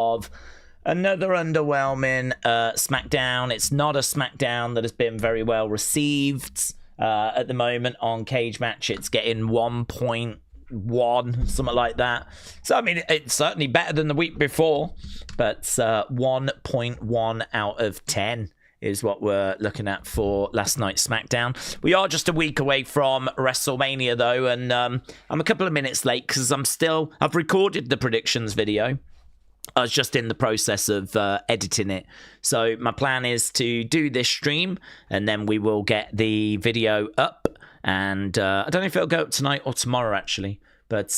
of another underwhelming SmackDown. It's not a SmackDown that has been very well received at the moment on Cage Match. It's getting 1.1, something like that. So, I mean, it's certainly better than the week before, but 1.1 out of 10 is what we're looking at for last night's SmackDown. We are just a week away from WrestleMania, though, and I'm a couple of minutes late because I've recorded the predictions video. I was just in the process of editing it. So my plan is to do this stream, and then we will get the video up. And I don't know if it'll go up tonight or tomorrow, actually. But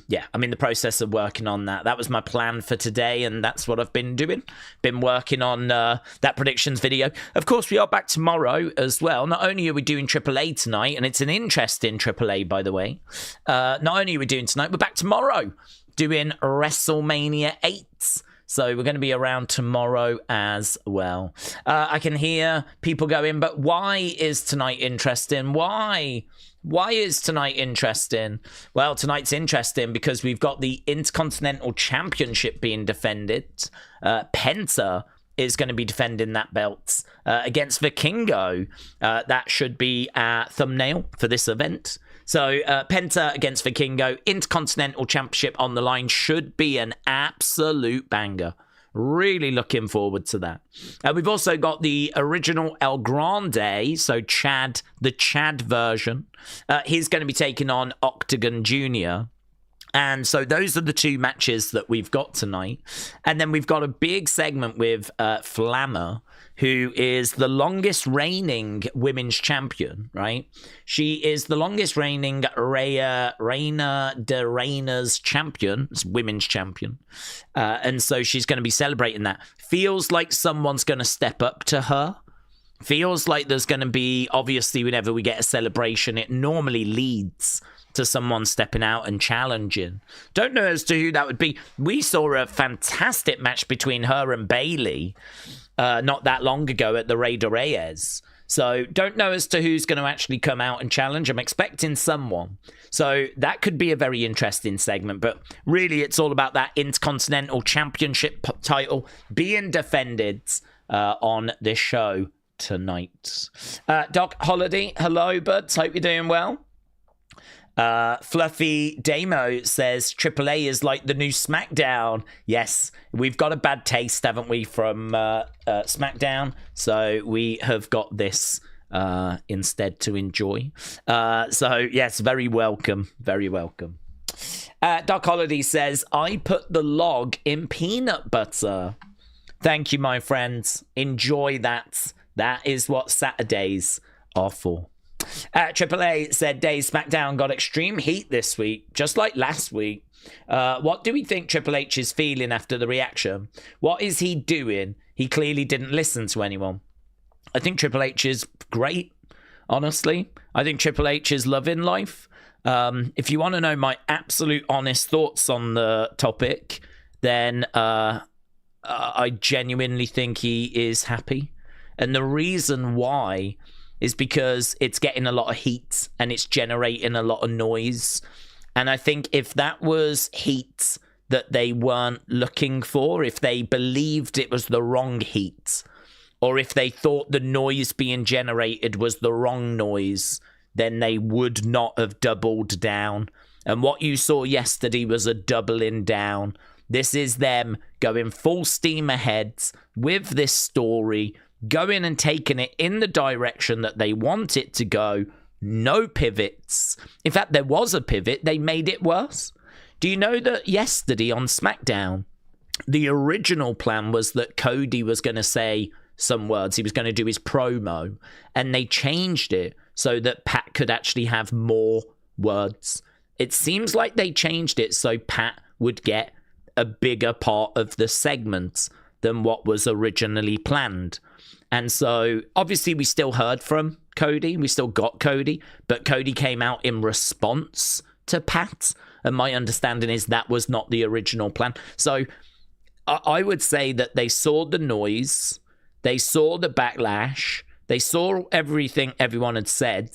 yeah, I'm in the process of working on that. That was my plan for today, and that's what I've been doing. Been working on that predictions video. Of course, we are back tomorrow as well. Not only are we doing AAA tonight, and it's an interesting AAA, by the way. Not only are we doing tonight, we're back tomorrow doing WrestleMania 8. So we're going to be around tomorrow as well. I can hear people going, but why is tonight interesting? Why? Why is tonight interesting? Well, tonight's interesting because we've got the Intercontinental Championship being defended. Penta is going to be defending that belt against Vikingo. That should be our thumbnail for this event. So Penta against Vikingo, Intercontinental Championship on the line, should be an absolute banger. Really looking forward to that. We've also got the original El Grande, so Chad, the Chad version. He's going to be taking on Octagon Jr., and so those are the two matches that we've got tonight. And then we've got a big segment with Flammer, who is the longest reigning women's champion, right? She is the longest reigning Reina de Reinas champion, women's champion. And so she's going to be celebrating that. Feels like someone's going to step up to her. Feels like there's going to be, obviously, whenever we get a celebration, it normally leads to someone stepping out and challenging. Don't know as to who that would be. We saw a fantastic match between her and Bayley not that long ago at the Rey de Reyes. So don't know as to who's going to actually come out and challenge. I'm expecting someone. So that could be a very interesting segment. But really, it's all about that Intercontinental Championship title being defended on this show tonight. Doc Holiday, hello, buds. Hope you're doing well. Fluffy Damo says AAA is like the new SmackDown. Yes, we've got a bad taste, haven't we, from SmackDown? So we have got this instead to enjoy. So yes, very welcome. Very welcome. Doc Holiday says, I put the log in peanut butter. Thank you, my friends. Enjoy that. That is what Saturdays are for. AAA said Daze SmackDown got extreme heat this week, just like last week. What do we think Triple H is feeling after the reaction? What is he doing? He clearly didn't listen to anyone. I think Triple H is great, honestly. I think Triple H is loving life. If you want to know my absolute honest thoughts on the topic, then I genuinely think he is happy. And the reason why is because it's getting a lot of heat and it's generating a lot of noise. And I think if that was heat that they weren't looking for, if they believed it was the wrong heat, or if they thought the noise being generated was the wrong noise, then they would not have doubled down. And what you saw yesterday was a doubling down. This is them going full steam ahead with this story, going and taking it in the direction that they want it to go. No pivots. In fact, there was a pivot. They made it worse. Do you know that yesterday on SmackDown, the original plan was that Cody was going to say some words. He was going to do his promo. And they changed it so that Pat could actually have more words. It seems like they changed it so Pat would get a bigger part of the segment than what was originally planned. And so, obviously, we still heard from Cody. We still got Cody. But Cody came out in response to Pat. And my understanding is that was not the original plan. So, I would say that they saw the noise. They saw the backlash. They saw everything everyone had said.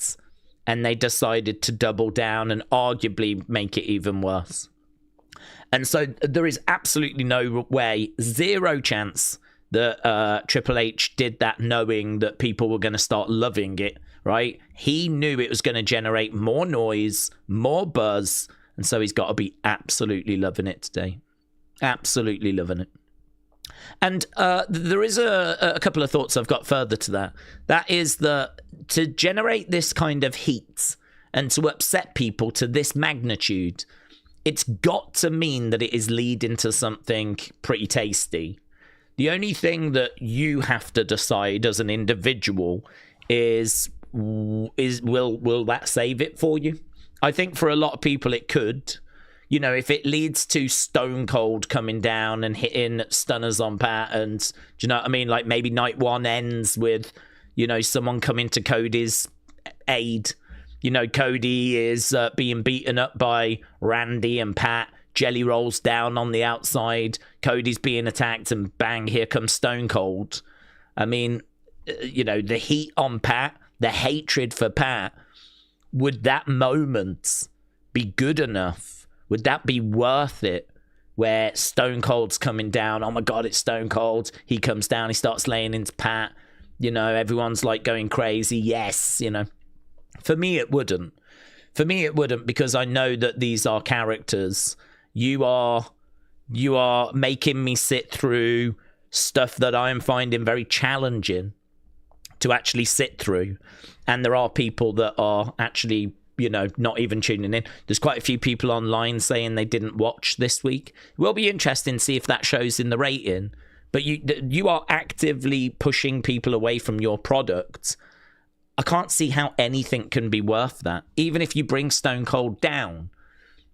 And they decided to double down and arguably make it even worse. And so there is absolutely no way, zero chance that Triple H did that knowing that people were going to start loving it, right? He knew it was going to generate more noise, more buzz, and so he's got to be absolutely loving it today. Absolutely loving it. And there is a couple of thoughts I've got further to that. That is that to generate this kind of heat and to upset people to this magnitude, it's got to mean that it is leading to something pretty tasty. The only thing that you have to decide as an individual is will that save it for you? I think for a lot of people it could. You know, if it leads to Stone Cold coming down and hitting stunners on Pat, and do you know what I mean? Like maybe night one ends with, you know, someone coming to Cody's aid. You know, Cody is being beaten up by Randy and Pat. Jelly rolls down on the outside. Cody's being attacked, and bang, here comes Stone Cold. I mean, you know, the heat on Pat, the hatred for Pat, would that moment be good enough? Would that be worth it? Where Stone Cold's coming down, oh my God, it's Stone Cold. He comes down, he starts laying into Pat. You know, everyone's like going crazy. Yes, you know. For me, it wouldn't. For me, it wouldn't, because I know that these are characters. You are making me sit through stuff that I am finding very challenging to actually sit through. And there are people that are actually, you know, not even tuning in. There's quite a few people online saying they didn't watch this week. It will be interesting to see if that shows in the rating. But you are actively pushing people away from your product. I can't see how anything can be worth that. Even if you bring Stone Cold down,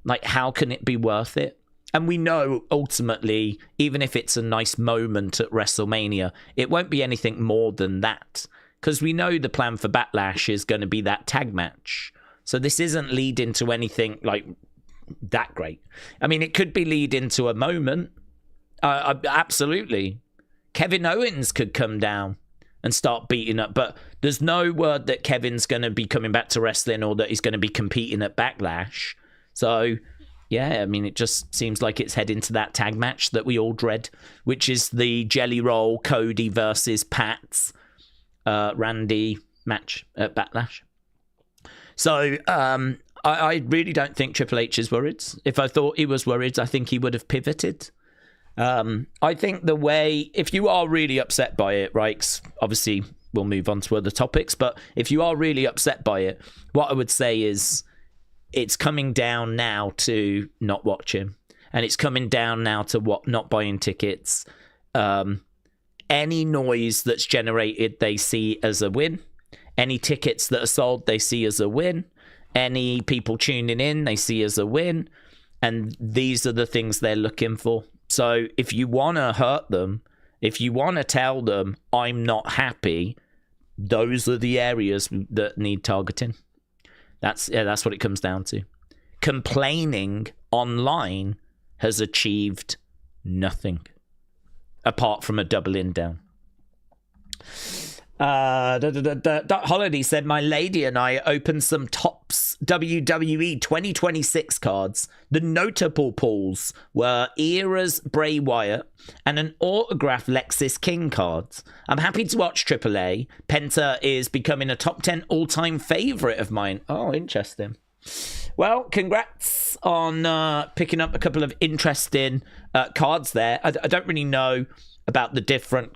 like, how can it be worth it? And we know, ultimately, even if it's a nice moment at WrestleMania, it won't be anything more than that. Because we know the plan for Backlash is going to be that tag match. So this isn't leading to anything, like, that great. I mean, it could be leading to a moment. Absolutely. Kevin Owens could come down and start beating up. But there's no word that Kevin's going to be coming back to wrestling or that he's going to be competing at Backlash. So, yeah, I mean, it just seems like it's heading to that tag match that we all dread, which is the Jelly Roll Cody versus Pat's Randy match at Backlash. So, I really don't think Triple H is worried. If I thought he was worried, I think he would have pivoted. I think the way, if you are really upset by it, right, 'cause obviously we'll move on to other topics, but if you are really upset by it, what I would say is it's coming down now to not watching, and it's coming down now to not buying tickets. Any noise that's generated, they see as a win. Any tickets that are sold, they see as a win. Any people tuning in, they see as a win. And these are the things they're looking for. So if you want to hurt them, if you want to tell them, I'm not happy, those are the areas that need targeting. That's what it comes down to. Complaining online has achieved nothing apart from a doubling down. Holiday said, my lady and I opened some Topps WWE 2026 cards. The notable pulls were Era's Bray Wyatt and an autographed Lexis King card. I'm happy to watch AAA. Penta is becoming a top 10 all-time favorite of mine. Oh, interesting. Well, congrats on picking up a couple of interesting cards there. I don't really know about the different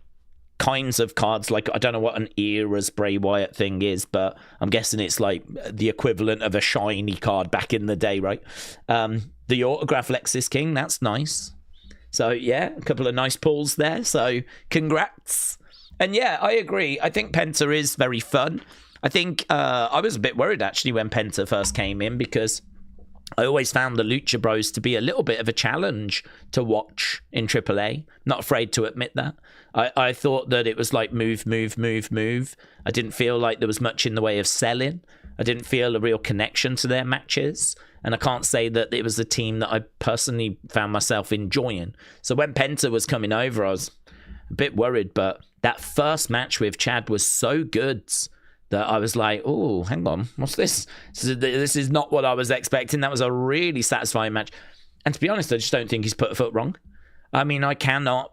kinds of cards. Like, I don't know what an Era's Bray Wyatt thing is, but I'm guessing it's like the equivalent of a shiny card back in the day, right? The autograph Lexis King, that's nice. So yeah, a couple of nice pulls there, so congrats. And yeah, I agree, I think Penta is very fun. I think I was a bit worried actually when Penta first came in, because I always found the Lucha Bros to be a little bit of a challenge to watch in AAA. Not afraid to admit that. I thought that it was like move. I didn't feel like there was much in the way of selling. I didn't feel a real connection to their matches. And I can't say that it was a team that I personally found myself enjoying. So when Penta was coming over, I was a bit worried. But that first match with Chad was so good that I was like, oh, hang on, what's this? This is not what I was expecting. That was a really satisfying match. And to be honest, I just don't think he's put a foot wrong. I mean, I can't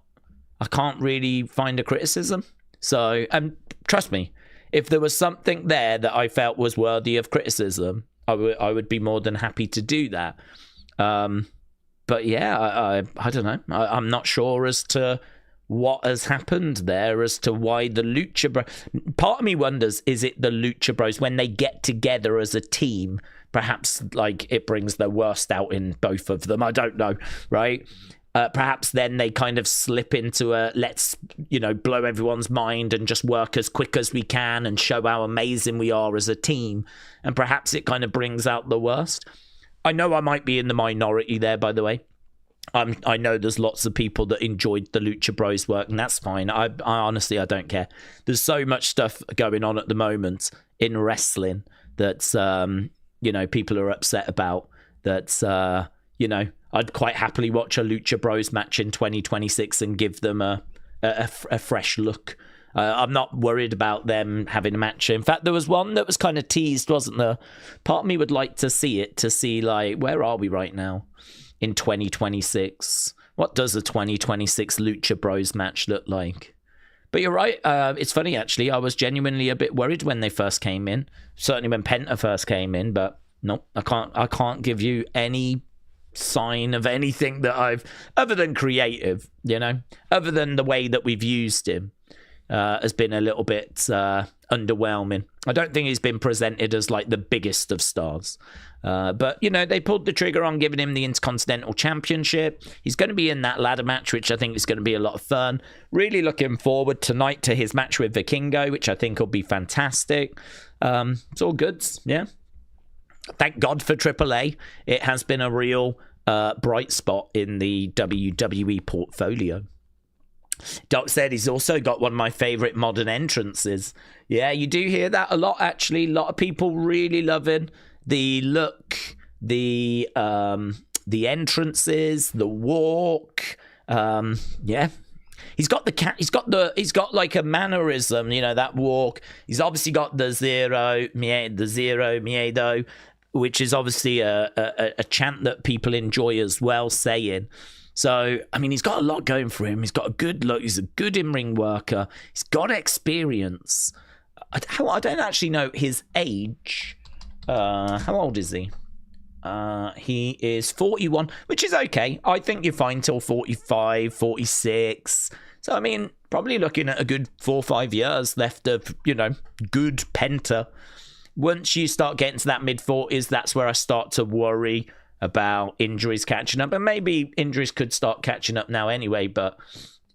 really find a criticism. So, trust me, if there was something there that I felt was worthy of criticism, I would be more than happy to do that. But yeah, I don't know. I'm not sure as to what has happened there, as to why the Lucha Bros... Part of me wonders, is it the Lucha Bros, when they get together as a team, perhaps like it brings their worst out in both of them? I don't know, right? Perhaps then they kind of slip into a let's, blow everyone's mind and just work as quick as we can and show how amazing we are as a team. And perhaps it kind of brings out the worst. I know I might be in the minority there, by the way. I know there's lots of people that enjoyed the Lucha Bros work, and that's fine. I honestly, I don't care. There's so much stuff going on at the moment in wrestling that, people are upset about. That, I'd quite happily watch a Lucha Bros match in 2026 and give them a fresh look. I'm not worried about them having a match. In fact, there was one that was kind of teased, wasn't there? Part of me would like to see it, to see, like, where are we right now in 2026? What does a 2026 Lucha Bros match look like? But you're right. It's funny, actually. I was genuinely a bit worried when they first came in. Certainly when Penta first came in. But no, I can't give you any sign of anything that I've... Other than creative, Other than the way that we've used him. Has been a little bit underwhelming. I don't think he's been presented as like the biggest of stars. But, they pulled the trigger on giving him the Intercontinental Championship. He's going to be in that ladder match, which I think is going to be a lot of fun. Really looking forward tonight to his match with Vikingo, which I think will be fantastic. It's all good, yeah. Thank God for AAA. It has been a real bright spot in the WWE portfolio. Doc said he's also got one of my favourite modern entrances. Yeah, you do hear that a lot, actually. A lot of people really loving the look, the entrances, the walk. Yeah. He's got like a mannerism, that walk. He's obviously got the zero miedo, which is obviously a chant that people enjoy as well, saying. So, I mean, he's got a lot going for him. He's got a good look. He's a good in-ring worker. He's got experience. I don't actually know his age. How old is he? He is 41, which is okay. I think you're fine till 45, 46. So, I mean, probably looking at a good 4 or 5 years left of, good Penta. Once you start getting to that mid-40s, that's where I start to worry about injuries catching up, and maybe injuries could start catching up now anyway, but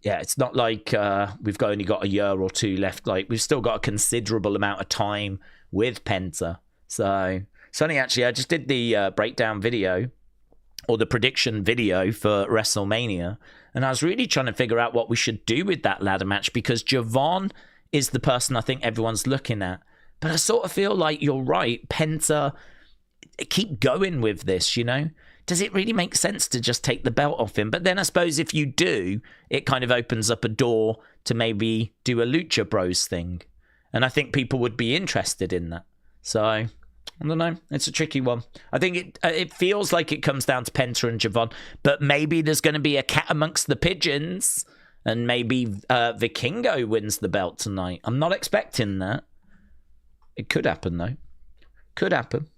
yeah, it's not like we've only got a year or two left. Like, we've still got a considerable amount of time with Penta. So funny, actually, I just did the breakdown video, or the prediction video for WrestleMania, and I was really trying to figure out what we should do with that ladder match, because Javon is the person I think everyone's looking at, but I sort of feel like you're right, Penta. Keep going with this, Does it really make sense to just take the belt off him? But then I suppose if you do, it kind of opens up a door to maybe do a Lucha Bros thing. And I think people would be interested in that. So, I don't know. It's a tricky one. I think it feels like it comes down to Penta and Javon. But maybe there's going to be a cat amongst the pigeons. And maybe Vikingo wins the belt tonight. I'm not expecting that. It could happen, though. Could happen.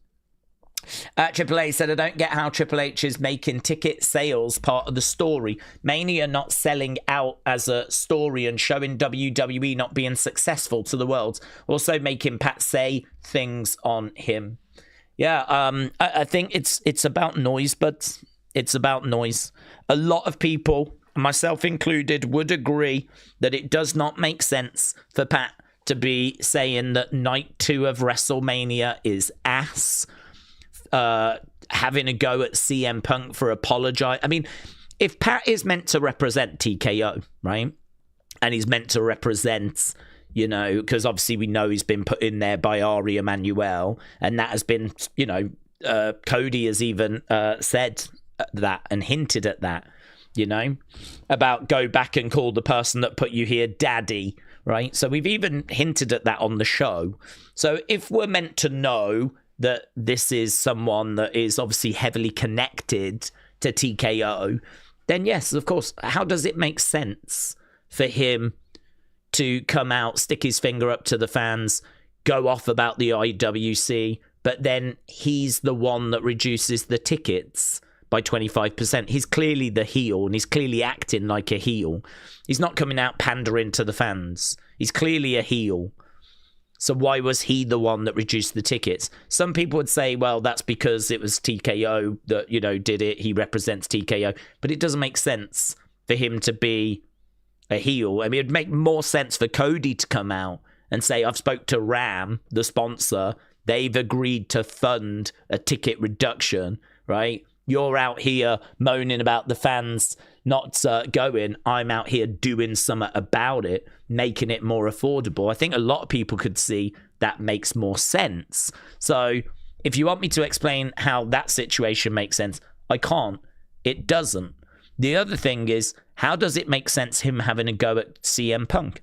AAA said, I don't get how Triple H is making ticket sales part of the story. Mania not selling out as a story and showing WWE not being successful to the world. Also making Pat say things on him. Yeah, I think it's about noise, but it's about noise. A lot of people, myself included, would agree that it does not make sense for Pat to be saying that night 2 of WrestleMania is ass. Having a go at CM Punk for apologize. I mean, if Pat is meant to represent TKO, right? And he's meant to represent, because obviously we know he's been put in there by Ari Emanuel, and that has been, Cody has even said that and hinted at that, about go back and call the person that put you here daddy, right? So we've even hinted at that on the show. So if we're meant to know that this is someone that is obviously heavily connected to TKO, then yes, of course, how does it make sense for him to come out, stick his finger up to the fans, go off about the IWC, but then he's the one that reduces the tickets by 25%. He's clearly the heel, and he's clearly acting like a heel. He's not coming out pandering to the fans. He's clearly a heel. So why was he the one that reduced the tickets? Some people would say, well, that's because it was TKO that, did it. He represents TKO. But it doesn't make sense for him to be a heel. I mean, it'd make more sense for Cody to come out and say, I've spoke to Ram, the sponsor. They've agreed to fund a ticket reduction, right? You're out here moaning about the fans not going. I'm out here doing something about it, making it more affordable. I think a lot of people could see that makes more sense. So if you want me to explain how that situation makes sense, I can't. It doesn't. The other thing is, how does it make sense him having a go at CM Punk?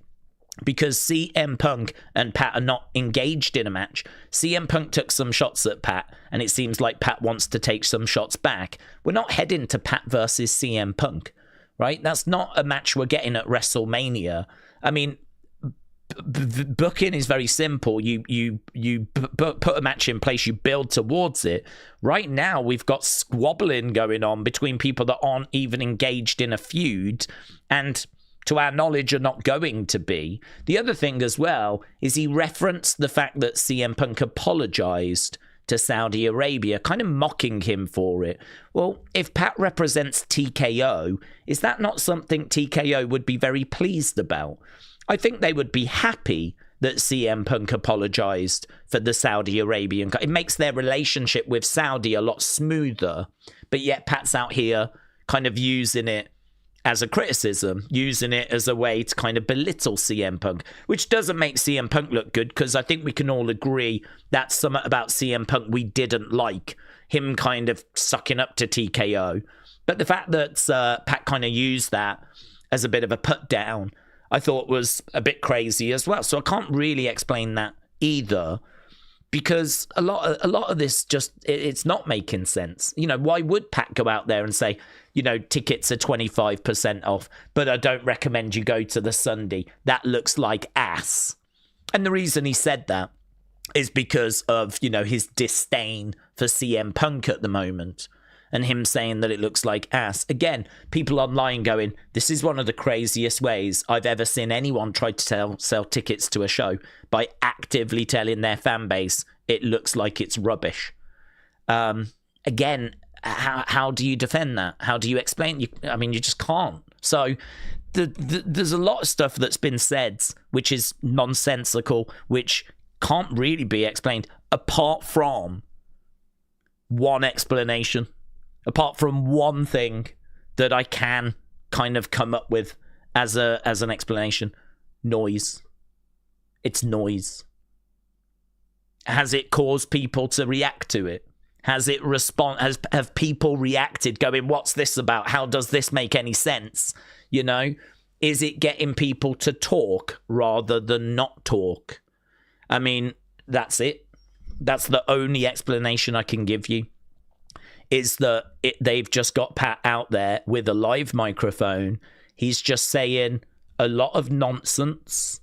Because CM Punk and Pat are not engaged in a match. CM Punk took some shots at Pat, and it seems like Pat wants to take some shots back. We're not heading to Pat versus CM Punk, right? That's not a match we're getting at WrestleMania. I mean, booking is very simple. You put a match in place, you build towards it. Right now, we've got squabbling going on between people that aren't even engaged in a feud, and to our knowledge, are not going to be. The other thing as well is he referenced the fact that CM Punk apologized to Saudi Arabia, kind of mocking him for it. Well, if Pat represents TKO, is that not something TKO would be very pleased about? I think they would be happy that CM Punk apologized for the Saudi Arabian. It makes their relationship with Saudi a lot smoother, but yet Pat's out here kind of using it as a criticism, using it as a way to kind of belittle CM Punk, which doesn't make CM Punk look good, because I think we can all agree that's something about CM Punk we didn't like, him kind of sucking up to TKO. But the fact that Pat kind of used that as a bit of a put down, I thought was a bit crazy as well. So I can't really explain that either, because a lot of this just, it's not making sense. Why would Pat go out there and say, tickets are 25% off, but I don't recommend you go to the Sunday? That looks like ass. And the reason he said that is because of, his disdain for CM Punk at the moment, and him saying that it looks like ass. Again, people online going, this is one of the craziest ways I've ever seen anyone try to sell tickets to a show, by actively telling their fan base it looks like it's rubbish. Again, how do you defend that? How do you explain? You just can't. So there's a lot of stuff that's been said which is nonsensical, which can't really be explained, apart from one explanation. Apart from one thing that I can kind of come up with as an explanation: noise. It's noise. Has it caused people to react to it? Has it have people reacted going, what's this about? How does this make any sense? Is it getting people to talk rather than not talk? I mean, that's it. That's the only explanation I can give you. Is that they've just got Pat out there with a live microphone. He's just saying a lot of nonsense,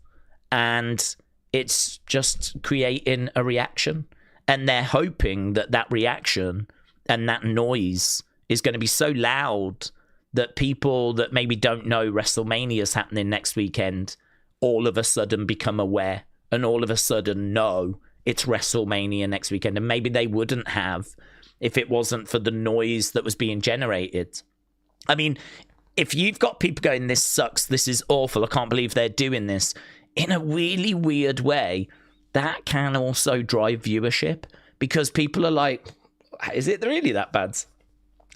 and it's just creating a reaction. And they're hoping that that reaction and that noise is going to be so loud that people that maybe don't know WrestleMania is happening next weekend all of a sudden become aware, and all of a sudden know it's WrestleMania next weekend. And maybe they wouldn't have if it wasn't for the noise that was being generated. I mean, if you've got people going, this sucks, this is awful, I can't believe they're doing this, in a really weird way, that can also drive viewership, because people are like, is it really that bad?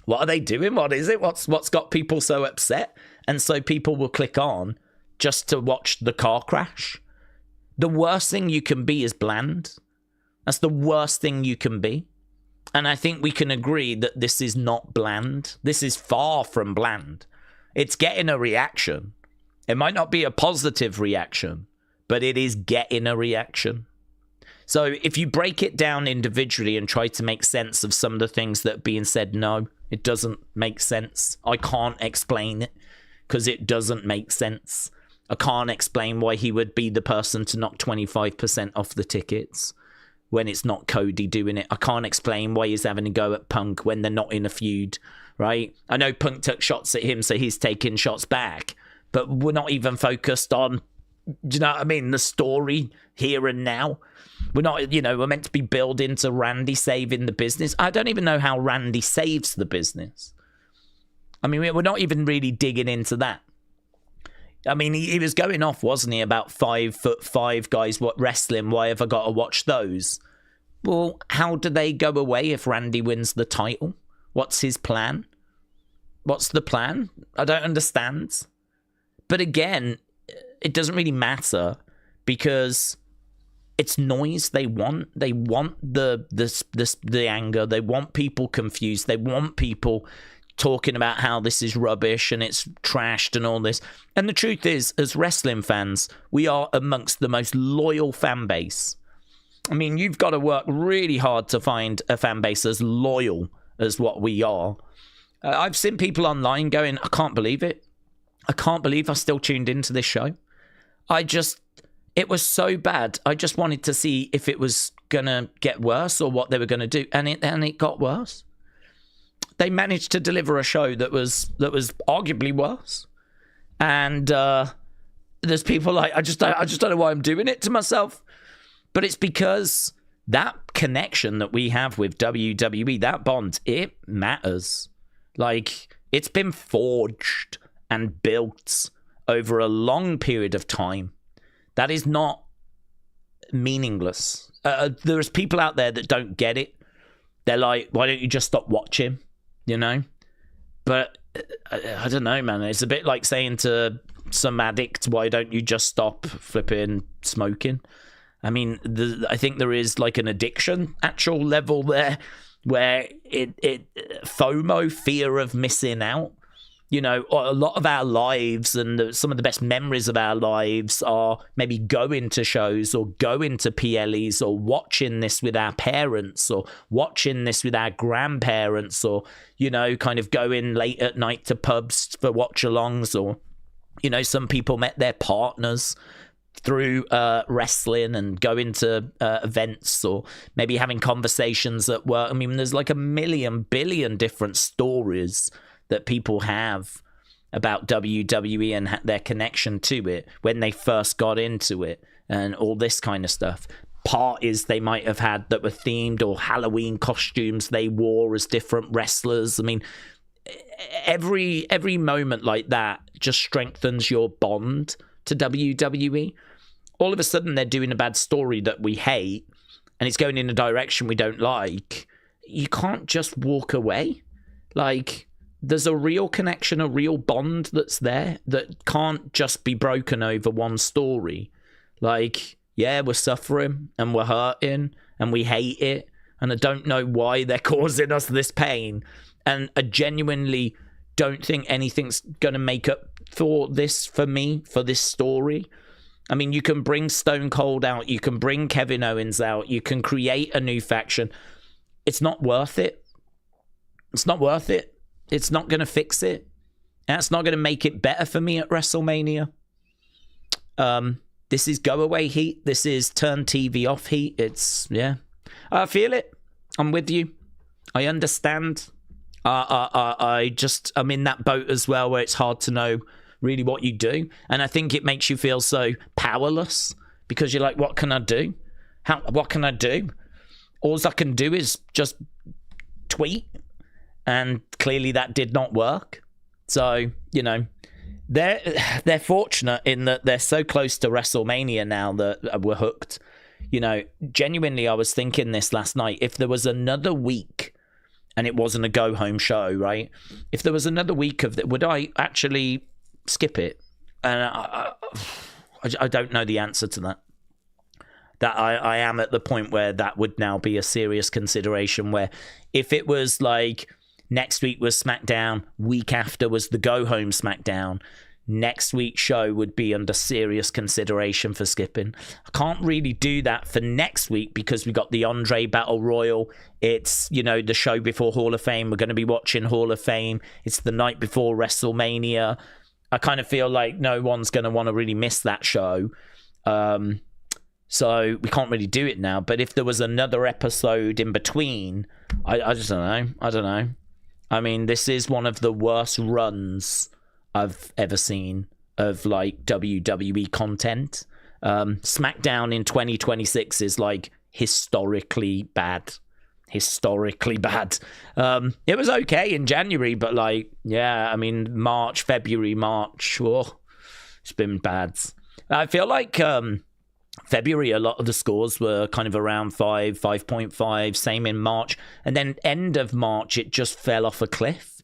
What are they doing? What is it? What's got people so upset? And so people will click on just to watch the car crash. The worst thing you can be is bland. That's the worst thing you can be. And I think we can agree that this is not bland. This is far from bland. It's getting a reaction. It might not be a positive reaction, but it is getting a reaction. So if you break it down individually and try to make sense of some of the things that are being said, no, it doesn't make sense. I can't explain it because it doesn't make sense. I can't explain why he would be the person to knock 25% off the tickets when it's not Cody doing it. I can't explain why he's having a go at Punk when they're not in a feud, right? I know Punk took shots at him, so he's taking shots back, but we're not even focused on, do you know what I mean, the story here and now. We're not, we're meant to be building to Randy saving the business. I don't even know how Randy saves the business. I mean, we're not even really digging into that. I mean, he was going off, wasn't he, about 5'5" guys wrestling. Why have I got to watch those? Well, how do they go away if Randy wins the title? What's his plan? What's the plan? I don't understand. But again, it doesn't really matter because it's noise they want. They want the anger. They want people confused. They want people talking about how this is rubbish and it's trashed and all this. And the truth is, as wrestling fans, we are amongst the most loyal fan base. I mean, you've got to work really hard to find a fan base as loyal as what we are. I've seen people online going, I can't believe it. I can't believe I still tuned into this show. It was so bad. I just wanted to see if it was going to get worse or what they were going to do. And it got worse. They managed to deliver a show that was arguably worse. And there's people like, I just don't know why I'm doing it to myself. But it's because that connection that we have with WWE, that bond, it matters. Like, it's been forged and built over a long period of time. That is not meaningless. There's people out there that don't get it. They're like, why don't you just stop watching? But I don't know, man. It's a bit like saying to some addict, why don't you just stop flipping smoking? I mean, I think there is like an addiction actual level there where it FOMO, fear of missing out. A lot of our lives and some of the best memories of our lives are maybe going to shows or going to PLEs or watching this with our parents or watching this with our grandparents or, kind of going late at night to pubs for watch-alongs or, some people met their partners through wrestling and going to events or maybe having conversations at work. I mean, there's like a billion different stories that people have about WWE and their connection to it when they first got into it and all this kind of stuff. Parties they might have had that were themed or Halloween costumes they wore as different wrestlers. I mean, every moment like that just strengthens your bond to WWE. All of a sudden they're doing a bad story that we hate and it's going in a direction we don't like. You can't just walk away. Like, there's a real connection, a real bond that's there that can't just be broken over one story. Like, yeah, we're suffering and we're hurting and we hate it and I don't know why they're causing us this pain. And I genuinely don't think anything's going to make up for this for me, for this story. I mean, you can bring Stone Cold out, you can bring Kevin Owens out, you can create a new faction. It's not worth it. It's not worth it. It's not going to fix it. That's not going to make it better for me at WrestleMania. This is go away heat. This is turn TV off heat. I feel it. I'm with you. I understand. I'm in that boat as well where it's hard to know really what you do. And I think it makes you feel so powerless because you're like, what can I do? What can I do? All I can do is just tweet. And clearly that did not work. So, they're fortunate in that they're so close to WrestleMania now that we're hooked. Genuinely, I was thinking this last night. If there was another week and it wasn't a go-home show, right? If there was another week of that, would I actually skip it? And I don't know the answer to that. That I am at the point where that would now be a serious consideration, where if it was like next week was SmackDown, week after was the go-home SmackDown, next week's show would be under serious consideration for skipping. I can't really do that for next week because we got the Andre Battle Royal. It's, you know, the show before Hall of Fame. We're going to be watching Hall of Fame. It's the night before WrestleMania. I kind of feel like no one's going to want to really miss that show. So we can't really do it now. But if there was another episode in between, I just don't know. I mean, this is one of the worst runs I've ever seen of like WWE content. SmackDown in 2026 is like historically bad. It was okay in January, but like, yeah, I mean, February, March, it's been bad. I feel like February, a lot of the scores were kind of around 5.5, same in March. And then end of March, it just fell off a cliff.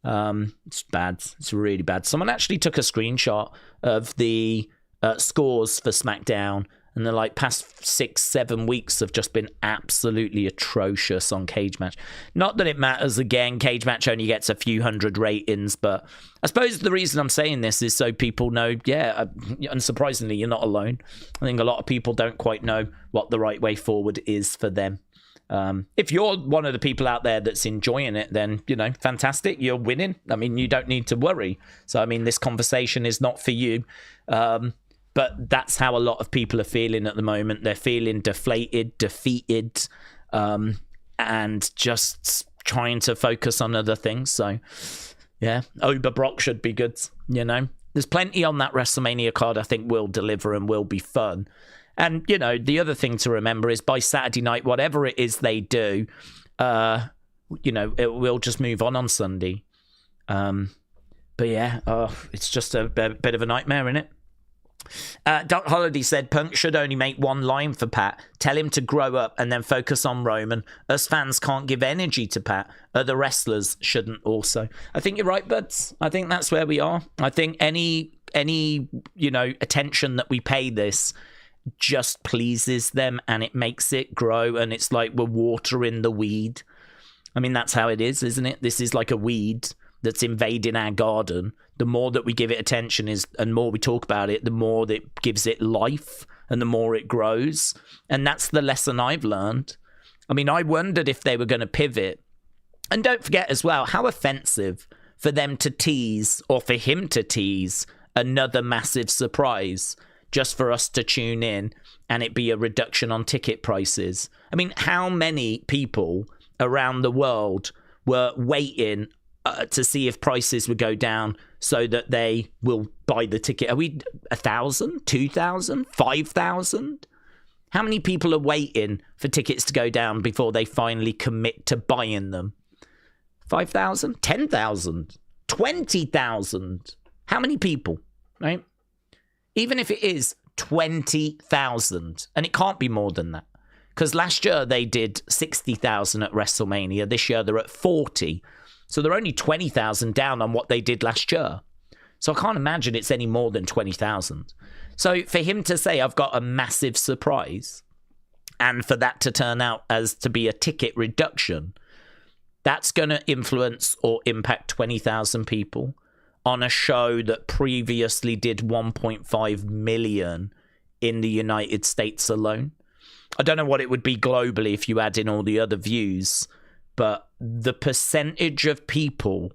It's bad. It's really bad. Someone actually took a screenshot of the scores for SmackDown, and the like past 6-7 weeks have just been absolutely atrocious on Cage Match. Not that it matters, again, Cage Match only gets a few hundred ratings, but I suppose the reason I'm saying this is so people know, yeah, unsurprisingly, you're not alone. I think a lot of people don't quite know what the right way forward is for them. If you're one of the people out there that's enjoying it, then, you know, fantastic, you're winning. I mean, you don't need to worry. So, I mean, this conversation is not for you. But that's how a lot of people are feeling at the moment. They're feeling deflated, defeated, and just trying to focus on other things. So, yeah, Oberbrock should be good, you know. There's plenty on that WrestleMania card I think will deliver and will be fun. And, you know, the other thing to remember is by Saturday night, whatever it is they do, you know, it will just move on Sunday. But yeah, it's just a bit of a nightmare, isn't it? Doc Holiday said Punk should only make one line for Pat. Tell him to grow up and then focus on Roman. Us fans can't give energy to Pat. Other wrestlers shouldn't also. I think you're right, buds. I think that's where we are. I think any you know, attention that we pay this just pleases them and it makes it grow, and it's like we're watering the weed. I mean, that's how it is, isn't it? This is like a weed that's invading our garden. The more that we give it attention and more we talk about it, the more that gives it life and the more it grows. And that's the lesson I've learned. I mean, I wondered if they were going to pivot. And don't forget as well, how offensive for them to tease, or for him to tease, another massive surprise just for us to tune in and it be a reduction on ticket prices. I mean, how many people around the world were waiting to see if prices would go down so that they will buy the ticket? Are we 1,000, 2,000, 5,000? How many people are waiting for tickets to go down before they finally commit to buying them? 5,000, 10,000, 20,000. How many people, right? Even if it is 20,000, and it can't be more than that, because last year they did 60,000 at WrestleMania. This year they're at 40. So they're only 20,000 down on what they did last year. So I can't imagine it's any more than 20,000. So for him to say, I've got a massive surprise, and for that to turn out as to be a ticket reduction, that's going to influence or impact 20,000 people on a show that previously did 1.5 million in the United States alone. I don't know what it would be globally if you add in all the other views, but the percentage of people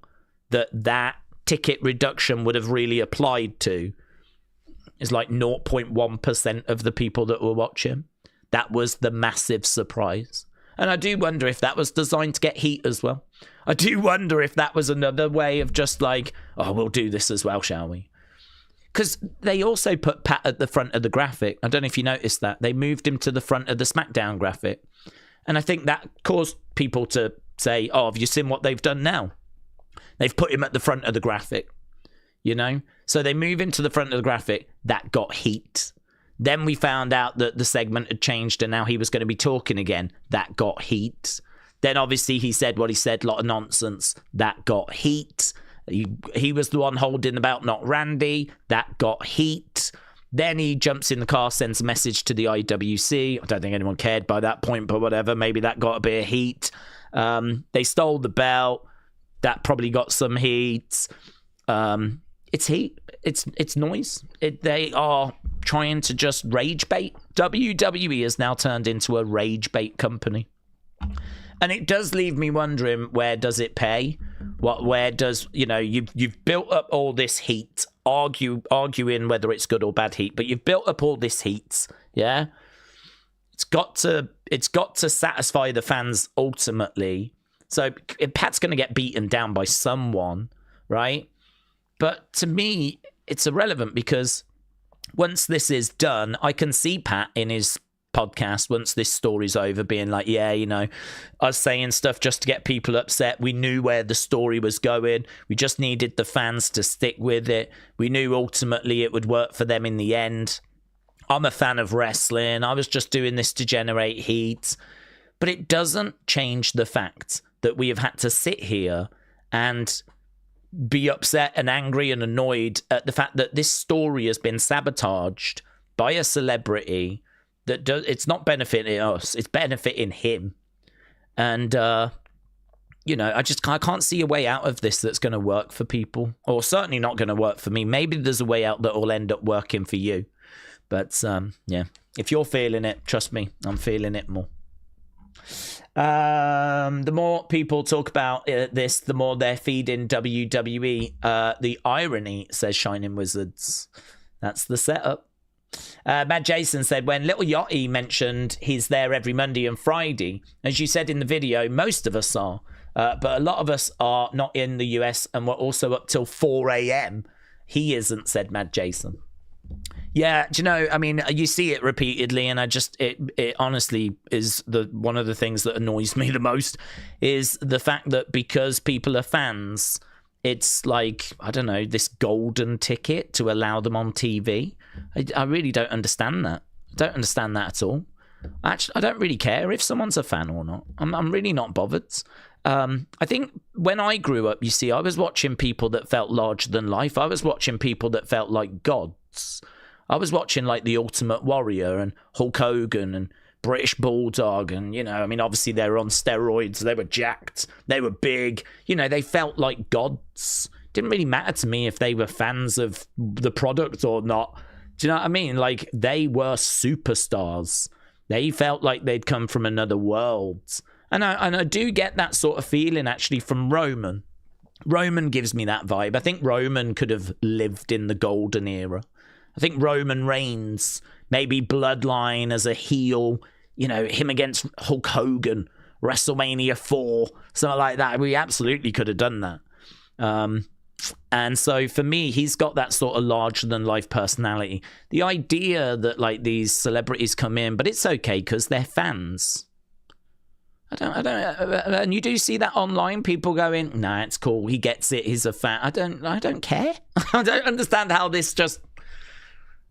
that ticket reduction would have really applied to is like 0.1% of the people that were watching. That was the massive surprise. And I do wonder if that was designed to get heat as well. I do wonder if that was another way of just like, oh, we'll do this as well, shall we? Because they also put Pat at the front of the graphic. I don't know if you noticed that. They moved him to the front of the SmackDown graphic. And I think that caused people to say, oh, have you seen what they've done now? They've put him at the front of the graphic, you know? So they move him to the front of the graphic. That got heat. Then we found out that the segment had changed and now he was going to be talking again. That got heat. Then obviously he said what he said, a lot of nonsense. That got heat. He was the one holding the belt, not Randy. That got heat. Then he jumps in the car, sends a message to the IWC. I don't think anyone cared by that point, but whatever. Maybe that got a bit of heat. They stole the belt. That probably got some heat. it's heat, it's noise. They are trying to just rage bait. WWE has now turned into a rage bait company. And it does leave me wondering, where does it pay? Where does, you've built up all this heat, arguing whether it's good or bad heat, but you've built up all this heat, yeah? It's got to satisfy the fans ultimately. So Pat's going to get beaten down by someone, right? But to me, it's irrelevant, because once this is done, I can see Pat in his podcast, once this story's over, being like, us saying stuff just to get people upset. We knew where the story was going. We just needed the fans to stick with it. We knew ultimately it would work for them in the end. I'm a fan of wrestling. I was just doing this to generate heat. But it doesn't change the fact that we have had to sit here and be upset and angry and annoyed at the fact that this story has been sabotaged by a celebrity that it's not benefiting us, it's benefiting him. And, I can't see a way out of this that's going to work for people, or certainly not going to work for me. Maybe there's a way out that will end up working for you. But, if you're feeling it, trust me, I'm feeling it more. The more people talk about this, the more they're feeding WWE. The irony, says Shining Wizards. That's the setup. Mad Jason said, when Little Yachty mentioned he's there every Monday and Friday, as you said in the video, most of us are, but a lot of us are not in the US, and we're also up till 4 a.m. He isn't, said Mad Jason. Yeah, do you know, I mean, you see it repeatedly, and it honestly is one of the things that annoys me the most, is the fact that because people are fans, it's like, I don't know, this golden ticket to allow them on TV. I really don't understand that. I don't understand that at all. Actually, I don't really care if someone's a fan or not. I'm really not bothered. I think when I grew up, you see, I was watching people that felt larger than life. I was watching people that felt like gods. I was watching like the Ultimate Warrior and Hulk Hogan and British Bulldog, and obviously they were on steroids, they were jacked, they were big, they felt like gods. Didn't really matter to me if they were fans of the product or not. Do you know what I mean? Like, they were superstars. They felt like they'd come from another world. And I do get that sort of feeling actually from Roman. Roman gives me that vibe. I think Roman could have lived in the golden era. I think Roman Reigns, maybe Bloodline as a heel, him against Hulk Hogan, WrestleMania 4, something like that. We absolutely could have done that. And so for me, he's got that sort of larger-than-life personality. The idea that, like, these celebrities come in, but it's okay because they're fans. I don't, and you do see that online, people going, nah, it's cool, he gets it, he's a fan. I don't care. I don't understand how this just...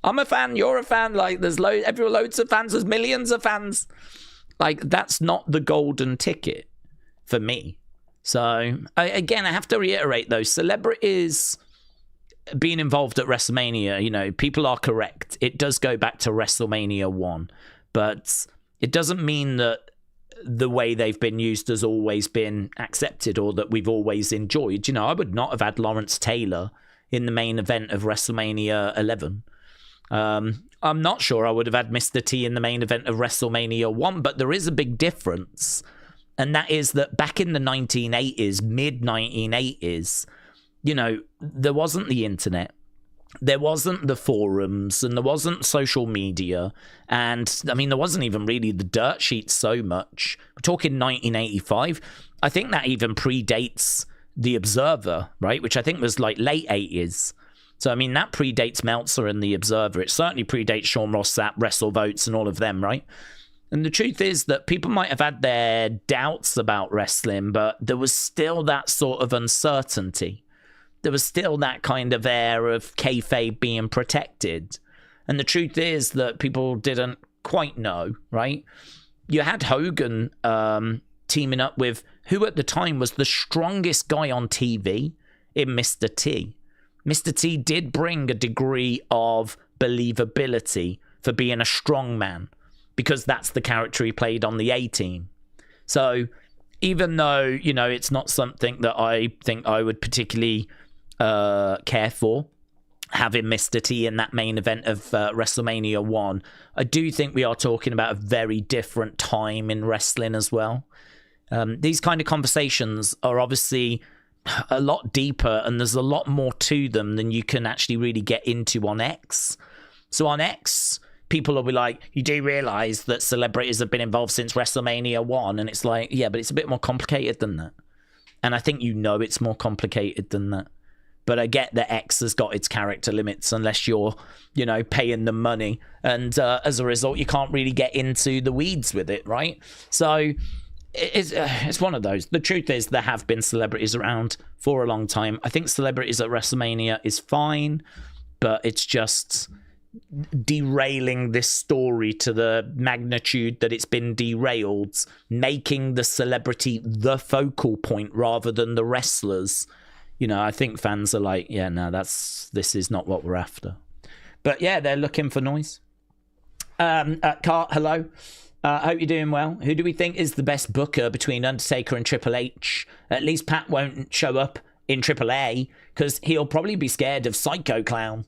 I'm a fan, you're a fan, like, there's loads of fans, there's millions of fans. Like, that's not the golden ticket for me. So, again, I have to reiterate, though, celebrities being involved at WrestleMania, people are correct. It does go back to WrestleMania 1, but it doesn't mean that the way they've been used has always been accepted or that we've always enjoyed. I would not have had Lawrence Taylor in the main event of WrestleMania 11. I'm not sure I would have had Mr. T in the main event of WrestleMania 1, but there is a big difference. And that is that back in the 1980s, mid-1980s, there wasn't the internet. There wasn't the forums, and there wasn't social media. And, I mean, there wasn't even really the dirt sheets so much. We're talking 1985. I think that even predates The Observer, right? Which I think was, like, late 80s. So, I mean, that predates Meltzer and The Observer. It certainly predates Sean Ross Sapp, WrestleVotes, and all of them, right? And the truth is that people might have had their doubts about wrestling, but there was still that sort of uncertainty. There was still that kind of air of kayfabe being protected. And the truth is that people didn't quite know, right? You had Hogan teaming up with who at the time was the strongest guy on TV in Mr. T. Mr. T did bring a degree of believability for being a strong man, because that's the character he played on the A-Team. So even though, it's not something that I think I would particularly care for, having Mr. T in that main event of WrestleMania 1. I do think we are talking about a very different time in wrestling as well. These kind of conversations are obviously a lot deeper, and there's a lot more to them than you can actually really get into on X. So on X, people will be like, you do realize that celebrities have been involved since WrestleMania 1, and it's like, yeah, but it's a bit more complicated than that. And I think it's more complicated than that. But I get that X has got its character limits unless you're, paying them money. And as a result, you can't really get into the weeds with it, right? So it's one of those. The truth is there have been celebrities around for a long time. I think celebrities at WrestleMania is fine, but it's just derailing this story to the magnitude that it's been derailed, making the celebrity the focal point rather than the wrestlers. I think fans are like, yeah, no, this is not what we're after. But yeah, they're looking for noise. Cart, hello. Hope you're doing well. Who do we think is the best booker between Undertaker and Triple H? At least Pat won't show up in AAA because he'll probably be scared of Psycho Clown.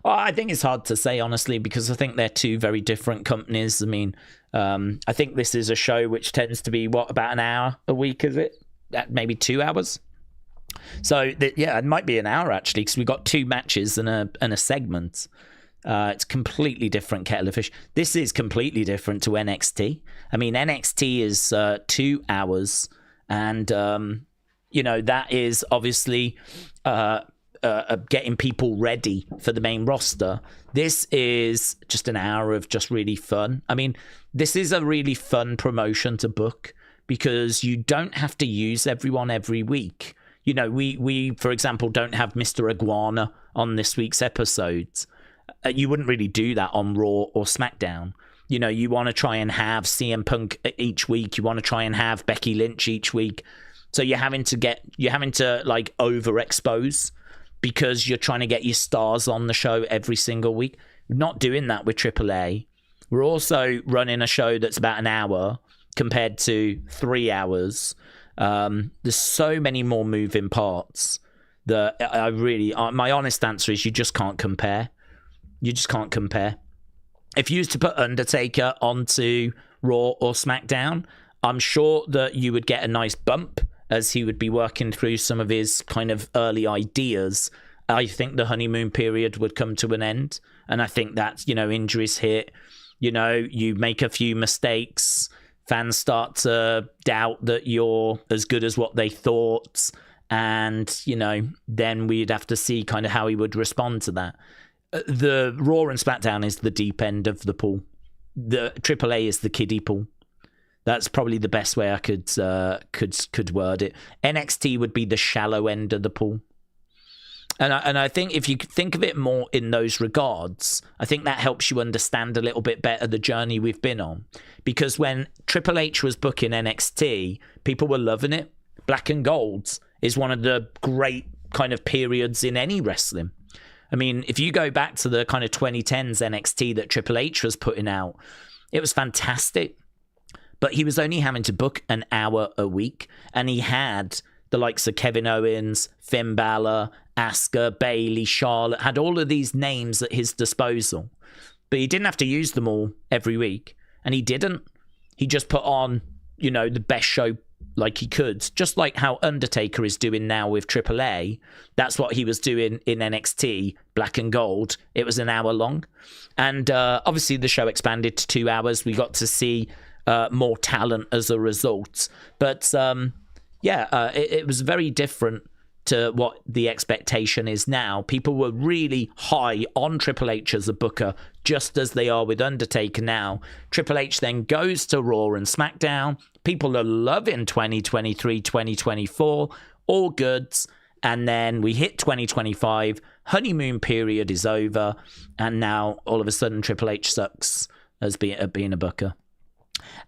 Oh, I think it's hard to say, honestly, because I think they're two very different companies. I mean, I think this is a show which tends to be, about an hour a week, is it? Maybe 2 hours? So, it might be an hour, actually, because we've got 2 matches and a segment. It's completely different kettle of fish. This is completely different to NXT. I mean, NXT is 2 hours, and, that is obviously getting people ready for the main roster. This is just an hour of just really fun. I mean, this is a really fun promotion to book because you don't have to use everyone every week. We for example, don't have Mr. Iguana on this week's episodes. You wouldn't really do that on Raw or SmackDown. You want to try and have CM Punk each week. You want to try and have Becky Lynch each week. So you're having to like overexpose because you're trying to get your stars on the show every single week. We're not doing that with AAA. We're also running a show that's about an hour compared to 3 hours. There's so many more moving parts that my honest answer is you just can't compare. You just can't compare. If you used to put Undertaker onto Raw or SmackDown, I'm sure that you would get a nice bump as he would be working through some of his kind of early ideas. I think the honeymoon period would come to an end. And I think that's, injuries hit, you make a few mistakes. Fans start to doubt that you're as good as what they thought. And, then we'd have to see kind of how he would respond to that. The Raw and SmackDown is the deep end of the pool. The AAA is the kiddie pool. That's probably the best way I could word it. NXT would be the shallow end of the pool. And I think if you think of it more in those regards, I think that helps you understand a little bit better the journey we've been on. Because when Triple H was booking NXT, people were loving it. Black and Gold is one of the great kind of periods in any wrestling. I mean, if you go back to the kind of 2010s NXT that Triple H was putting out, it was fantastic. But he was only having to book an hour a week. And he had the likes of Kevin Owens, Finn Balor, Asuka, Bayley, Charlotte, had all of these names at his disposal. But he didn't have to use them all every week. And he didn't. He just put on, the best show like he could. Just like how Undertaker is doing now with AAA. That's what he was doing in NXT, Black and Gold. It was an hour long. And obviously the show expanded to 2 hours. We got to see more talent as a result. But it was very different to what the expectation is now. People were really high on Triple H as a booker, just as they are with Undertaker now. Triple H then goes to Raw and SmackDown. People are loving 2023, 2024, all goods. And then we hit 2025, honeymoon period is over, and now all of a sudden Triple H sucks as being a booker.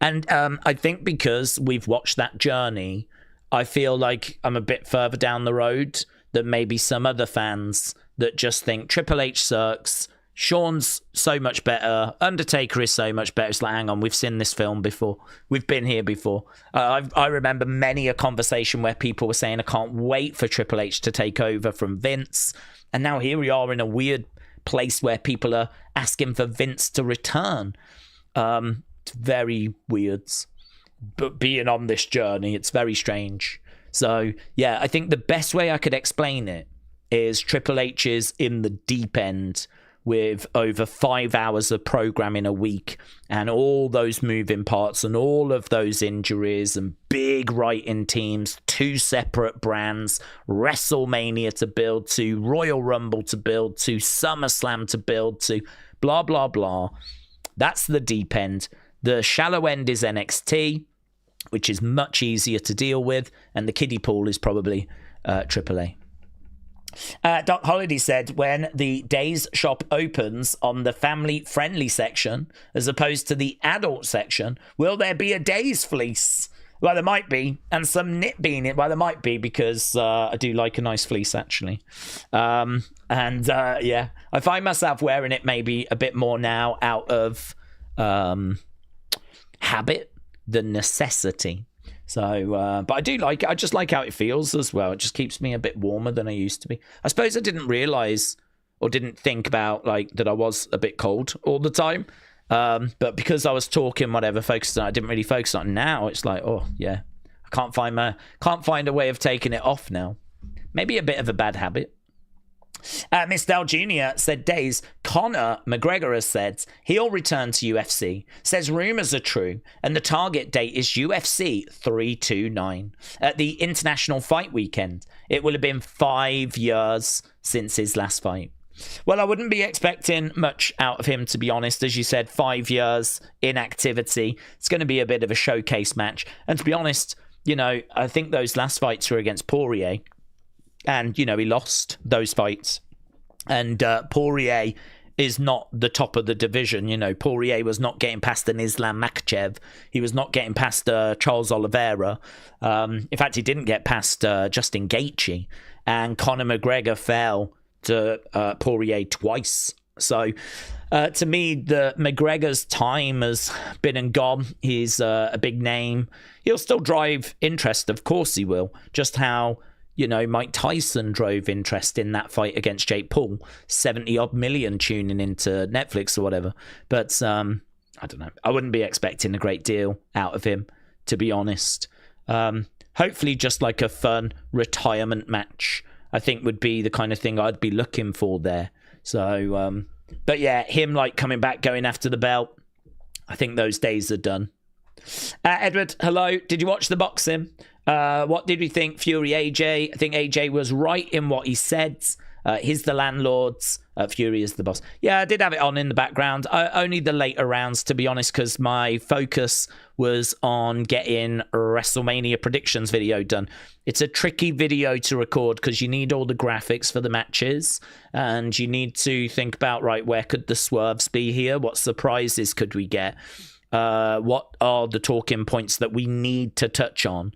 And I think because we've watched that journey, I feel like I'm a bit further down the road than maybe some other fans that just think Triple H sucks, Shawn's so much better. Undertaker is so much better. It's like, hang on, we've seen this film before. We've been here before. I remember many a conversation where people were saying, I can't wait for Triple H to take over from Vince. And now here we are in a weird place where people are asking for Vince to return. It's very weird. But being on this journey, it's very strange. So, yeah, I think the best way I could explain it is Triple H is in the deep end with over 5 hours of programming a week and all those moving parts and all of those injuries and big writing teams, 2 separate brands, WrestleMania to build to, Royal Rumble to build to, SummerSlam to build to, blah, blah, blah. That's the deep end. The shallow end is NXT, which is much easier to deal with, and the kiddie pool is probably AAA. Doc Holiday said, when the Daze shop opens on the family-friendly section, as opposed to the adult section, will there be a Daze fleece? Well, there might be, and some knit beanie. Well, there might be, because I do like a nice fleece, actually. Yeah, I find myself wearing it maybe a bit more now out of habit than necessity. So, but I do like it. I just like how it feels as well. It just keeps me a bit warmer than I used to be. I suppose I didn't realize or didn't think about like that I was a bit cold all the time. But because I was talking, whatever, focused on, I didn't really focus on it. Now it's like, oh yeah, I can't find a way of taking it off now. Maybe a bit of a bad habit. Miss Dell Jr. said, Days, Conor McGregor has said he'll return to UFC. Says rumours are true, and the target date is UFC 329 at the International Fight Weekend. It will have been 5 years since his last fight. Well, I wouldn't be expecting much out of him, to be honest. As you said, 5 years in activity. It's going to be a bit of a showcase match. And to be honest, you know, I think those last fights were against Poirier. And, you know, he lost those fights. And Poirier is not the top of the division. You know, Poirier was not getting past an Islam Makhachev. He was not getting past Charles Oliveira. In fact, he didn't get past Justin Gaethje. And Conor McGregor fell to Poirier twice. So, to me, the McGregor's time has been and gone. He's a big name. He'll still drive interest. Of course he will. Just how, you know, Mike Tyson drove interest in that fight against Jake Paul. 70-odd million tuning into Netflix or whatever. But, I don't know. I wouldn't be expecting a great deal out of him, to be honest. Hopefully just like a fun retirement match, I think would be the kind of thing I'd be looking for there. So, but yeah, him like coming back, going after the belt, I think those days are done. Edward, hello. Did you watch the boxing? What did we think? Fury AJ? I think AJ was right in what he said. He's the landlords. Fury is the boss. Yeah, I did have it on in the background. Only the later rounds, to be honest, because my focus was on getting WrestleMania predictions video done. It's a tricky video to record because you need all the graphics for the matches, and you need to think about, right, where could the swerves be here? What surprises could we get? What are the talking points that we need to touch on?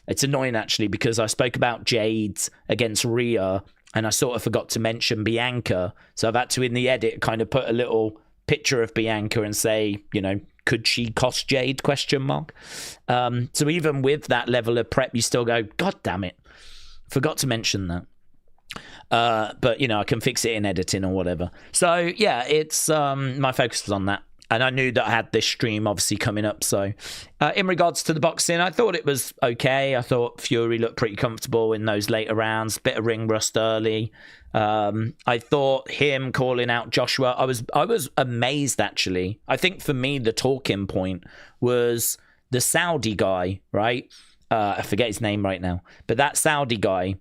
It's annoying, actually, because I spoke about Jade against Rhea, and I sort of forgot to mention Bianca. So I've had to, in the edit, kind of put a little picture of Bianca and say, you know, could she cost Jade? ? So even with that level of prep, you still go, God damn it, forgot to mention that. But, you know, I can fix it in editing or whatever. So, yeah, it's my focus was on that. And I knew that I had this stream obviously coming up. So in regards to the boxing, I thought it was okay. I thought Fury looked pretty comfortable in those later rounds. Bit of ring rust early. I thought him calling out Joshua, I was amazed, actually. I think for me, the talking point was the Saudi guy, right? I forget his name right now. But that Saudi guy,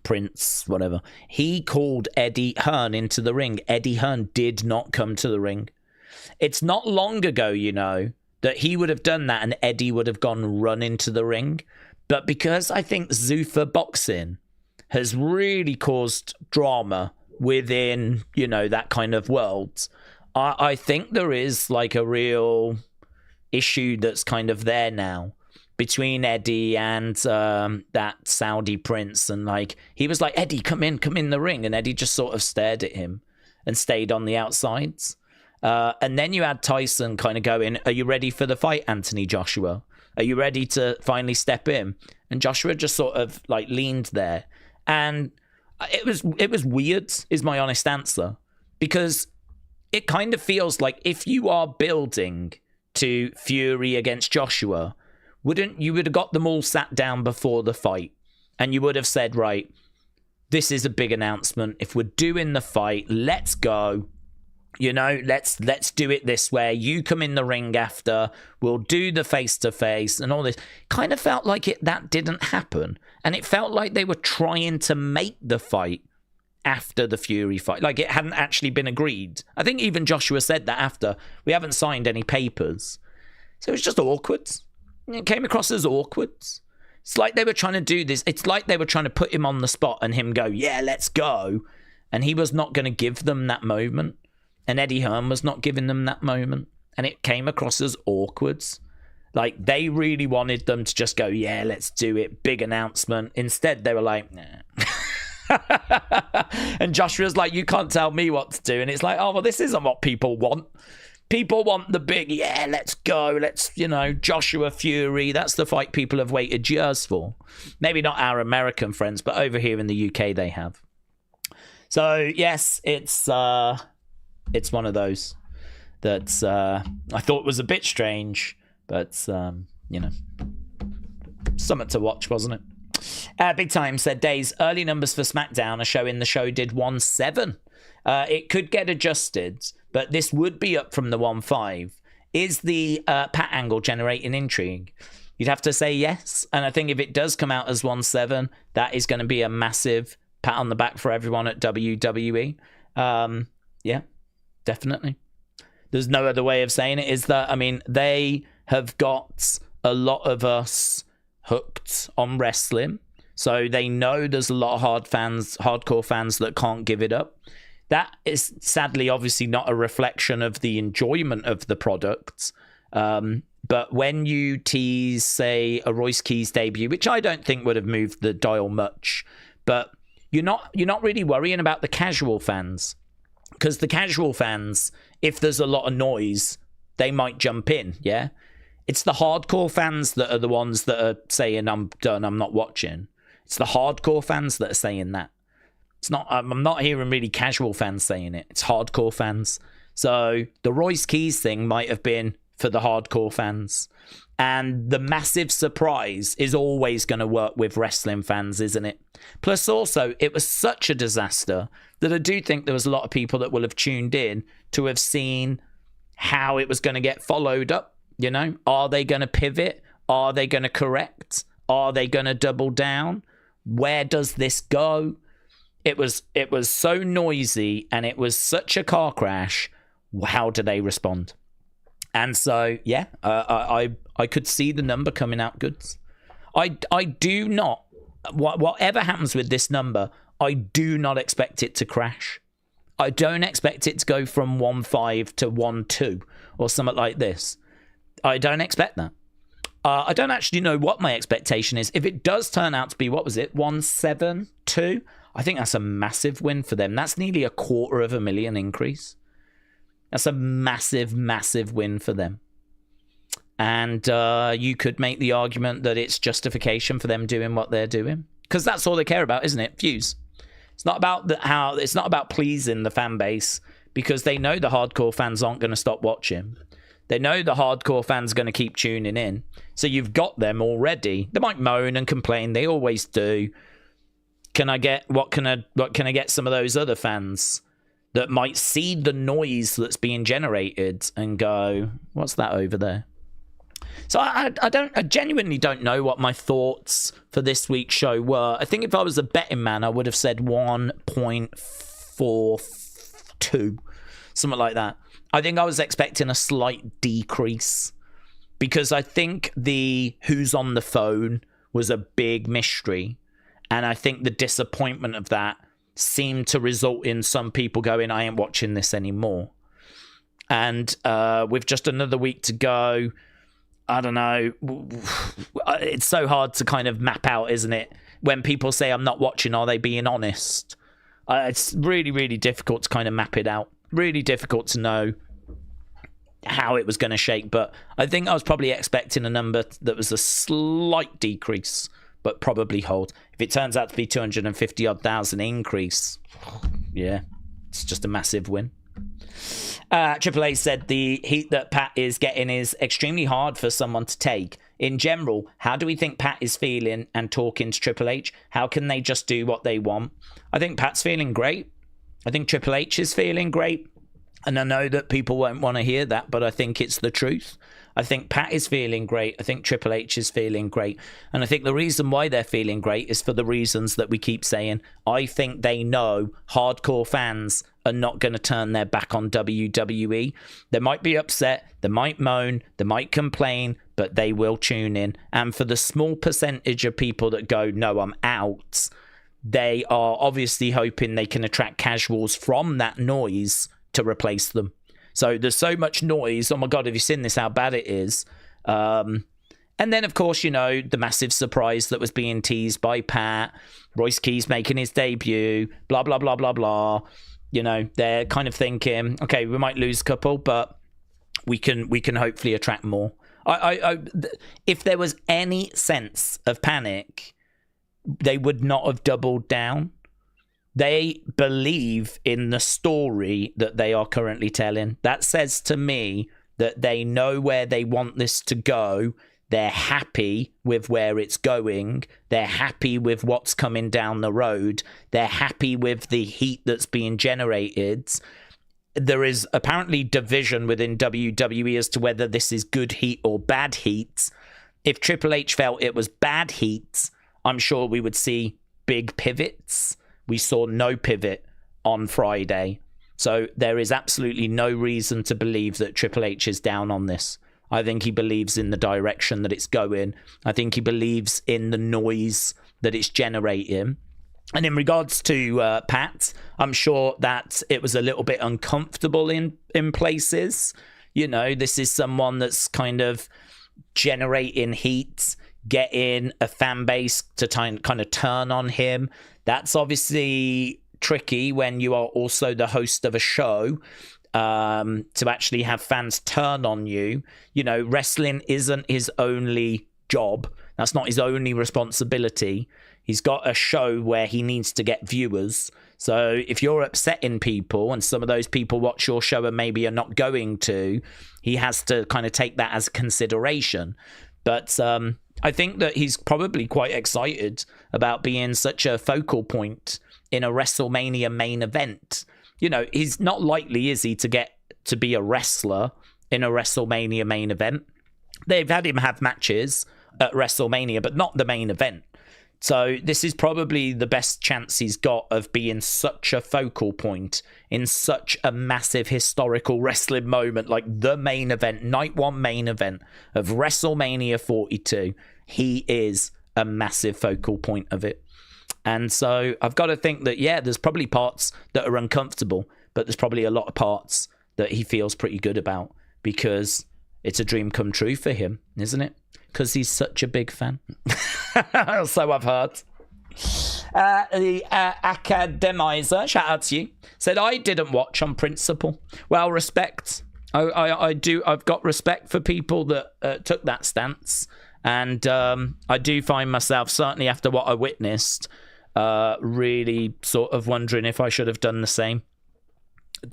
Prince, whatever, he called Eddie Hearn into the ring. Eddie Hearn did not come to the ring. It's not long ago, you know, that he would have done that and Eddie would have run into the ring. But because I think Zuffa boxing has really caused drama within, you know, that kind of world, I think there is like a real issue that's kind of there now between Eddie and that Saudi prince. And like, he was like, Eddie, come in the ring. And Eddie just sort of stared at him. and stayed on the outsides. And then you had Tyson kind of going, are you ready for the fight, Anthony Joshua? Are you ready to finally step in? And Joshua just sort of like leaned there. And it was weird, is my honest answer. Because it kind of feels like if you are building to Fury against Joshua, you would have got them all sat down before the fight. And you would have said, right, this is a big announcement. If we're doing the fight, let's go. You know, let's do it this way. You come in the ring after. We'll do the face-to-face and all this. Kind of felt like that didn't happen. And it felt like they were trying to make the fight after the Fury fight. Like it hadn't actually been agreed. I think even Joshua said that after. We haven't signed any papers. So it was just awkward. It came across as awkward. It's like they were trying to do this. It's like they were trying to put him on the spot and him go, yeah, let's go. And he was not going to give them that moment. And Eddie Hearn was not giving them that moment. And it came across as awkward. Like, they really wanted them to just go, yeah, let's do it. Big announcement. Instead, they were like, nah. And Joshua's like, you can't tell me what to do. And it's like, oh, well, this isn't what people want. People want the big, yeah, let's go. Let's, Joshua Fury. That's the fight people have waited years for. Maybe not our American friends, but over here in the UK, they have. So, yes, it's one of those that I thought was a bit strange, but, something to watch, wasn't it? Big Time said, Daze, early numbers for SmackDown are showing the show did 1.7. It could get adjusted, but this would be up from the 1.5. Is the Pat angle generating intrigue? You'd have to say yes, and I think if it does come out as 1.7, that is going to be a massive pat on the back for everyone at WWE. Yeah. Definitely. There's no other way of saying it. Is that, I mean, they have got a lot of us hooked on wrestling. So they know there's a lot of hardcore fans that can't give it up. That is sadly, obviously, not a reflection of the enjoyment of the product. But when you tease, say, a Royce Keys debut, which I don't think would have moved the dial much, but you're not really worrying about the casual fans. Because the casual fans, if there's a lot of noise, they might jump in, yeah? It's the hardcore fans that are the ones that are saying, I'm done, I'm not watching. It's the hardcore fans that are saying that. It's not. I'm not hearing really casual fans saying it. It's hardcore fans. So the Royce Keys thing might have been for the hardcore fans. And the massive surprise is always going to work with wrestling fans, isn't it? Plus, also, it was such a disaster that I do think there was a lot of people that will have tuned in to have seen how it was going to get followed up. Are they going to pivot? Are they going to correct? Are they going to double down? Where does this go? It was so noisy and it was such a car crash. How do they respond? And so, yeah, I could see the number coming out good. I do not, whatever happens with this number, I do not expect it to crash. I don't expect it to go from 1.5 to 1.2 or something like this. I don't expect that. I don't actually know what my expectation is. If it does turn out to be, 1.72, I think that's a massive win for them. That's nearly $250,000 increase. That's a massive, massive win for them. And you could make the argument that it's justification for them doing what they're doing. Because that's all they care about, isn't it? Views. It's not about it's not about pleasing the fan base, because they know the hardcore fans aren't going to stop watching. They know the hardcore fans are going to keep tuning in. So you've got them already. They might moan and complain. They always do. What can I get some of those other fans that might see the noise that's being generated and go, what's that over there? So I genuinely don't know what my thoughts for this week's show were. I think if I was a betting man, I would have said 1.42, something like that. I think I was expecting a slight decrease because I think the who's on the phone was a big mystery. And I think the disappointment of that seemed to result in some people going, I ain't watching this anymore. And with just another week to go, I don't know. It's so hard to kind of map out, isn't it? When people say I'm not watching, are they being honest? It's really, really difficult to kind of map it out. Really difficult to know how it was going to shake, but I think I was probably expecting a number that was a slight decrease, but probably hold. If it turns out to be 250 odd thousand increase, yeah, it's just a massive win. AAA said the heat that Pat is getting is extremely hard for someone to take. In general, how do we think Pat is feeling and talking to Triple H? How can they just do what they want? I think Pat's feeling great. I think Triple H is feeling great. And I know that people won't want to hear that, but I think it's the truth. I think Pat is feeling great. I think Triple H is feeling great. And I think the reason why they're feeling great is for the reasons that we keep saying. I think they know hardcore fans are not going to turn their back on WWE. They might be upset, they might moan, they might complain, but they will tune in. And for the small percentage of people that go, no, I'm out, they are obviously hoping they can attract casuals from that noise to replace them. So there's so much noise. Oh my God, have you seen this? How bad it is. And then, of course, you know, the massive surprise that was being teased by Pat, Royce Keys making his debut, blah, blah, blah, blah, blah. You know, they're kind of thinking, okay, we might lose a couple, but we can hopefully attract more. If there was any sense of panic, they would not have doubled down. They believe in the story that they are currently telling. That says to me that they know where they want this to go. They're happy with where it's going. They're happy with what's coming down the road. They're happy with the heat that's being generated. There is apparently division within WWE as to whether this is good heat or bad heat. If Triple H felt it was bad heat, I'm sure we would see big pivots. We saw no pivot on Friday. So there is absolutely no reason to believe that Triple H is down on this. I think he believes in the direction that it's going. I think he believes in the noise that it's generating. And in regards to Pat, I'm sure that it was a little bit uncomfortable in places. You know, this is someone that's kind of generating heat, getting a fan base to kind of turn on him. That's obviously tricky when you are also the host of a show, to actually have fans turn on you. You know, wrestling isn't his only job. That's not his only responsibility. He's got a show where he needs to get viewers. So if you're upsetting people and some of those people watch your show and maybe are not going to, he has to kind of take that as consideration. But I think that he's probably quite excited about being such a focal point in a WrestleMania main event. You know, he's not likely, is he, to get to be a wrestler in a WrestleMania main event. They've had him have matches at WrestleMania, but not the main event. So this is probably the best chance he's got of being such a focal point in such a massive historical wrestling moment, like the main event, night one main event of WrestleMania 42. He is a massive focal point of it. And so I've got to think that, yeah, there's probably parts that are uncomfortable, but there's probably a lot of parts that he feels pretty good about because it's a dream come true for him, isn't it? Because he's such a big fan. So I've heard. The Academizer, shout out to you, said, I didn't watch on principle. Well, respect. I do. I've got respect for people that took that stance. And I do find myself, certainly after what I witnessed, really sort of wondering if I should have done the same.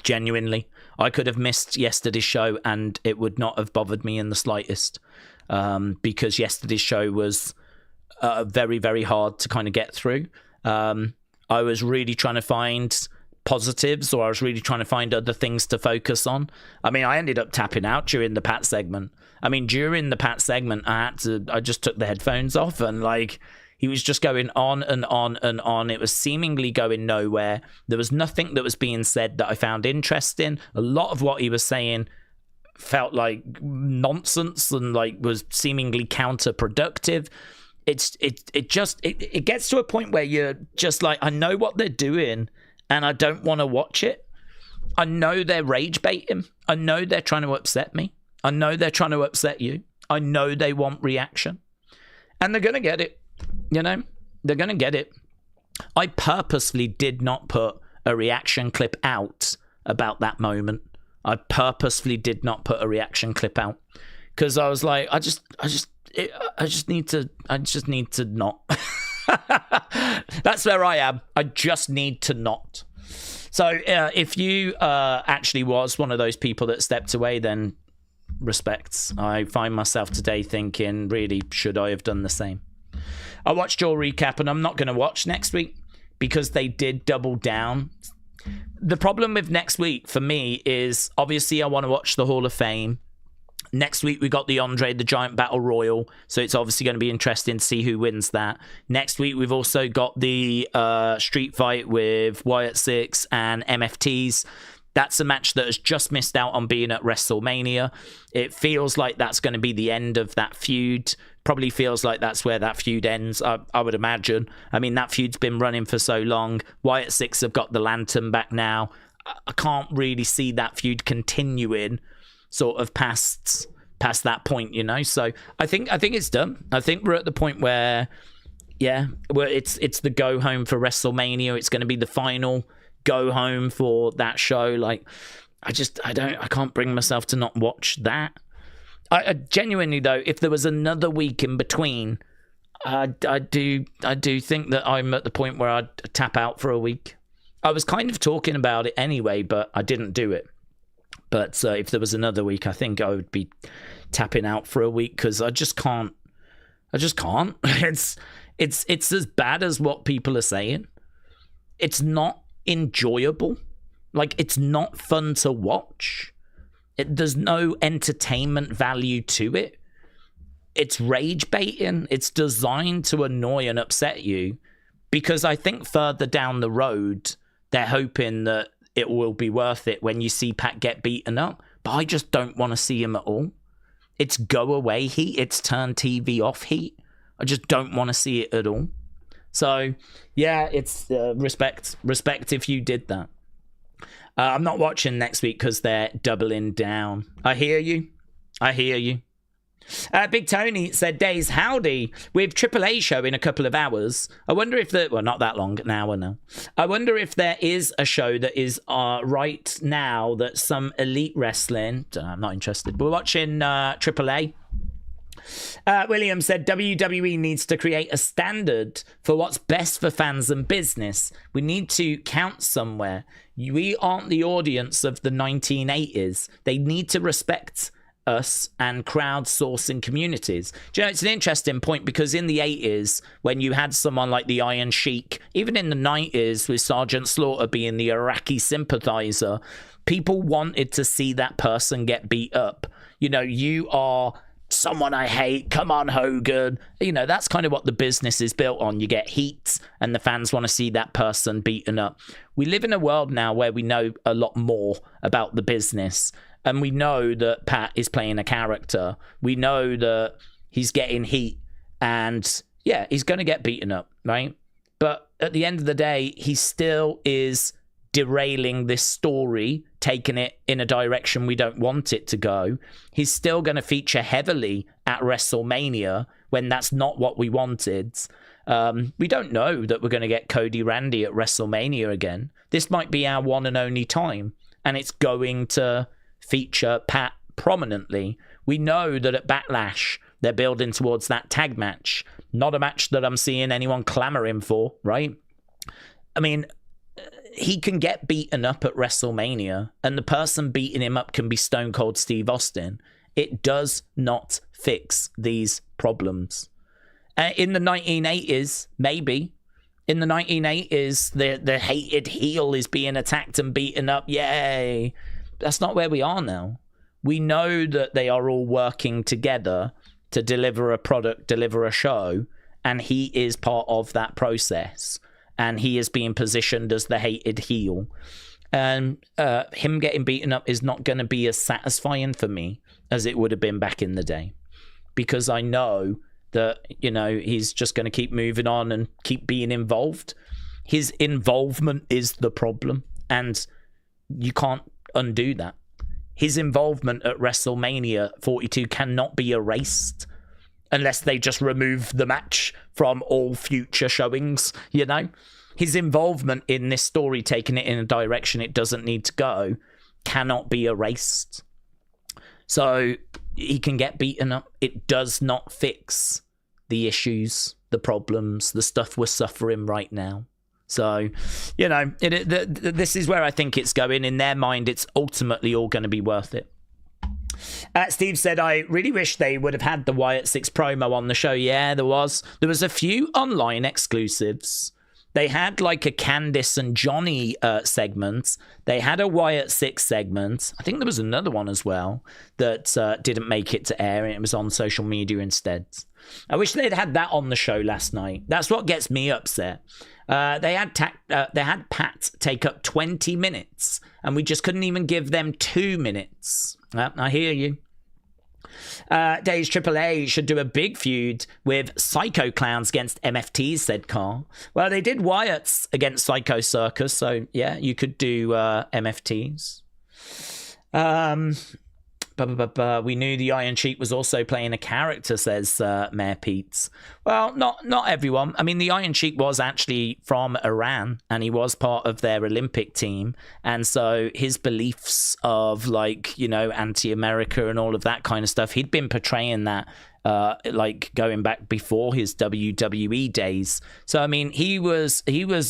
Genuinely. I could have missed yesterday's show and it would not have bothered me in the slightest. Because yesterday's show was very, very hard to kind of get through. I was really trying to find positives, or I was really trying to find other things to focus on. I mean, I ended up tapping out during the Pat segment. I mean, during the Pat segment, I just took the headphones off and like he was just going on and on and on. It was seemingly going nowhere. There was nothing that was being said that I found interesting. A lot of what he was saying felt like nonsense and like was seemingly counterproductive. It gets to a point where you're just like, I know what they're doing and I don't want to watch it. I know they're rage baiting. I know they're trying to upset me. I know they're trying to upset you. I know they want reaction. And they're going to get it. You know, they're going to get it. I purposely did not put a reaction clip out about that moment. I purposefully did not put a reaction clip out because I was like, I just need to not. That's where I am. I just need to not. So if you actually was one of those people that stepped away, then respects. I find myself today thinking, really, should I have done the same? I watched your recap, and I'm not going to watch next week because they did double down. The problem with next week for me is, obviously, I want to watch the Hall of Fame. Next week, we got the Andre the Giant Battle Royal, so it's obviously going to be interesting to see who wins that. Next week, we've also got the street fight with Wyatt Six and MFTs. That's a match that has just missed out on being at WrestleMania. It feels like that's going to be the end of that feud. Probably feels like that's where that feud ends, I would imagine. I mean, that feud's been running for so long. Wyatt Six have got the lantern back now. I can't really see that feud continuing sort of past that point, you know? So I think it's done. I think we're at the point where, it's the go home for WrestleMania. It's going to be the final go home for that show. Like, I can't bring myself to not watch that. I genuinely, though, if there was another week in between, I do think that I'm at the point where I'd tap out for a week. I was kind of talking about it anyway, but I didn't do it. But if there was another week, I think I would be tapping out for a week because I just can't. It's as bad as what people are saying. It's not enjoyable. Like, it's not fun to watch. There's no entertainment value to it. It's rage baiting. It's designed to annoy and upset you because I think further down the road, they're hoping that it will be worth it when you see Pat get beaten up. But I just don't want to see him at all. It's go away heat. It's turn TV off heat. I just don't want to see it at all. So, yeah, it's respect if you did that. I'm not watching next week because they're doubling down. I hear you. Big Tony said, Daze, howdy. With AAA show in a couple of hours. I wonder if not that long, an hour now. I wonder if there is a show that is right now that some elite wrestling. I'm not interested. We're watching AAA. William said WWE needs to create a standard for what's best for fans and business. We need to count somewhere. We aren't the audience of the 1980s. They need to respect us and crowdsourcing communities. Do you know, it's an interesting point because in the 80s, when you had someone like the Iron Sheik, even in the 90s with Sergeant Slaughter being the Iraqi sympathizer, people wanted to see that person get beat up. You know, you are someone I hate, come on Hogan. You know, that's kind of what the business is built on. You get heat and the fans want to see that person beaten up. We live in a world now where we know a lot more about the business, and we know that Pat is playing a character. We know that he's getting heat and yeah, he's going to get beaten up, right? But at the end of the day, he still is derailing this story, taking it in a direction we don't want it to go. He's still going to feature heavily at WrestleMania when that's not what we wanted. We don't know that we're going to get Cody Randy at WrestleMania again. This might be our one and only time, and it's going to feature Pat prominently. We know that at Backlash, they're building towards that tag match. Not a match that I'm seeing anyone clamoring for, right? I mean, he can get beaten up at WrestleMania, and the person beating him up can be Stone Cold Steve Austin. It does not fix these problems. In the 1980s, maybe. In the 1980s, the hated heel is being attacked and beaten up. Yay. That's not where we are now. We know that they are all working together to deliver a product, deliver a show, and he is part of that process. And he is being positioned as the hated heel. And him getting beaten up is not going to be as satisfying for me as it would have been back in the day. Because I know that, you know, he's just going to keep moving on and keep being involved. His involvement is the problem. And you can't undo that. His involvement at WrestleMania 42 cannot be erased unless they just remove the match from all future showings, you know? his involvement in this story, taking it in a direction it doesn't need to go, cannot be erased. So he can get beaten up. It does not fix the issues, the problems, the stuff we're suffering right now. So, you know, this is where I think it's going. In their mind, it's ultimately all going to be worth it. Steve said, I really wish they would have had the Wyatt 6 promo on the show. Yeah, there was a few online exclusives. They had like a Candice and Johnny segment. They had a Wyatt 6 segment. I think there was another one as well that didn't make it to air, and it was on social media instead. I wish they'd had that on the show last night. That's what gets me upset. They had Pat take up 20 minutes, and we just couldn't even give them 2 minutes. I hear you. Daze AAA should do a big feud with Psycho Clowns against MFTs, said Carl. Well, they did Wyatt's against Psycho Circus, so yeah, you could do MFTs. We knew the Iron Sheik was also playing a character, says Mayor Pete's. Well, not everyone. I mean, the Iron Sheik was actually from Iran, and he was part of their Olympic team. And so his beliefs of, like, you know, anti-America and all of that kind of stuff, he'd been portraying that like going back before his WWE days. So, I mean, he was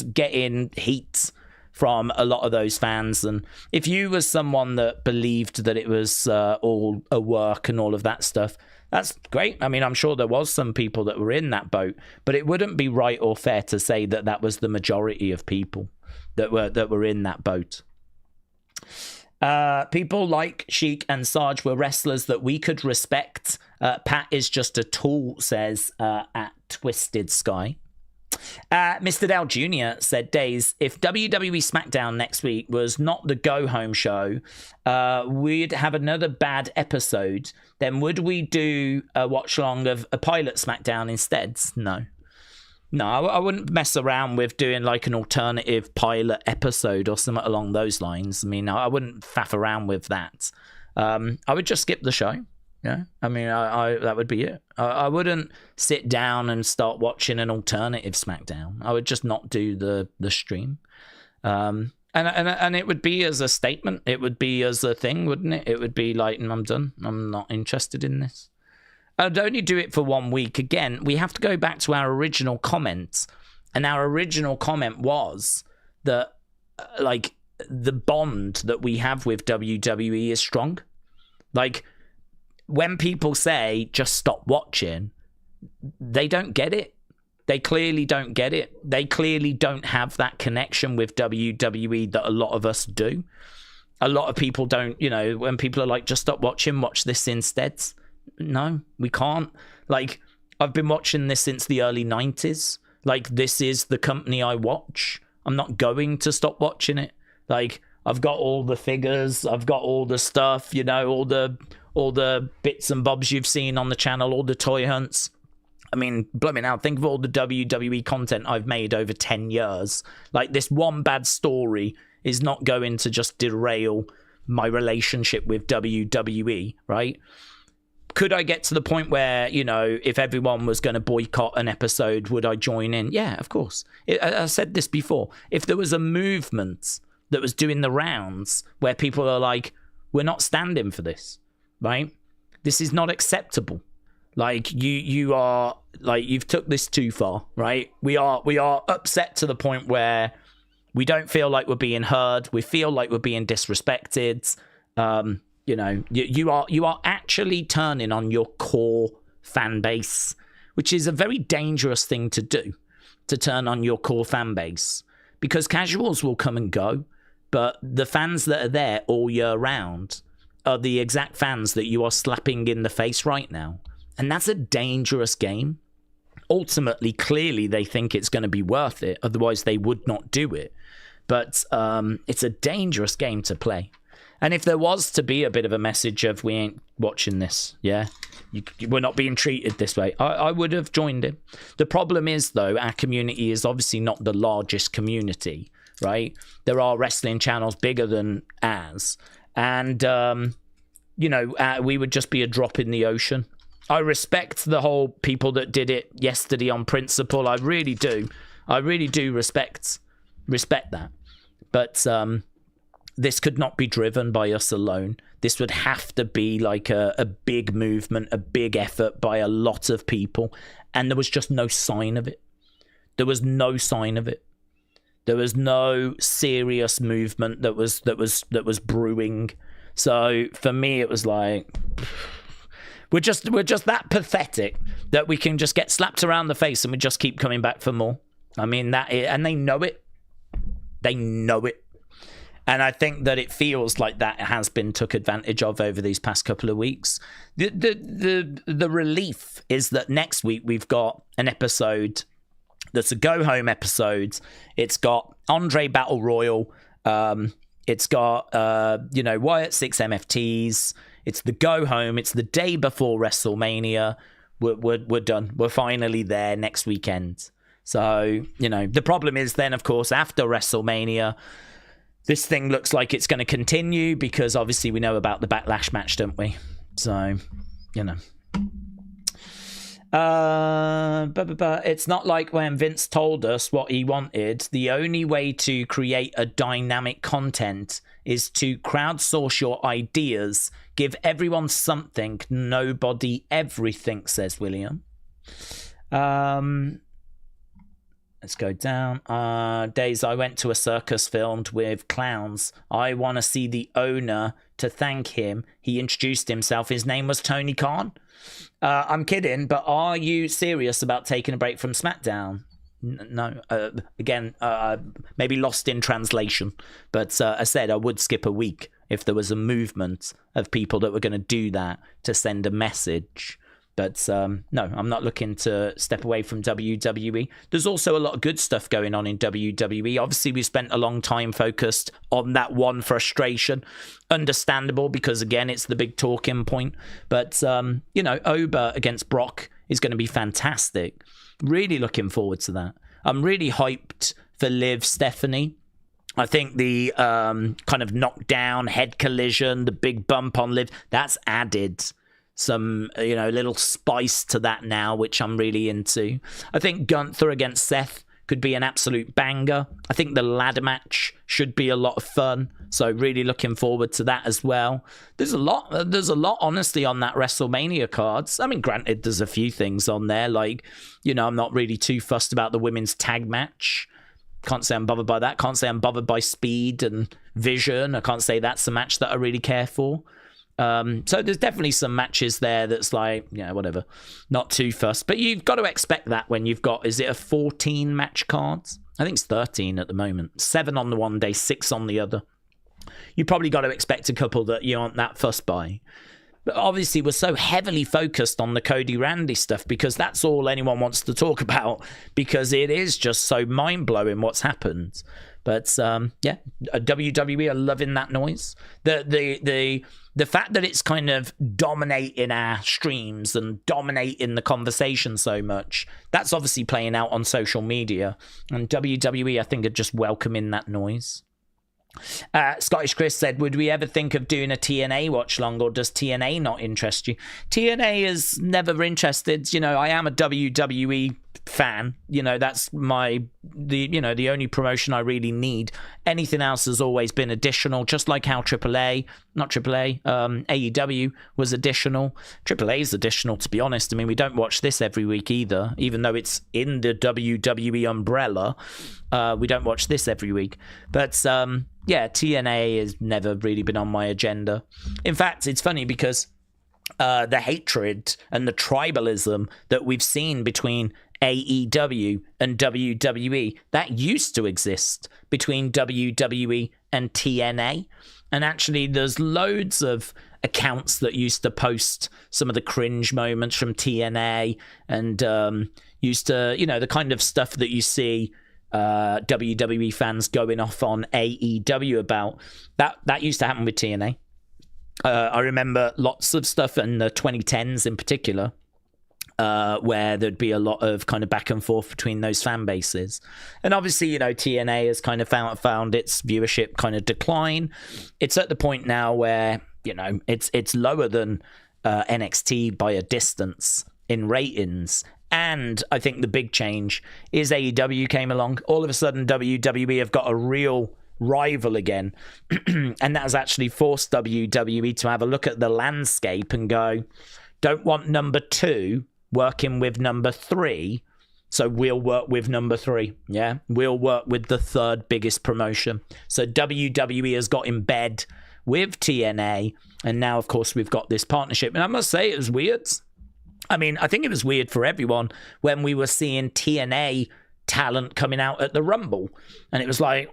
getting heat from a lot of those fans. And if you was someone that believed that it was all a work and all of that stuff, that's great. I mean, I'm sure there was some people that were in that boat, but it wouldn't be right or fair to say that that was the majority of people that were in that boat. People like Sheik and Sarge were wrestlers that we could respect. Pat is just a tool, says at Twisted Sky. Mr. Dell Jr. said, Daze, if WWE SmackDown next week was not the go-home show, we'd have another bad episode. Then would we do a watch-along of a pilot SmackDown instead? No, I wouldn't mess around with doing like an alternative pilot episode or something along those lines. I mean, I wouldn't faff around with that. I would just skip the show. Yeah, I mean, I that would be it. I wouldn't sit down and start watching an alternative SmackDown. I would just not do the stream, and it would be as a statement. It would be as a thing, wouldn't it? It would be like, I'm done. I'm not interested in this. I'd only do it for 1 week. Again, we have to go back to our original comments, and our original comment was that like the bond that we have with WWE is strong. Like, when people say, just stop watching, they don't get it. They clearly don't get it. They clearly don't have that connection with WWE that a lot of us do. A lot of people don't, you know, when people are like, just stop watching, watch this instead. No, we can't. Like, I've been watching this since the early 90s. Like, this is the company I watch. I'm not going to stop watching it. Like, I've got all the figures. I've got all the stuff, you know, all the bits and bobs you've seen on the channel, all the toy hunts. I mean, blooming out, think of all the WWE content I've made over 10 years. Like, this one bad story is not going to just derail my relationship with WWE, right? Could I get to the point where, you know, if everyone was going to boycott an episode, would I join in? Yeah, of course. I said this before. If there was a movement that was doing the rounds where people are like, we're not standing for this, right? This is not acceptable. Like, you are, like, you've took this too far, right? We are upset to the point where we don't feel like we're being heard. We feel like we're being disrespected. You know, you are actually turning on your core fan base, which is a very dangerous thing to do, to turn on your core fan base, because casuals will come and go, but the fans that are there all year round are the exact fans that you are slapping in the face right now. And that's a dangerous game. Ultimately, clearly, they think it's going to be worth it. Otherwise, they would not do it. But it's a dangerous game to play. And if there was to be a bit of a message of, we ain't watching this, yeah, we're not being treated this way, I would have joined it. The problem is, though, our community is obviously not the largest community, right? There are wrestling channels bigger than ours. And, you know, we would just be a drop in the ocean. I respect the whole people that did it yesterday on principle. I really do. I really do respect that. But this could not be driven by us alone. This would have to be like a big movement, a big effort by a lot of people. And there was just no sign of it. There was no sign of it. There was no serious movement that was brewing. So for me, it was like, we're just that pathetic that we can just get slapped around the face and we just keep coming back for more. I mean, and they know it. They know it. And I think that it feels like that has been took advantage of over these past couple of weeks. The relief is that next week we've got an episode that's a go-home episode. It's got Andre Battle Royal. It's got, Wyatt 6 MFTs. It's the go-home. It's the day before WrestleMania. We're done. We're finally there next weekend. So, the problem is then, of course, after WrestleMania, this thing looks like it's going to continue because obviously we know about the Backlash match, don't we? So, it's not like when Vince told us what he wanted. The only way to create a dynamic content is to crowdsource your ideas, give everyone something, nobody everything, says William. Let's go down. Days, I went to a circus filmed with clowns. I want to see the owner to thank him. He introduced himself. His name was Tony Khan. I'm kidding, but are you serious about taking a break from SmackDown? No. Again, maybe lost in translation. But I said I would skip a week if there was a movement of people that were going to do that to send a message. But no, I'm not looking to step away from WWE. There's also a lot of good stuff going on in WWE. Obviously, we spent a long time focused on that one frustration. Understandable, because, again, it's the big talking point. But, Oba against Brock is going to be fantastic. Really looking forward to that. I'm really hyped for Liv Stephanie. I think the kind of knockdown, head collision, the big bump on Liv, that's added some, little spice to that now, which I'm really into. I think Gunther against Seth could be an absolute banger. I think the ladder match should be a lot of fun. So really looking forward to that as well. There's a lot, honestly, on that WrestleMania cards. I mean, granted, there's a few things on there. Like, I'm not really too fussed about the women's tag match. Can't say I'm bothered by that. Can't say I'm bothered by Speed and Vision. I can't say that's a match that I really care for. So there's definitely some matches there that's like, whatever, not too fussed. But you've got to expect that when you've got, is it a 14 match cards? I think it's 13 at the moment. 7 on the one day, 6 on the other. You probably got to expect a couple that you aren't that fussed by. But obviously we're so heavily focused on the Cody Randy stuff because that's all anyone wants to talk about, because it is just so mind-blowing what's happened. But WWE are loving that noise. The fact that it's kind of dominating our streams and dominating the conversation so much, that's obviously playing out on social media. And WWE, I think, are just welcoming that noise. Scottish Chris said, would we ever think of doing a TNA watch long, or does TNA not interest you? TNA is never interested. I am a WWE fan. That's the only promotion I really need. Anything else has always been additional, just like how AEW was additional. AAA is additional, to be honest. I mean, we don't watch this every week either, even though it's in the WWE umbrella. We don't watch this every week. But TNA has never really been on my agenda. In fact, it's funny because the hatred and the tribalism that we've seen between AEW and WWE, that used to exist between WWE and TNA. And actually, there's loads of accounts that used to post some of the cringe moments from TNA and used to, the kind of stuff that you see WWE fans going off on AEW about. That used to happen with TNA. I remember lots of stuff in the 2010s in particular, where there'd be a lot of kind of back and forth between those fan bases. And obviously, TNA has kind of found its viewership kind of decline. It's at the point now where, it's lower than NXT by a distance in ratings, And I think the big change is AEW came along. All of a sudden, WWE have got a real rival again. And that has actually forced WWE to have a look at the landscape and go, don't want number 2 working with number 3. So we'll work with number 3. Yeah, we'll work with the 3rd biggest promotion. So WWE has got in bed with TNA. And now, of course, we've got this partnership. And I must say, it was weird. I mean, I think it was weird for everyone when we were seeing TNA talent coming out at the Rumble. And it was like,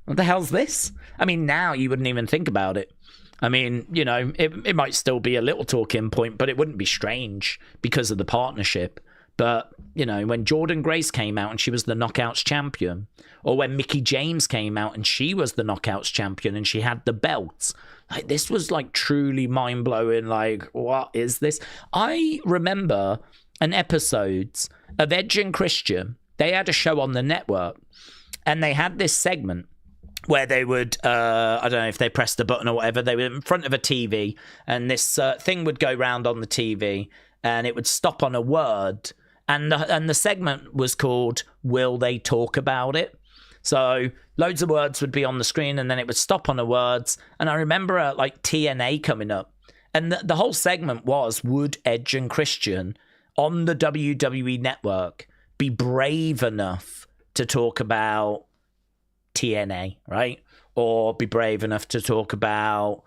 what the hell's this? I mean, now you wouldn't even think about it. I mean, you know, it might still be a little talking point, but it wouldn't be strange because of the partnership. But, you know, when Jordynne Grace came out and she was the Knockouts champion, or when Mickie James came out and she was the Knockouts champion and she had the belts, like, this was like truly mind-blowing. Like, what is this? I remember an episode of Edge and Christian. They had a show on the network and they had this segment where they would, I don't know if they pressed a button or whatever, they were in front of a TV and this thing would go round on the TV and it would stop on a word. And the segment was called Will They Talk About It? So loads of words would be on the screen and then it would stop on the words. And I remember like TNA coming up. And the whole segment was, would Edge and Christian on the WWE network be brave enough to talk about TNA, right? Or be brave enough to talk about,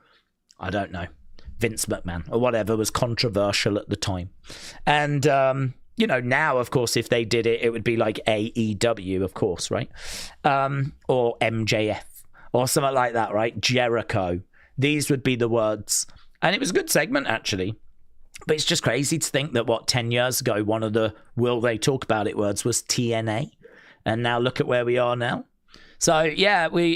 I don't know, Vince McMahon or whatever was controversial at the time. And, you know, now, of course, if they did it, it would be like AEW, of course, right? Or MJF or something like that, right? Jericho. These would be the words. And it was a good segment, actually. But it's just crazy to think that, 10 years ago, one of the will they talk about it words was TNA. And now look at where we are now. So, yeah, I've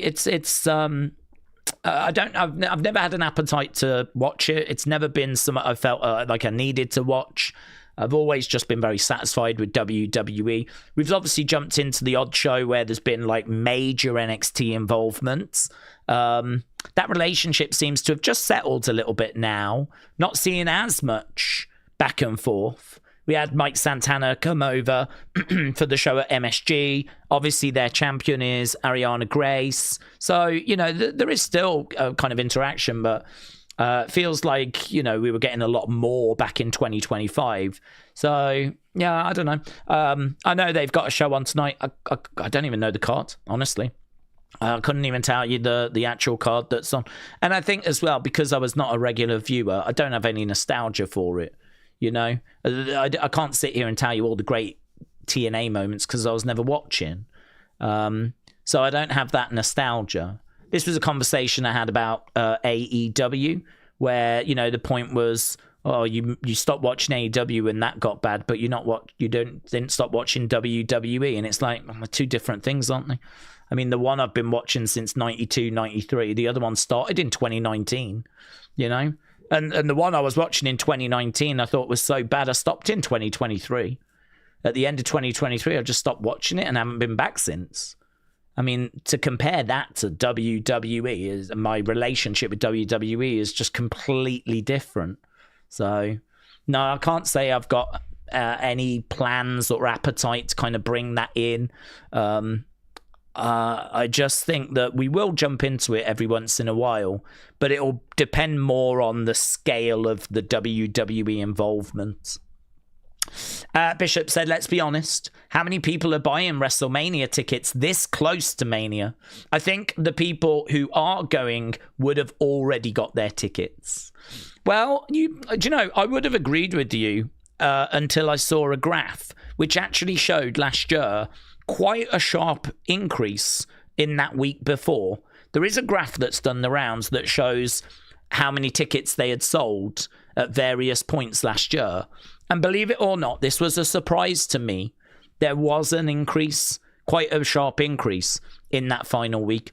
never had an appetite to watch it. It's never been something I felt like I needed to watch. I've always just been very satisfied with WWE. We've obviously jumped into the odd show where there's been like major NXT involvements. That relationship seems to have just settled a little bit now. Not seeing as much back and forth. We had Mike Santana come over for the show at MSG. Obviously, their champion is Ariana Grace. So, you know, there is still a kind of interaction, but feels like, you know, we were getting a lot more back in 2025. So, yeah, I don't know. I know they've got a show on tonight. I don't even know the card, honestly. I couldn't even tell you the actual card that's on. And I think as well, because I was not a regular viewer, I don't have any nostalgia for it. You know, I can't sit here and tell you all the great TNA moments because I was never watching. So I don't have that nostalgia. This was a conversation I had about AEW where, you know, the point was, oh, you stopped watching AEW and that got bad, but you didn't stop watching WWE. And it's like, two different things, aren't they? I mean, the one I've been watching since 92, 93, the other one started in 2019, you know? And the one I was watching in 2019, I thought was so bad, I stopped in 2023. At the end of 2023, I just stopped watching it and haven't been back since. I mean, to compare that to WWE, my relationship with WWE is just completely different. So, no, I can't say I've got any plans or appetite to kind of bring that in. I just think that we will jump into it every once in a while, but it'll depend more on the scale of the WWE involvement. Bishop said, let's be honest, how many people are buying WrestleMania tickets this close to Mania? I think the people who are going would have already got their tickets. Well, do you know, I would have agreed with you until I saw a graph which actually showed last year quite a sharp increase in that week before. There is a graph that's done the rounds that shows how many tickets they had sold at various points last year. And believe it or not, this was a surprise to me. There was an increase, quite a sharp increase in that final week.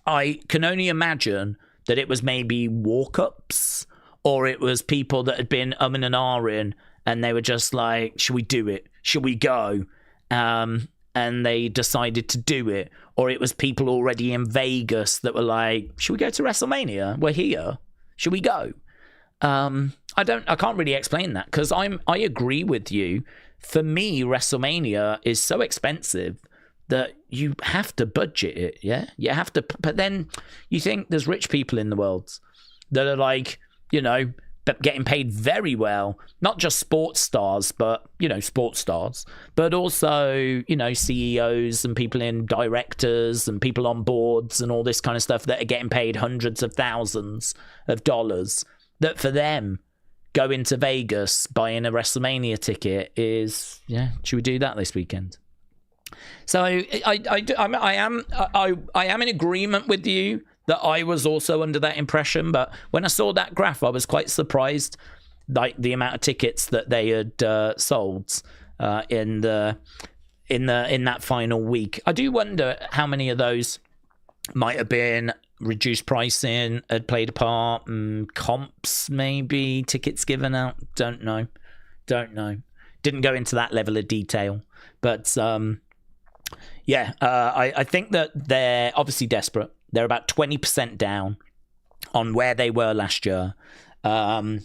I can only imagine that it was maybe walk-ups or it was people that had been and ahhing and they were just like, should we do it? Should we go? And they decided to do it. Or it was people already in Vegas that were like, should we go to WrestleMania? We're here. Should we go? I can't really explain that because I agree with you. for me, WrestleMania is so expensive that you have to budget it, yeah? You have to, but then you think there's rich people in the world that are like, you know, getting paid very well, not just sports stars, but, you know, sports stars, but also, you know, CEOs and people in directors and people on boards and all this kind of stuff that are getting paid hundreds of thousands of dollars, that for them, going to Vegas, buying a WrestleMania ticket is, yeah, should we do that this weekend? So I am in agreement with you that I was also under that impression, but when I saw that graph, I was quite surprised, like the amount of tickets that they had sold in that final week. I do wonder how many of those might have been reduced pricing, had played a part, comps maybe, tickets given out. Don't know. Didn't go into that level of detail, but I think that they're obviously desperate. They're about 20% down on where they were last year. And,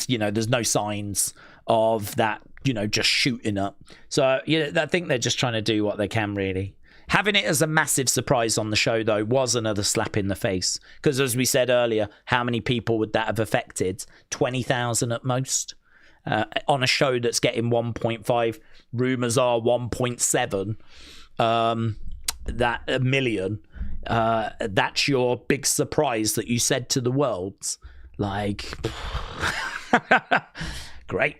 you know, there's no signs of that, you know, just shooting up. So, you know, I think they're just trying to do what they can, really. Having it as a massive surprise on the show, though, was another slap in the face. Because as we said earlier, how many people would that have affected? 20,000 at most? On a show that's getting 1.5, rumors are 1.7 that a million. That's your big surprise that you said to the world. Like, great.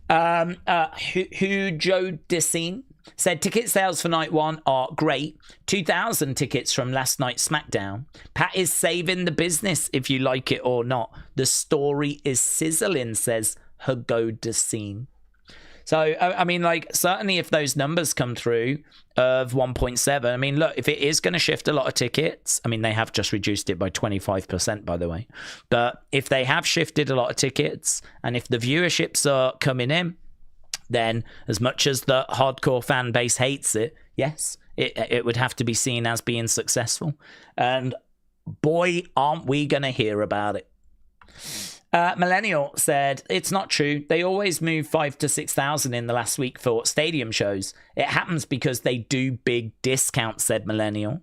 Who Joe Dissine said ticket sales for night one are great. 2,000 tickets from last night's SmackDown. Pat is saving the business if you like it or not. The story is sizzling, says Hugo Dissine. So, I mean, like, certainly if those numbers come through of 1.7, I mean, look, if it is going to shift a lot of tickets, I mean, they have just reduced it by 25%, by the way. But if they have shifted a lot of tickets, and if the viewerships are coming in, then as much as the hardcore fan base hates it, yes, it would have to be seen as being successful. And boy, aren't we going to hear about it. Millennial said, it's not true. They always move 5,000 to 6,000 in the last week for stadium shows. It happens because they do big discounts, said Millennial.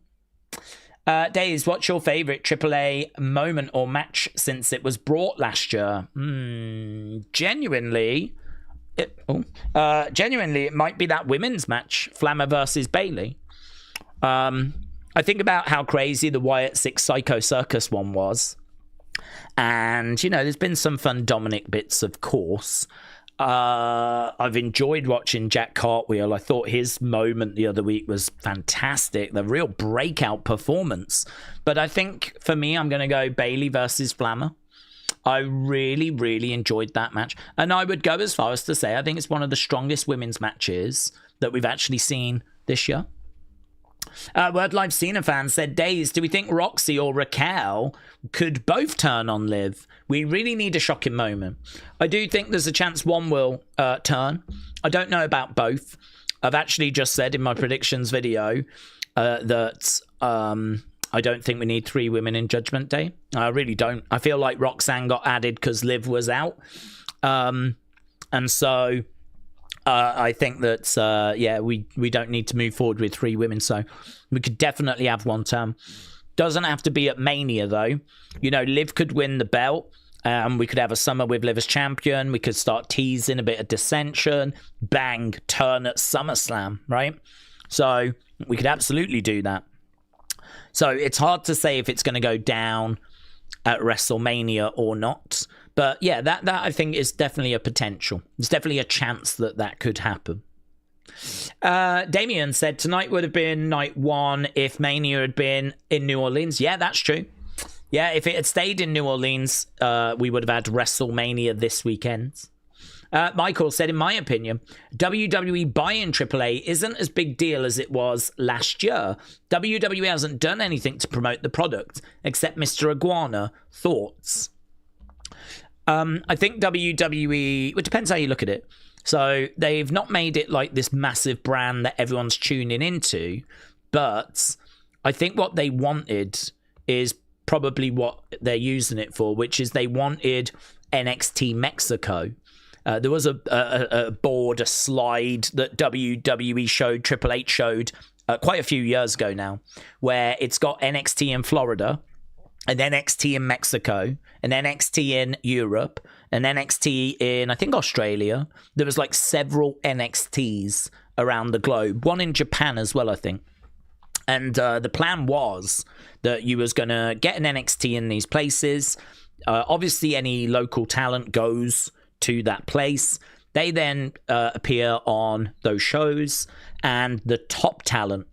Daze, what's your favourite AAA moment or match since it was brought last year? Genuinely, it might be that women's match, Flammer versus Bayley. I think about how crazy the Wyatt Six Psycho Circus one was. And, you know, there's been some fun Dominic bits, of course. I've enjoyed watching Jack Cartwheel. I thought his moment the other week was fantastic. The real breakout performance. But I think, for me, I'm going to go Bayley versus Flammer. I really, really enjoyed that match. And I would go as far as to say I think it's one of the strongest women's matches that we've actually seen this year. Word Live Cena fan said, Daze, do we think Roxy or Raquel could both turn on Liv? We really need a shocking moment. I do think there's a chance one will turn. I don't know about both. I've actually just said in my predictions video that I don't think we need 3 women in Judgment Day. I really don't. I feel like Roxanne got added because Liv was out. And so I think that, we don't need to move forward with 3 women. So we could definitely have one term. Doesn't have to be at Mania, though. You know, Liv could win the belt. We could have a summer with Liv as champion. We could start teasing a bit of dissension. Bang, turn at SummerSlam, right? So we could absolutely do that. So it's hard to say if it's going to go down at WrestleMania or not. But yeah, that I think is definitely a potential. There's definitely a chance that could happen. Damien said, tonight would have been night 1 if Mania had been in New Orleans. Yeah, that's true. Yeah, if it had stayed in New Orleans, we would have had WrestleMania this weekend. Michael said, in my opinion, WWE buying AAA isn't as big deal as it was last year. WWE hasn't done anything to promote the product, except Mr. Iguana. Thoughts? I think WWE, it depends how you look at it. So they've not made it like this massive brand that everyone's tuning into, but I think what they wanted is probably what they're using it for, which is they wanted NXT Mexico. There was a board, a slide that WWE showed, Triple H showed quite a few years ago now, where it's got NXT in Florida, an NXT in Mexico, an NXT in Europe, an NXT in, I think, Australia. There was like several NXTs around the globe, one in Japan as well, I think. And the plan was that you was going to get an NXT in these places. Obviously, any local talent goes to that place. They then appear on those shows, and the top talent,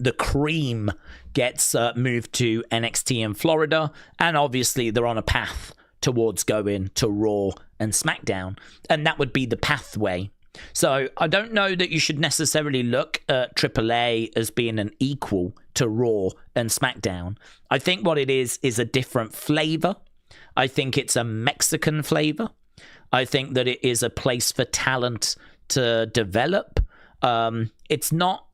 the cream, gets moved to NXT in Florida, and obviously they're on a path towards going to Raw and SmackDown, and that would be the pathway. So I don't know that you should necessarily look at AAA as being an equal to Raw and SmackDown. I think what it is a different flavor. I think it's a Mexican flavor. I think that it is a place for talent to develop. It's not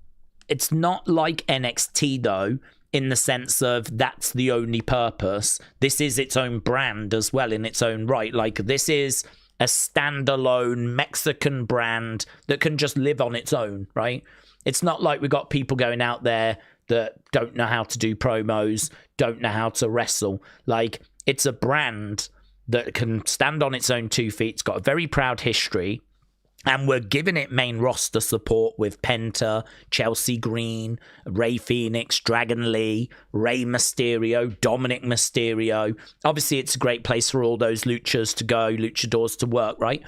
like NXT, though, in the sense of that's the only purpose. This is its own brand as well in its own right. Like, this is a standalone Mexican brand that can just live on its own, right? It's not like we've got people going out there that don't know how to do promos, don't know how to wrestle. Like, it's a brand that can stand on its own 2 feet. It's got a very proud history. And we're giving it main roster support with Penta, Chelsea Green, Rey Fenix, Dragon Lee, Rey Mysterio, Dominic Mysterio. Obviously, it's a great place for all those luchas to go, luchadors to work, right?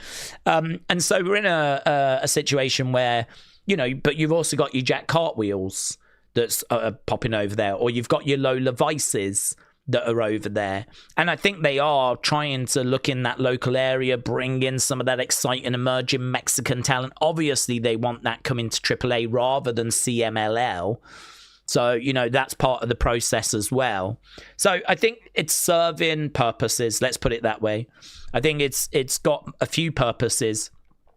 And so we're in a situation where, you know, but you've also got your Jack Cartwheels that's popping over there, or you've got your Lola Vices that are over there. And I think they are trying to look in that local area, bring in some of that exciting emerging Mexican talent. Obviously, they want that coming to AAA rather than CMLL. So, you know, that's part of the process as well. So I think it's serving purposes. Let's put it that way. I think it's got a few purposes.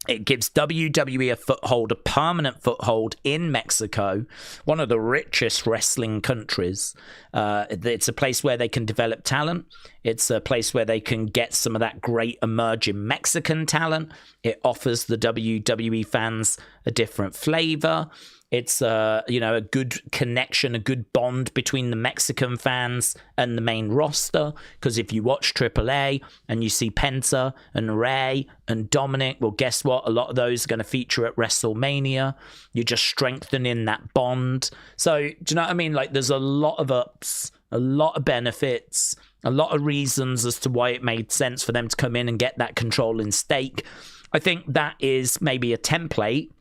It gives WWE a foothold, a permanent foothold in Mexico, one of the richest wrestling countries. It's a place where they can develop talent. It's a place where they can get some of that great emerging Mexican talent. It offers the WWE fans a different flavor. It's a good connection, a good bond between the Mexican fans and the main roster. Because if you watch AAA and you see Penta and Rey and Dominic, well, guess what? A lot of those are going to feature at WrestleMania. You're just strengthening that bond. So, do you know what I mean? Like, there's a lot of ups, a lot of benefits, a lot of reasons as to why it made sense for them to come in and get that controlling stake. I think that is maybe a template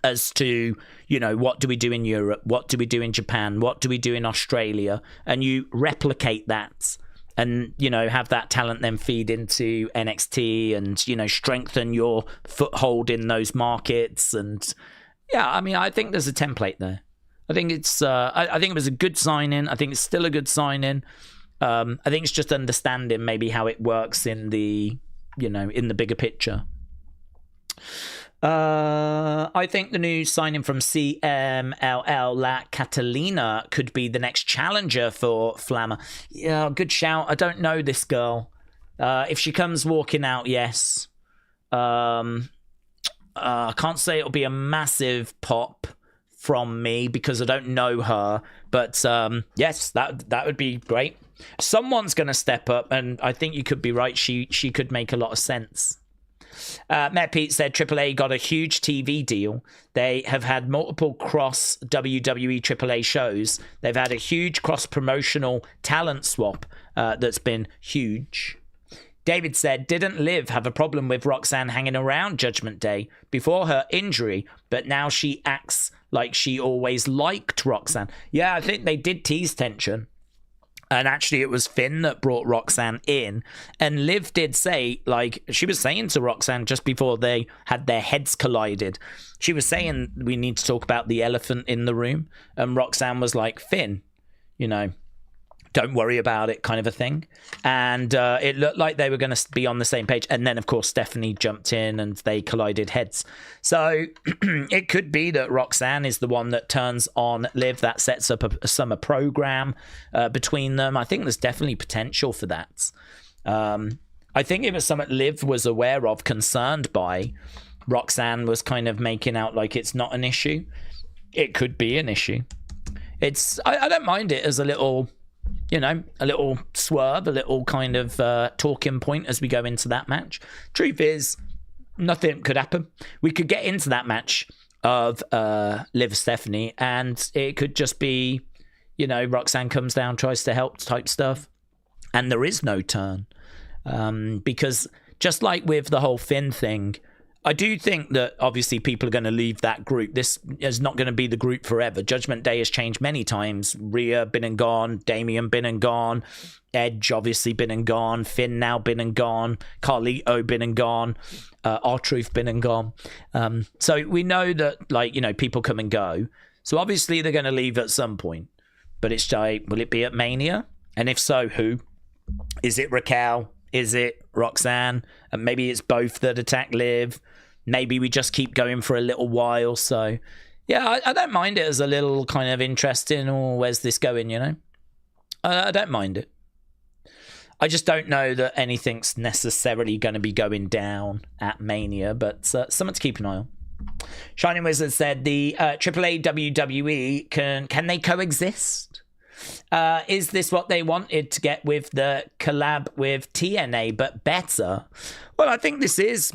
as to, you know, what do we do in Europe? What do we do in Japan? What do we do in Australia? And you replicate that and, you know, have that talent then feed into NXT and, you know, strengthen your foothold in those markets. And yeah, I mean, I think there's a template there. I think it's, I think it was a good sign-in. I think it's still a good sign-in. I think it's just understanding maybe how it works in the, you know, in the bigger picture. I think the new signing from CMLL, La Catalina, could be the next challenger for Flammer. Yeah, good shout. I don't know this girl. If she comes walking out, yes. I can't say it'll be a massive pop from me because I don't know her. But yes, that would be great. Someone's going to step up, and I think you could be right. She could make a lot of sense. Matt Pete said AAA got a huge TV deal. They have had multiple cross WWE AAA shows. They've had a huge cross promotional talent swap that's been huge. David said, didn't Liv have a problem with Roxanne hanging around Judgment Day before her injury, but now she acts like she always liked Roxanne? Yeah, I think they did tease tension. And actually, it was Finn that brought Roxanne in. And Liv did say, like, she was saying to Roxanne just before they had their heads collided, she was saying, we need to talk about the elephant in the room. And Roxanne was like, Finn, you know, don't worry about it, kind of a thing. And it looked like they were going to be on the same page. And then, of course, Stephanie jumped in and they collided heads. So it could be that Roxanne is the one that turns on Liv, that sets up a summer program between them. I think there's definitely potential for that. I I think it was something Liv was aware of, concerned by. Roxanne was kind of making out like it's not an issue. It could be an issue. I don't mind it as a little, a little swerve, a little kind of talking point as we go into that match. Truth is, nothing could happen. We could get into that match of Liv Stephanie, and it could just be, Roxanne comes down, tries to help type stuff, and there is no turn. Because just like with the whole Finn thing, I do think that obviously people are going to leave that group. This is not going to be the group forever. Judgment Day has changed many times. Rhea been and gone, Damian been and gone, Edge obviously been and gone, Finn now been and gone, Carlito been and gone, R-Truth been and gone. So we know that people come and go. So obviously they're going to leave at some point. But it's like, will it be at Mania? And if so, who? Is it Raquel? Is it Roxanne? And maybe it's both that attack Liv. Maybe we just keep going for a little while. So, yeah, I don't mind it as a little kind of interesting. Or where's this going, I don't mind it. I just don't know that anything's necessarily going to be going down at Mania, but something to keep an eye on. Shining Wizard said the AAA WWE, can they coexist? Is this what they wanted to get with the collab with TNA, but better? Well, I think this is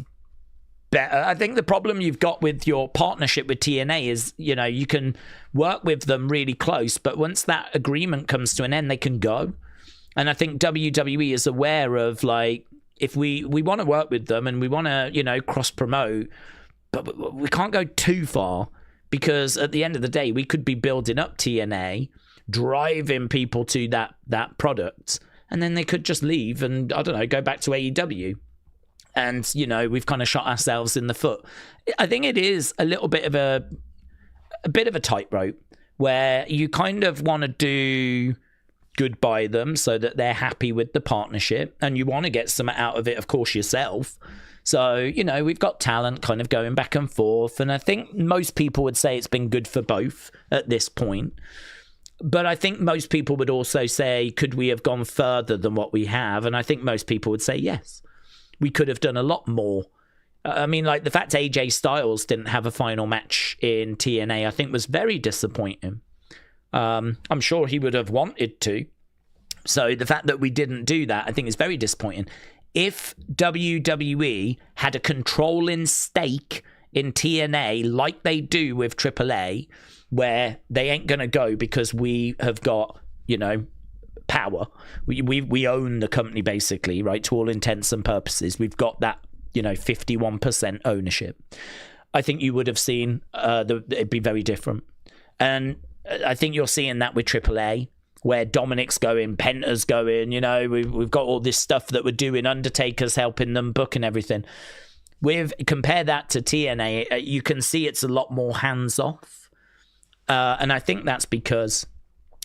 better. I think the problem you've got with your partnership with TNA is, you can work with them really close, but once that agreement comes to an end, they can go. And I think WWE is aware of, if we want to work with them and we want to, cross-promote, but we can't go too far, because at the end of the day, we could be building up TNA, driving people to that product, and then they could just leave and, I don't know, go back to AEW. And, we've kind of shot ourselves in the foot. I think it is a little bit of a tightrope where you kind of want to do good by them so that they're happy with the partnership, and you want to get some out of it, of course, yourself. So, we've got talent kind of going back and forth, and I think most people would say it's been good for both at this point. But I think most people would also say, could we have gone further than what we have? And I think most people would say, yes, we could have done a lot more. I mean, the fact AJ Styles didn't have a final match in TNA, I think was very disappointing. I'm sure he would have wanted to. So the fact that we didn't do that, I think is very disappointing. If WWE had a controlling stake in TNA like they do with AAA, where they ain't going to go because we have got, power. We own the company, basically, right? To all intents and purposes. We've got that, 51% ownership. I think you would have seen it'd be very different. And I think you're seeing that with AAA, where Dominic's going, Penta's going, we've got all this stuff that we're doing, Undertaker's helping them book and everything. Compare that to TNA, you can see it's a lot more hands-off. And I think that's because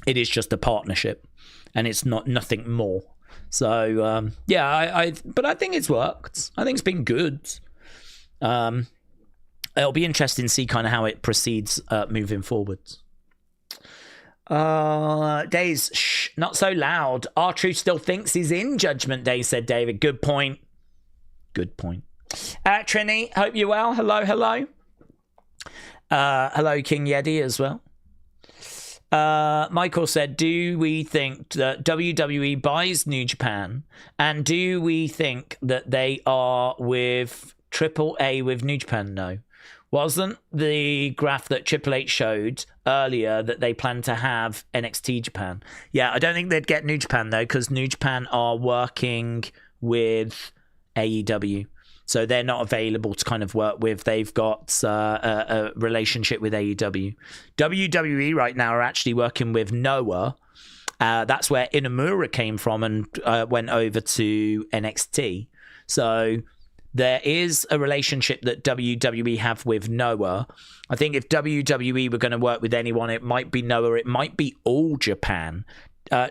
it is just a partnership and it's nothing more. So, but I think it's worked. I think it's been good. It'll be interesting to see kind of how it proceeds moving forwards. Daze, shh, not so loud. R-Truth still thinks he's in Judgment Day, said David. Good point. Trini, hope you're well. Hello. Hello, King Yeti as well. Michael said, do we think that WWE buys New Japan? And do we think that they are with AAA with New Japan? No. Wasn't the graph that Triple H showed earlier that they plan to have NXT Japan? Yeah, I don't think they'd get New Japan, though, because New Japan are working with AEW. So they're not available to kind of work with. They've got a relationship with AEW. WWE right now are actually working with Noah. That's where Inamura came from and went over to NXT. So there is a relationship that WWE have with Noah. I think if WWE were going to work with anyone, it might be Noah. It might be All Japan.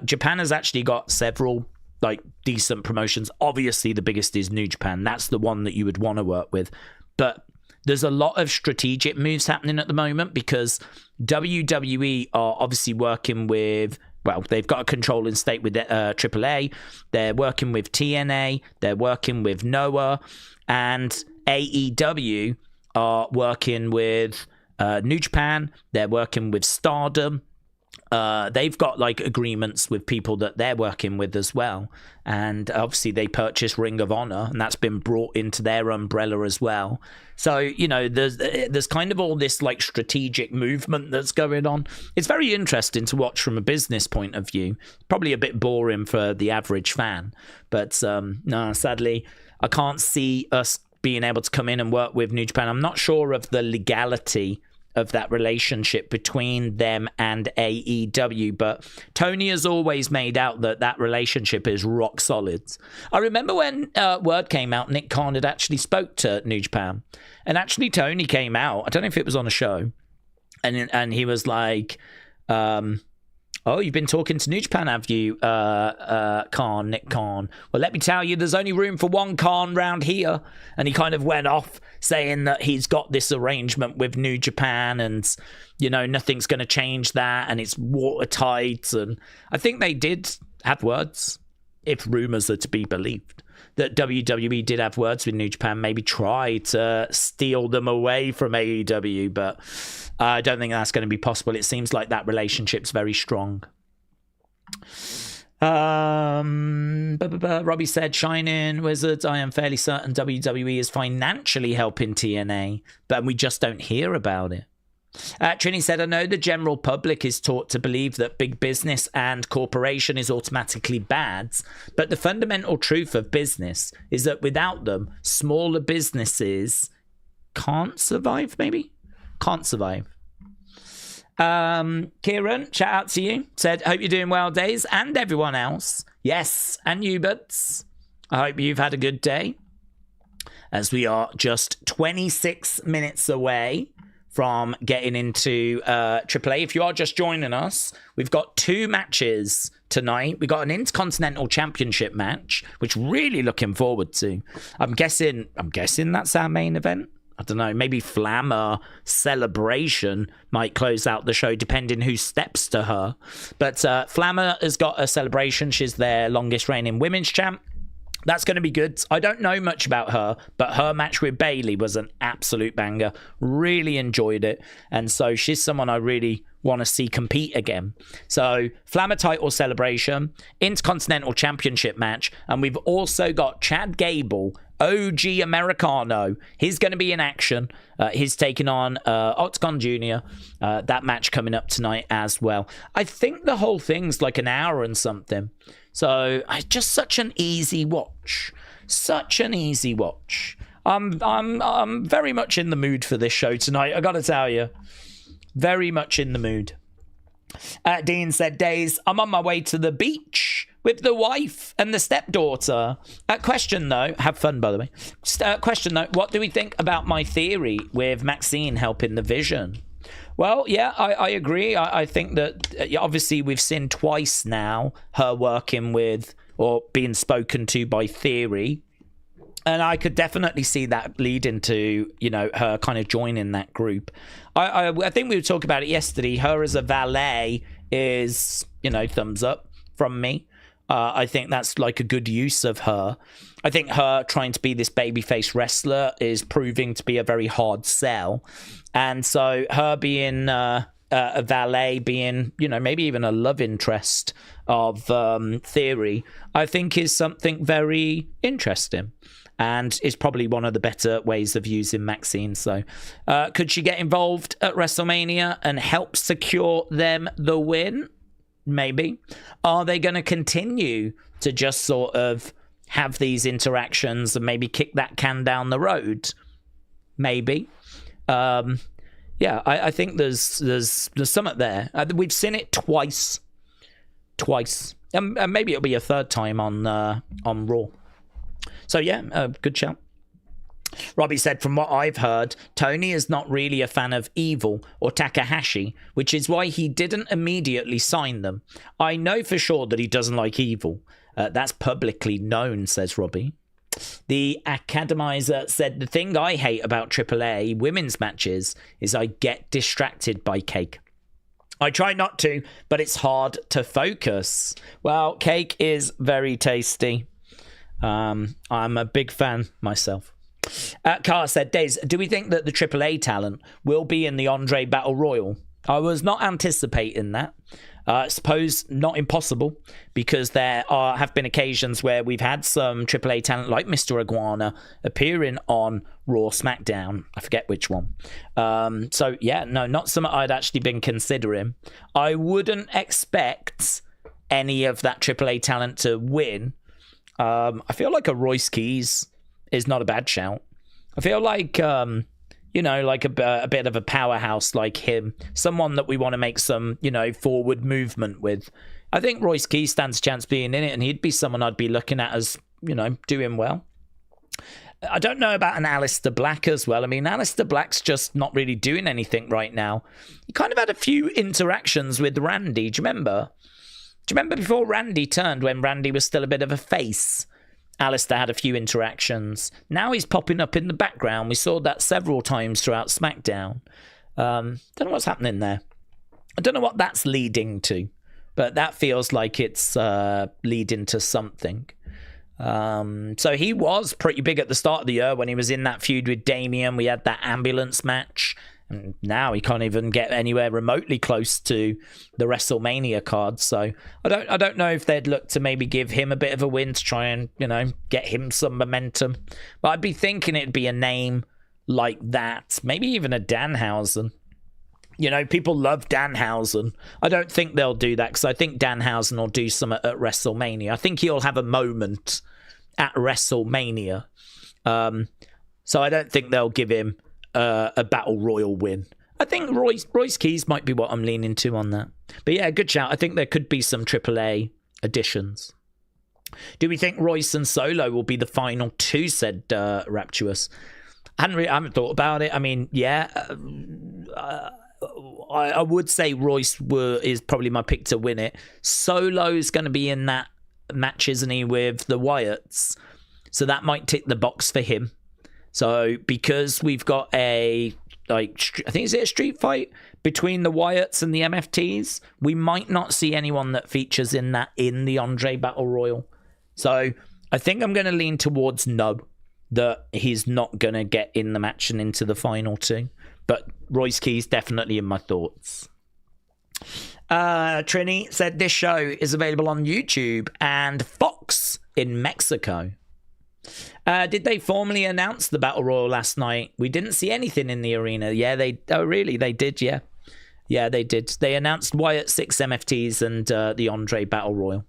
Japan has actually got several decent promotions. Obviously the biggest is New Japan. That's the one that you would want to work with. But there's a lot of strategic moves happening at the moment because WWE are obviously working with well, they've got a controlling stake with AAA. They're working with TNA. They're working with Noah. And AEW are working with New Japan. They're working with Stardom. They've got like agreements with people that they're working with as well, and obviously they purchased Ring of Honor, and that's been brought into their umbrella as well. So there's kind of all this like strategic movement that's going on. It's very interesting to watch from a business point of view. Probably a bit boring for the average fan, but no, sadly I can't see us being able to come in and work with New Japan. I'm not sure of the legality of that relationship between them and AEW, but Tony has always made out that relationship is rock solid. I remember when word came out, Nick Khan had actually spoke to New Japan, and actually Tony came out, I don't know if it was on a show, and he was like, oh, you've been talking to New Japan, have you, Khan, Nick Khan? Well, let me tell you, there's only room for one Khan round here. And he kind of went off saying that he's got this arrangement with New Japan and, nothing's going to change that and it's watertight. And I think they did have words, if rumors are to be believed, that WWE did have words with New Japan, maybe try to steal them away from AEW, but I don't think that's going to be possible. It seems like that relationship's very strong. Robbie said, Shining Wizards, I am fairly certain WWE is financially helping TNA, but we just don't hear about it. Trini said, I know the general public is taught to believe that big business and corporation is automatically bad, but the fundamental truth of business is that without them, smaller businesses can't survive, maybe? Can't survive. Kieran, shout out to you, said, hope you're doing well, Daze, and everyone else. Yes, and you, Buds. I hope you've had a good day, as we are just 26 minutes away from getting into AAA. If you are just joining us, we've got 2 matches tonight. We got an Intercontinental Championship match, which really looking forward to. I'm guessing that's our main event. I don't know, maybe Flammer Celebration might close out the show, depending who steps to her. But Flammer has got a celebration. She's their longest reigning women's champ. That's going to be good. I don't know much about her, but her match with Bayley was an absolute banger. Really enjoyed it. And so she's someone I really want to see compete again. So Flammer title celebration, Intercontinental Championship match, and we've also got Chad Gable, OG Americano. He's going to be in action. He's taking on Octagon Jr. That match coming up tonight as well. I think the whole thing's like an hour and something. So just such an easy watch. Such an easy watch. I'm very much in the mood for this show tonight, I gotta tell you. Very much in the mood. Dean said, Days, I'm on my way to the beach with the wife and the stepdaughter. Question though, have fun by the way. Question though, what do we think about my theory with Maxine helping the Vision? Well, yeah, I agree. I think that obviously we've seen twice now her working with or being spoken to by Theory. And I could definitely see that leading to, her kind of joining that group. I think we were talking about it yesterday. Her as a valet is, thumbs up from me. I think that's like a good use of her. I think her trying to be this babyface wrestler is proving to be a very hard sell. And so her being a valet, being, maybe even a love interest of Theory, I think is something very interesting. And is probably one of the better ways of using Maxine. So could she get involved at WrestleMania and help secure them the win? Maybe. Are they going to continue to just sort of have these interactions and maybe kick that can down the road? Maybe. Yeah, I think there's something there. We've seen it twice. And maybe it'll be a third time on Raw. So yeah, good shout. Robbie said, from what I've heard, Tony is not really a fan of Evil or Takahashi, which is why he didn't immediately sign them. I know for sure that he doesn't like Evil. That's publicly known, says Robbie. The Academizer said, the thing I hate about AAA women's matches is I get distracted by cake. I try not to, but it's hard to focus. Well, cake is very tasty. I'm a big fan myself. Carr said, Daze, do we think that the AAA talent will be in the Andre Battle Royal? I was not anticipating that. I suppose not impossible, because there have been occasions where we've had some AAA talent like Mr. Iguana appearing on Raw SmackDown. I forget which one. So, yeah, no, not something I'd actually been considering. I wouldn't expect any of that AAA talent to win. I feel like a Royce Keys is not a bad shout. I feel like... like a bit of a powerhouse like him, someone that we want to make some, forward movement with. I think Royce Keys stands a chance being in it, and he'd be someone I'd be looking at as, doing well. I don't know about an Aleister Black as well. I mean, Aleister Black's just not really doing anything right now. He kind of had a few interactions with Randy. Do you remember? Before Randy turned, when Randy was still a bit of a face? Aleister had a few interactions. Now he's popping up in the background. We saw that several times throughout SmackDown. Don't know what's happening there. I don't know what that's leading to, but that feels like it's leading to something. So he was pretty big at the start of the year when he was in that feud with Damian. We had that ambulance match. And now he can't even get anywhere remotely close to the WrestleMania card. So I don't know if they'd look to maybe give him a bit of a win to try and, get him some momentum. But I'd be thinking it'd be a name like that. Maybe even a Danhausen. People love Danhausen. I don't think they'll do that, because I think Danhausen will do something at WrestleMania. I think he'll have a moment at WrestleMania. So I don't think they'll give him a Battle Royal win. I think Royce Keys might be what I'm leaning to on that. But yeah, good shout. I think there could be some AAA additions. Do we think Royce and Solo will be the final two, said Rapturous? I haven't thought about it. I mean, yeah, I would say Royce is probably my pick to win it. Solo's going to be in that match, isn't he, with the Wyatts? So that might tick the box for him. So because we've got I think is it a street fight between the Wyatts and the MFTs, we might not see anyone that features in the Andre Battle Royal. So I think I'm going to lean towards no, that he's not going to get in the match and into the final two. But Royce Keys definitely in my thoughts. Trini said this show is available on YouTube and Fox in Mexico. Did they formally announce the Battle Royal last night? We didn't see anything in the arena. Yeah, they did, yeah. Yeah, they did. They announced Wyatt 6 MFTs and the Andre Battle Royal.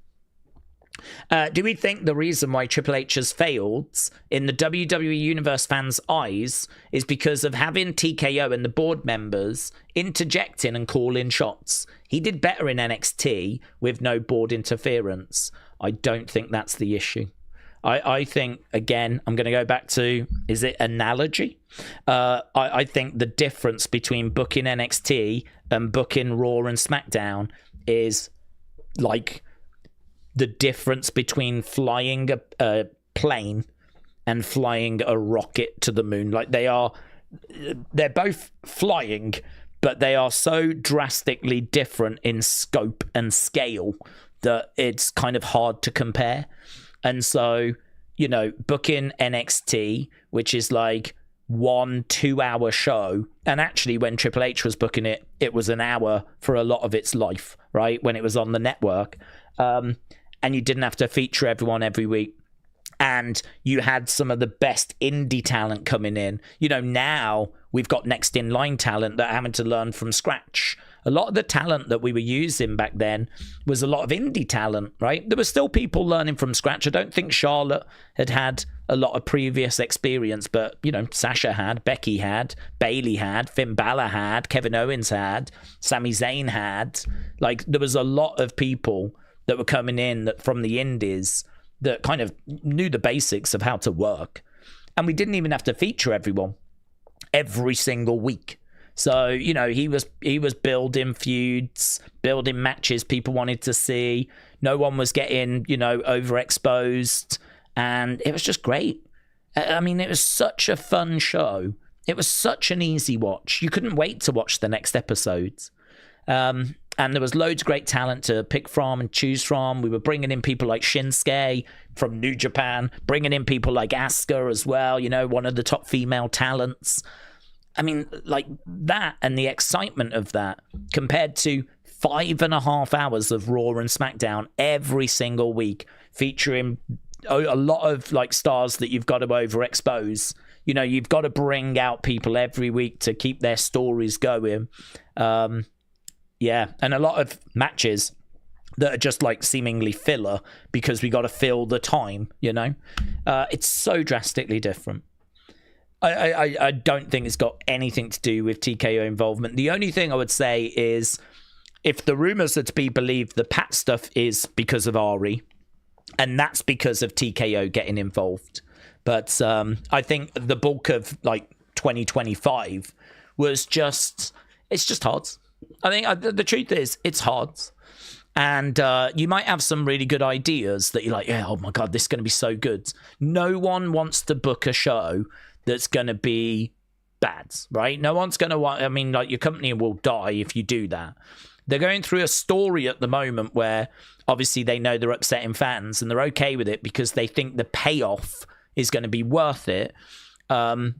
Do we think the reason why Triple H has failed in the WWE Universe fans' eyes is because of having TKO and the board members interjecting and calling shots? He did better in NXT with no board interference. I don't think that's the issue. I think, again, I'm going to go back to, is it analogy? I think the difference between booking NXT and booking Raw and SmackDown is like the difference between flying a plane and flying a rocket to the moon. Like they're both flying, but they are so drastically different in scope and scale that it's kind of hard to compare. And so, booking NXT, which is like 1-2 hour show, and actually when Triple H was booking it, it was an hour for a lot of its life, right? When it was on the network. And you didn't have to feature everyone every week. And you had some of the best indie talent coming in. Now we've got next in line talent that are having to learn from scratch. A lot of the talent that we were using back then was a lot of indie talent, right? There were still people learning from scratch. I don't think Charlotte had a lot of previous experience, but, Sasha had, Becky had, Bayley had, Finn Balor had, Kevin Owens had, Sami Zayn had. Like, there was a lot of people that were coming in from the indies that kind of knew the basics of how to work. And we didn't even have to feature everyone every single week. So, he was building feuds, building matches people wanted to see. No one was getting, overexposed. And it was just great. I mean, it was such a fun show. It was such an easy watch. You couldn't wait to watch the next episodes. And there was loads of great talent to pick from and choose from. We were bringing in people like Shinsuke from New Japan, bringing in people like Asuka as well, you know, one of the top female talents. I mean, like that and the excitement of that compared to 5.5 hours of Raw and SmackDown every single week, featuring a lot of like stars that you've got to overexpose. You know, you've got to bring out people every week to keep their stories going. Yeah, and a lot of matches that are just like seemingly filler because we got to fill the time, you know? It's so drastically different. I don't think it's got anything to do with TKO involvement. The only thing I would say is if the rumors are to be believed, the Pat stuff is because of Ari, and that's because of TKO getting involved. But I think the bulk of like 2025 was just, it's just hard. I think the truth is it's hard. And you might have some really good ideas that you're like, yeah, oh my God, this is going to be so good. No one wants to book a show that's going to be bad, right? No one's going to want, I mean, like your company will die if you do that. They're going through a story at the moment where obviously they know they're upsetting fans and they're okay with it because they think the payoff is going to be worth it. But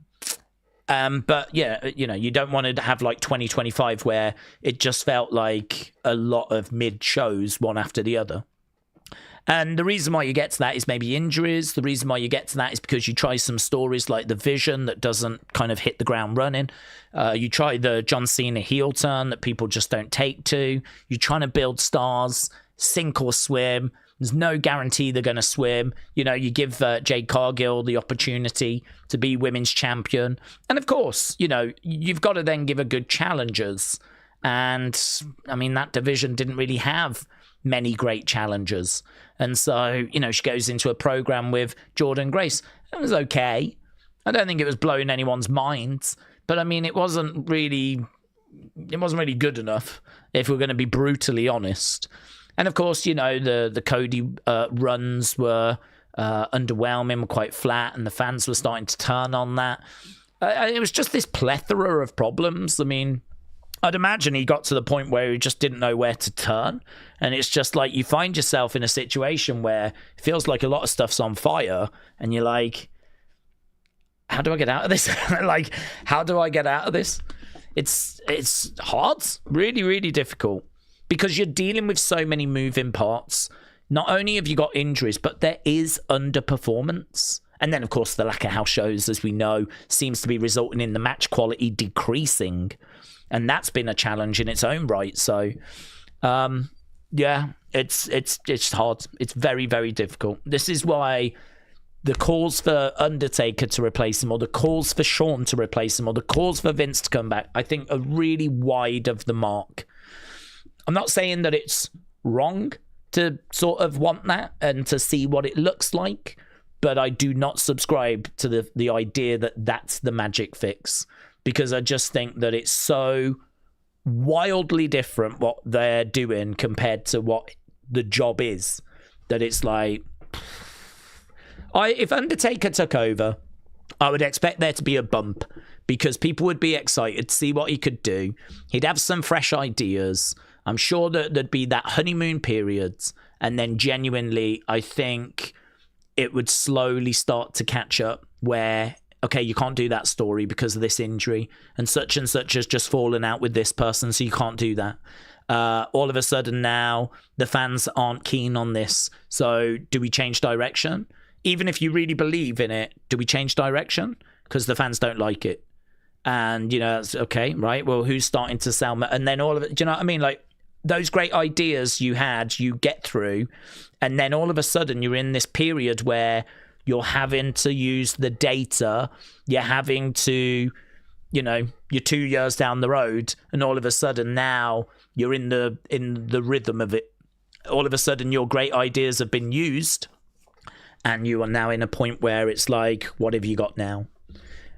yeah, you know, you don't want to have like 2025 where it just felt like a lot of mid shows one after the other. And the reason why you get to that is maybe injuries. The reason why you get to that is because you try some stories like the Vision that doesn't kind of hit the ground running. You try the John Cena heel turn that people just don't take to. You're trying to build stars, sink or swim. There's no guarantee they're going to swim. You know, you give Jade Cargill the opportunity to be women's champion. And of course, you know, you've got to then give her good challengers. And I mean, that division didn't really have many great challengers. And so, you know, she goes into a program with Jordynne Grace. It was okay. I don't think it was blowing anyone's minds. But I mean, it wasn't really good enough, if we're going to be brutally honest. And of course, you know, the Cody runs were underwhelming, were quite flat, and the fans were starting to turn on that. It was just this plethora of problems. I mean, I'd imagine he got to the point where he just didn't know where to turn. And it's just like you find yourself in a situation where it feels like a lot of stuff's on fire, and you're like, how do I get out of this? Like, how do I get out of this? It's hard, really, really difficult. Because you're dealing with so many moving parts. Not only have you got injuries, but there is underperformance. And then, of course, the lack of house shows, as we know, seems to be resulting in the match quality decreasing. And that's been a challenge in its own right. So, yeah, it's hard. It's very, very difficult. This is why the calls for Undertaker to replace him, or the calls for Shawn to replace him, or the calls for Vince to come back, I think are really wide of the mark. I'm not saying that it's wrong to sort of want that and to see what it looks like, but I do not subscribe to the idea that that's the magic fix, because I just think that it's so wildly different what they're doing compared to what the job is, that it's like, if Undertaker took over, I would expect there to be a bump because people would be excited to see what he could do. He'd have some fresh ideas. I'm sure that there'd be that honeymoon period, and then genuinely, I think it would slowly start to catch up where, okay, you can't do that story because of this injury, and such has just fallen out with this person, so you can't do that. All of a sudden now, the fans aren't keen on this, so do we change direction? Even if you really believe in it, do we change direction? Because the fans don't like it. And, you know, it's okay, right? Well, who's starting to sell? And then all of it, do you know what I mean? Like, those great ideas you had, you get through, and then all of a sudden you're in this period where you're having to use the data, you're having to, you know, you're 2 years down the road, and all of a sudden now you're in the rhythm of it. All of a sudden your great ideas have been used, and you are now in a point where it's like, what have you got now?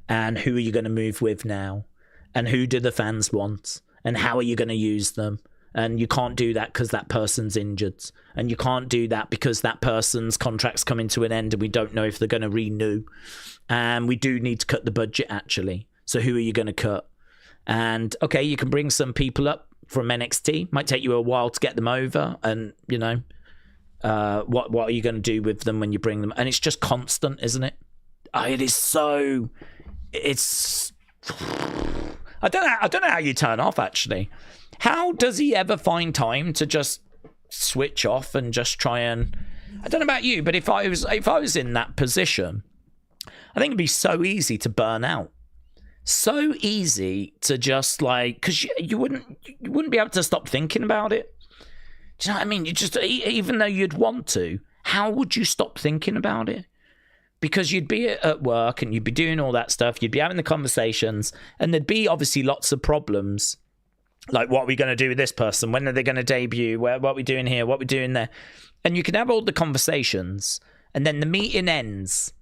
And who are you going to move with now? And who do the fans want? And how are you going to use them? And you can't do that because that person's injured. And you can't do that because that person's contract's coming to an end and we don't know if they're going to renew. And we do need to cut the budget, actually. So who are you going to cut? And, okay, you can bring some people up from NXT. Might take you a while to get them over, and you know, what are you going to do with them when you bring them? And it's just constant, isn't it? It is so. It's. I don't know how you turn off. Actually, how does he ever find time to just switch off and just try and? I don't know about you, but if I was in that position, I think it'd be so easy to burn out. So easy to just like, because you wouldn't be able to stop thinking about it. Do you know what I mean? You just, even though you'd want to, how would you stop thinking about it? Because you'd be at work and you'd be doing all that stuff. You'd be having the conversations, and there'd be obviously lots of problems. Like, what are we going to do with this person? When are they going to debut? What are we doing here? What are we doing there? And you can have all the conversations, and then the meeting ends.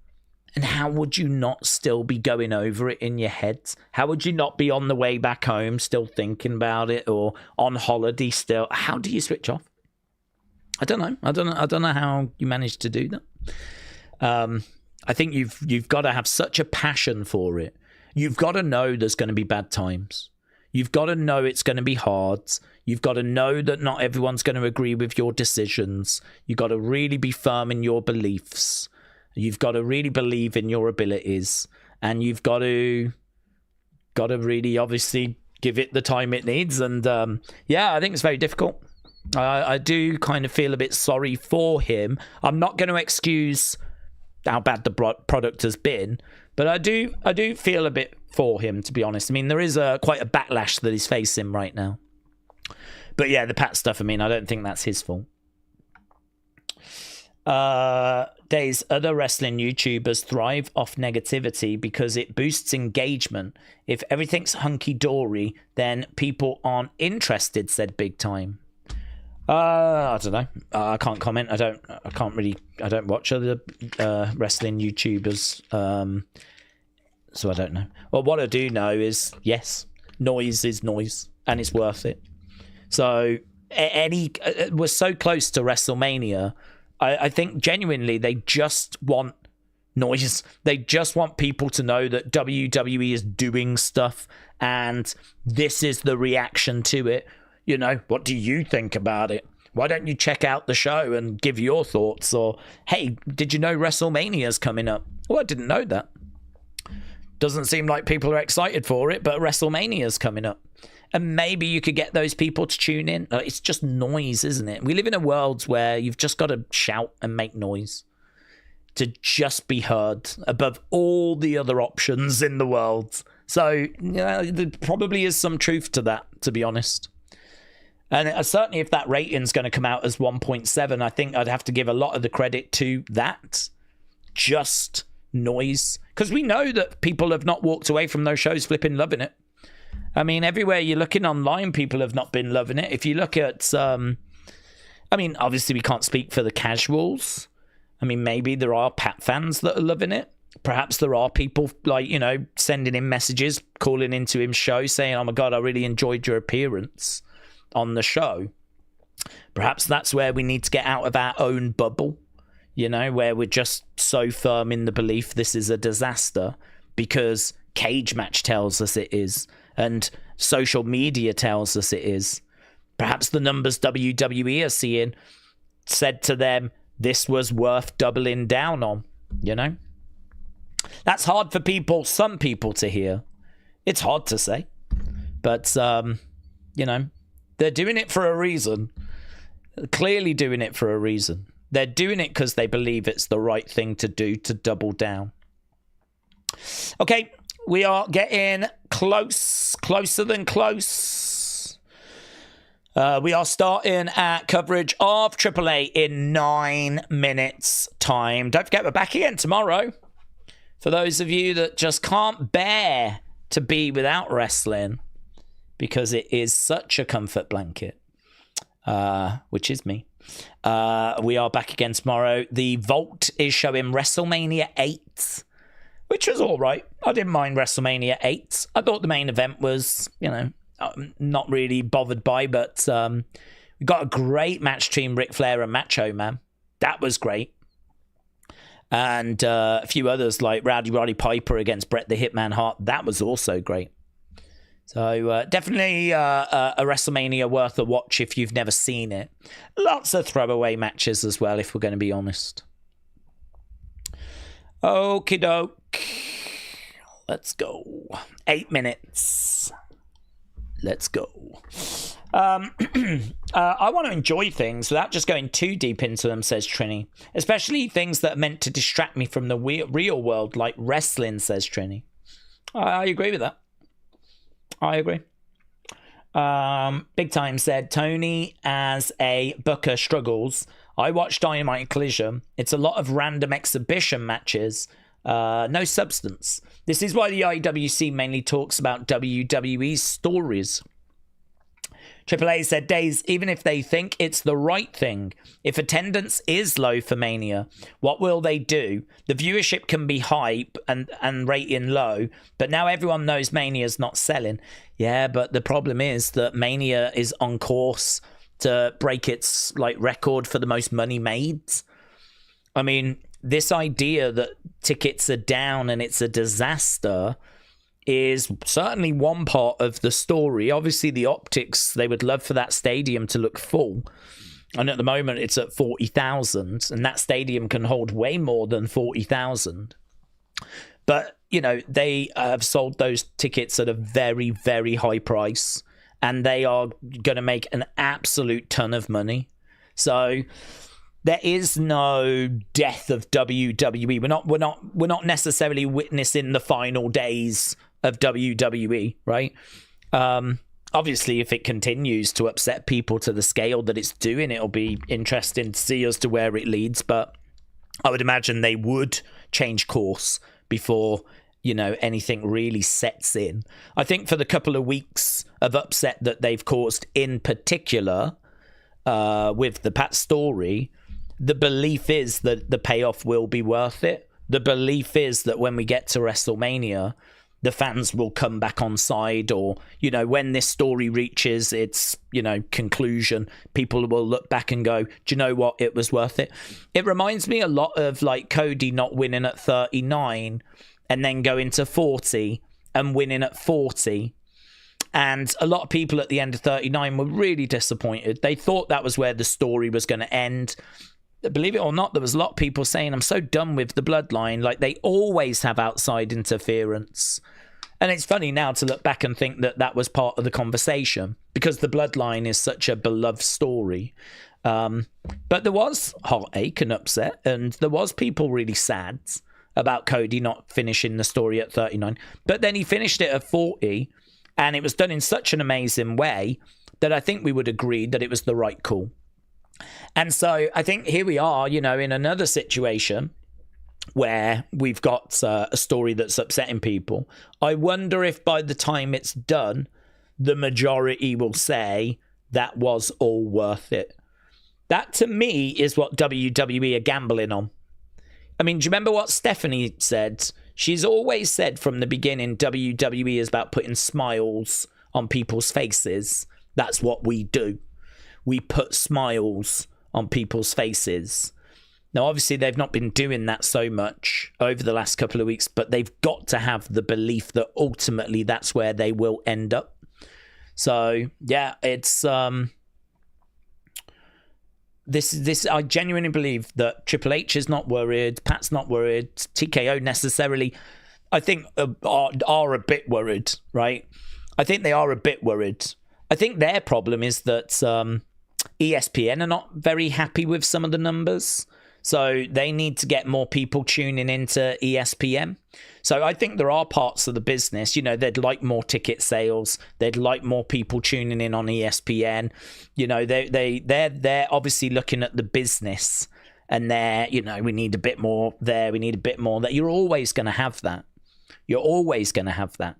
And how would you not still be going over it in your head? How would you not be on the way back home still thinking about it, or on holiday still? How do you switch off? I don't know. I don't know how you manage to do that. I think you've got to have such a passion for it. You've got to know there's going to be bad times. You've got to know it's going to be hard. You've got to know that not everyone's going to agree with your decisions. You've got to really be firm in your beliefs. You've got to really believe in your abilities, and you've got to really obviously give it the time it needs. And I think it's very difficult. I do kind of feel a bit sorry for him. I'm not going to excuse how bad the product has been, but I do feel a bit for him, to be honest. I mean, there is quite a backlash that he's facing right now. But yeah, the Pat stuff, I mean, I don't think that's his fault. Days, other wrestling YouTubers thrive off negativity because it boosts engagement. If everything's hunky-dory, then people aren't interested, said Big Time. I don't know. I can't comment. I don't watch other wrestling YouTubers. So I don't know. Well, what I do know is, yes, noise is noise, and it's worth it. So we're so close to WrestleMania. I think genuinely they just want noise. They just want people to know that WWE is doing stuff, and this is the reaction to it. You know, what do you think about it? Why don't you check out the show and give your thoughts? Or, hey, did you know WrestleMania's coming up? Well, I didn't know that. Doesn't seem like people are excited for it, but WrestleMania's coming up. And maybe you could get those people to tune in. It's just noise, isn't it? We live in a world where you've just got to shout and make noise to just be heard above all the other options in the world. So, you know, there probably is some truth to that, to be honest. And certainly if that rating's going to come out as 1.7, I think I'd have to give a lot of the credit to that. Just noise. Because we know that people have not walked away from those shows flipping loving it. I mean, everywhere you're looking online, people have not been loving it. If you look at, I mean, obviously we can't speak for the casuals. I mean, maybe there are Pat fans that are loving it. Perhaps there are people, like, you know, sending in messages, calling into his show saying, oh my God, I really enjoyed your appearance on the show. Perhaps that's where we need to get out of our own bubble, you know, where we're just so firm in the belief this is a disaster because Cage Match tells us it is, and social media tells us it is. Perhaps the numbers WWE are seeing said to them, this was worth doubling down on, you know? That's hard for people, some people to hear. It's hard to say. But, you know, they're doing it for a reason. Clearly doing it for a reason. They're doing it because they believe it's the right thing to do, to double down. Okay, we are getting closer than close. We are starting our coverage of AAA in 9 minutes' time. Don't forget, we're back again tomorrow. For those of you that just can't bear to be without wrestling, because it is such a comfort blanket, which is me. We are back again tomorrow. The Vault is showing WrestleMania 8, which was all right. I didn't mind WrestleMania 8. I thought the main event was, you know, not really bothered by, but we got a great match between Ric Flair and Macho Man. That was great. And a few others like Rowdy Roddy Piper against Bret the Hitman Hart. That was also great. So definitely a WrestleMania worth a watch if you've never seen it. Lots of throwaway matches as well, if we're going to be honest. Okie doke. Let's go. 8 minutes. Let's go. I want to enjoy things without just going too deep into them, says Trini. Especially things that are meant to distract me from the real world, like wrestling, says Trini. I agree with that. I agree. Big Time said, Tony as a booker struggles. I watched Dynamite Collision. It's a lot of random exhibition matches. No substance. This is why the IWC mainly talks about WWE's stories. AAA said, Daze, even if they think it's the right thing, if attendance is low for Mania, what will they do? The viewership can be high and rating low, but now everyone knows Mania's not selling. Yeah, but the problem is that Mania is on course to break its record for the most money made. I mean, this idea that tickets are down and it's a disaster is certainly one part of the story. Obviously, the optics, they would love for that stadium to look full. And at the moment, it's at 40,000, and that stadium can hold way more than 40,000. But, they have sold those tickets at a very, very high price, and they are going to make an absolute ton of money. So there is no death of WWE. We're not necessarily witnessing the final days of WWE, right? Obviously, if it continues to upset people to the scale that it's doing, it'll be interesting to see as to where it leads. But I would imagine they would change course before, anything really sets in. I think for the couple of weeks of upset that they've caused in particular with the Pat story, the belief is that the payoff will be worth it. The belief is that when we get to WrestleMania, the fans will come back on side, or, when this story reaches its, conclusion, people will look back and go, do you know what? It was worth it. It reminds me a lot of Cody not winning at 39 and then going to 40 and winning at 40. And a lot of people at the end of 39 were really disappointed. They thought that was where the story was going to end. Believe it or not, there was a lot of people saying, I'm so done with the bloodline. They always have outside interference. And it's funny now to look back and think that that was part of the conversation, because the bloodline is such a beloved story. But there was heartache and upset, and there was people really sad about Cody not finishing the story at 39. But then he finished it at 40, and it was done in such an amazing way that I think we would agree that it was the right call. And so I think here we are, in another situation where we've got a story that's upsetting people. I wonder if by the time it's done, the majority will say that was all worth it. That, to me, is what WWE are gambling on. I mean, do you remember what Stephanie said? She's always said from the beginning, WWE is about putting smiles on people's faces. That's what we do. We put smiles on people's faces. Now, obviously, they've not been doing that so much over the last couple of weeks, but they've got to have the belief that ultimately that's where they will end up. So, yeah, it's this. I genuinely believe that Triple H is not worried, Pat's not worried, TKO necessarily, I think, are a bit worried, right? I think they are a bit worried. I think their problem is that ESPN are not very happy with some of the numbers. So they need to get more people tuning into ESPN. So I think there are parts of the business, they'd like more ticket sales. They'd like more people tuning in on ESPN. They're obviously looking at the business, and they're, we need a bit more there. We need a bit more there. You're always going to have that. You're always going to have that.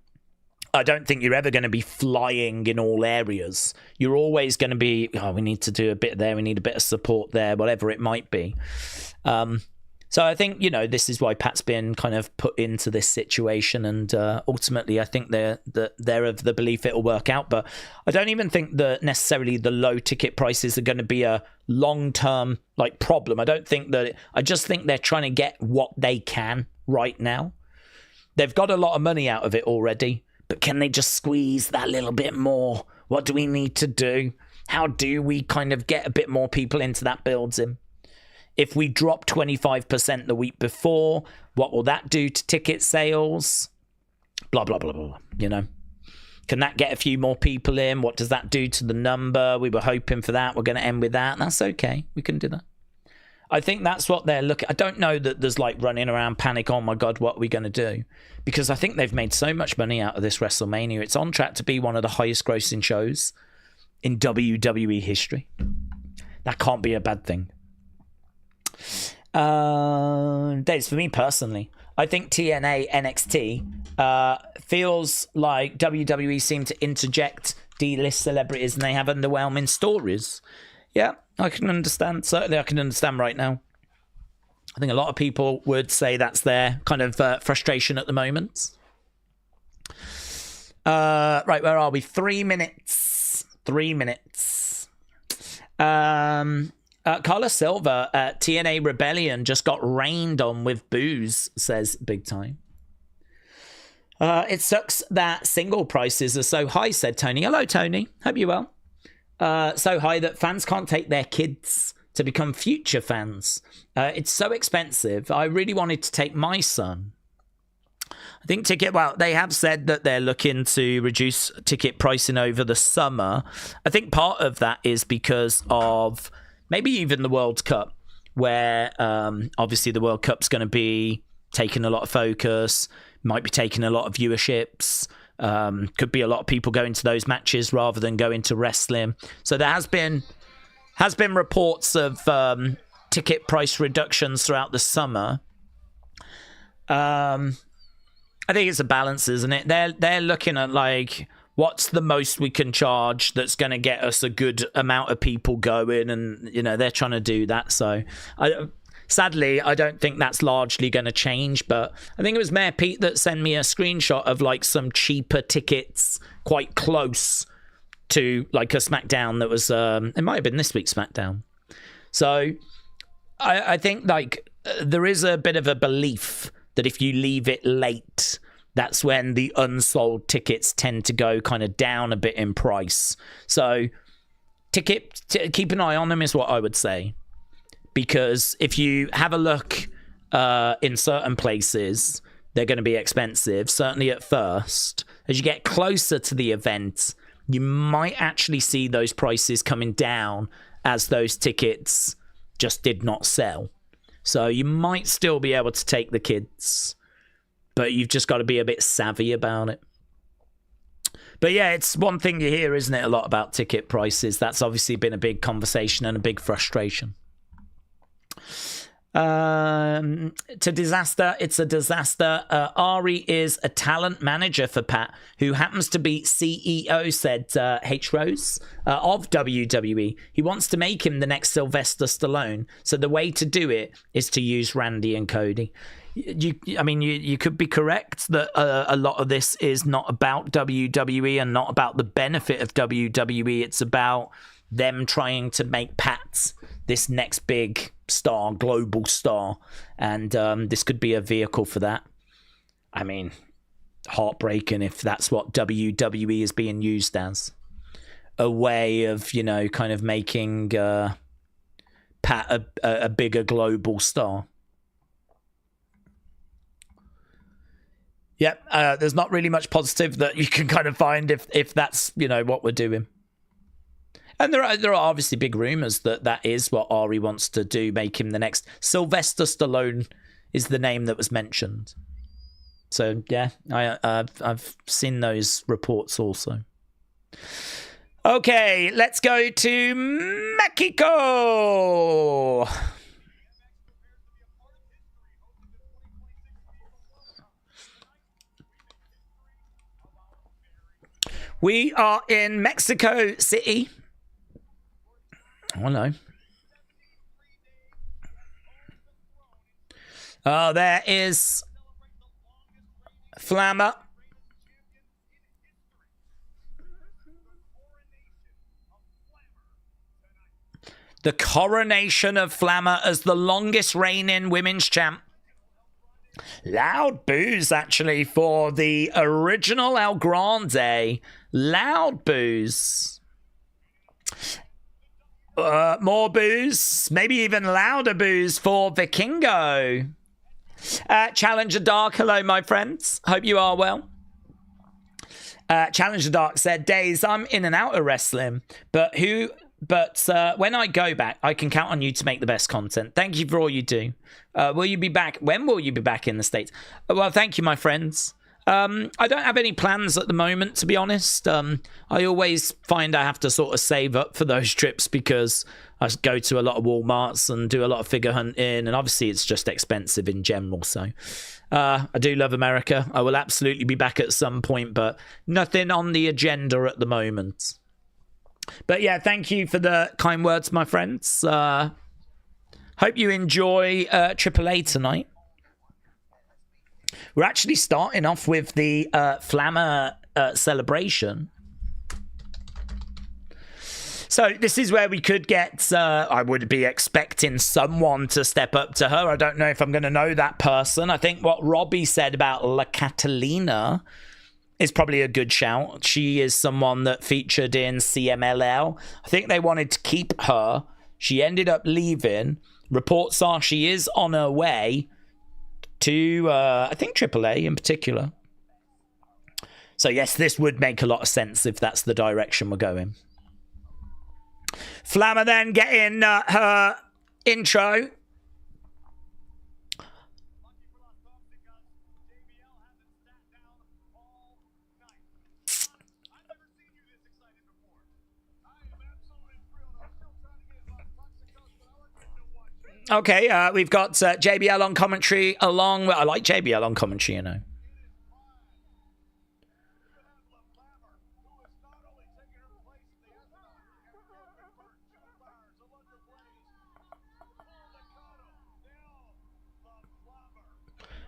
I don't think you're ever going to be flying in all areas. You're always going to be, we need to do a bit there. We need a bit of support there, whatever it might be. So I think, this is why Pat's been kind of put into this situation. And ultimately, I think they're of the belief it'll work out. But I don't even think that necessarily the low ticket prices are going to be a long-term problem. I just think they're trying to get what they can right now. They've got a lot of money out of it already. But can they just squeeze that little bit more? What do we need to do? How do we kind of get a bit more people into that building? If we drop 25% the week before, what will that do to ticket sales? Blah, blah, blah, blah, blah. You know? Can that get a few more people in? What does that do to the number? We were hoping for that. We're going to end with that. That's okay. We can do that. I think that's what they're looking. I don't know that there's like running around panic. Oh my God, what are we going to do? Because I think they've made so much money out of this WrestleMania. It's on track to be one of the highest grossing shows in WWE history. That can't be a bad thing. Days for me personally, I think TNA NXT feels like WWE seem to interject D-list celebrities and they have underwhelming stories. Yeah, I can understand. Certainly, I can understand right now. I think a lot of people would say that's their kind of frustration at the moment. Right, where are we? 3 minutes. 3 minutes. Carlos Silva at TNA Rebellion just got rained on with booze, says Big Time. It sucks that single prices are so high, said Tony. Hello, Tony. Hope you're well. So high that fans can't take their kids to become future fans. It's so expensive. I really wanted to take my son. I think they have said that they're looking to reduce ticket pricing over the summer. I think part of that is because of maybe even the World Cup, where obviously the World Cup's going to be taking a lot of focus, might be taking a lot of viewerships. Could be a lot of people going to those matches rather than going to wrestling. So there has been reports of ticket price reductions throughout the summer. I think it's a balance, isn't it? They're looking at like what's the most we can charge that's going to get us a good amount of people going, and you know they're trying to do that. So sadly, I don't think that's largely going to change, but I think it was Mayor Pete that sent me a screenshot of like some cheaper tickets quite close to like a SmackDown that was, it might have been this week's SmackDown. So I think like there is a bit of a belief that if you leave it late, that's when the unsold tickets tend to go kind of down a bit in price. So keep an eye on them is what I would say. Because if you have a look in certain places, they're going to be expensive, certainly at first. As you get closer to the event, you might actually see those prices coming down as those tickets just did not sell. So you might still be able to take the kids, but you've just got to be a bit savvy about it. But yeah, it's one thing you hear, isn't it, a lot about ticket prices. That's obviously been a big conversation and a big frustration. To disaster, it's a disaster. Ari is a talent manager for Pat, who happens to be CEO, said H. Rose of WWE. He wants to make him the next Sylvester Stallone, so the way to do it is to use Randy and Cody. You could be correct that a lot of this is not about WWE and not about the benefit of WWE. It's about them trying to make Pat this next big star, global star, and this could be a vehicle for that. I mean, heartbreaking if that's what WWE is being used as, a way of, you know, kind of making Pat a bigger global star. Yep, there's not really much positive that you can kind of find if that's, you know, what we're doing. And there are obviously big rumors that is what Ari wants to do, make him the next Sylvester Stallone is the name that was mentioned. So yeah, I've seen those reports also. Okay, let's go to Mexico. We are in Mexico City. Oh, no. Oh, there is Flammer. The coronation of Flammer as the longest reigning women's champ. Loud boos, actually, for the original El Grande. Loud boos. More boos. Maybe even louder boos for Vikingo. Challenger Dark, hello, my friends. Hope you are well. Challenger Dark said, Daze, I'm in and out of wrestling, but when I go back, I can count on you to make the best content. Thank you for all you do. Will you be back? When will you be back in the States? Well, thank you, my friends. I don't have any plans at the moment, to be honest. I always find I have to sort of save up for those trips because I go to a lot of Walmarts and do a lot of figure hunting, and obviously it's just expensive in general. So I do love America. I will absolutely be back at some point, but nothing on the agenda at the moment. But yeah, thank you for the kind words, my friends. Hope you enjoy AAA tonight. We're actually starting off with the Flammer Celebration. So this is where we could get, I would be expecting someone to step up to her. I don't know if I'm going to know that person. I think what Robbie said about La Catalina is probably a good shout. She is someone that featured in CMLL. I think they wanted to keep her. She ended up leaving. Reports are she is on her way to, I think, AAA in particular. So yes, this would make a lot of sense if that's the direction we're going. Flammer then getting her intro. Okay, we've got JBL on commentary along. I like JBL on commentary, you know.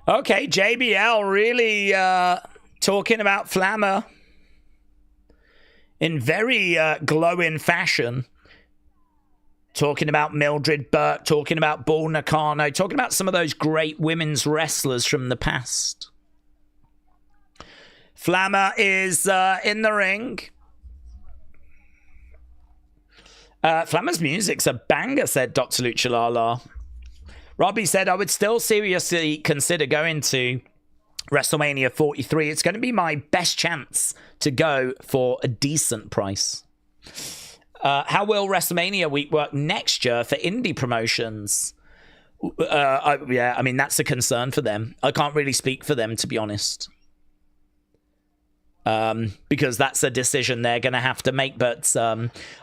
Okay, JBL really talking about Flammer in very glowing fashion. Talking about Mildred Burke, talking about Bull Nakano, talking about some of those great women's wrestlers from the past. Flammer is in the ring. Flammer's music's a banger, said Dr. Lucha Lala. Robbie said, I would still seriously consider going to WrestleMania 43. It's going to be my best chance to go for a decent price. How will WrestleMania week work next year for indie promotions? Yeah, I mean, that's a concern for them. I can't really speak for them, to be honest. Because that's a decision they're going to have to make. But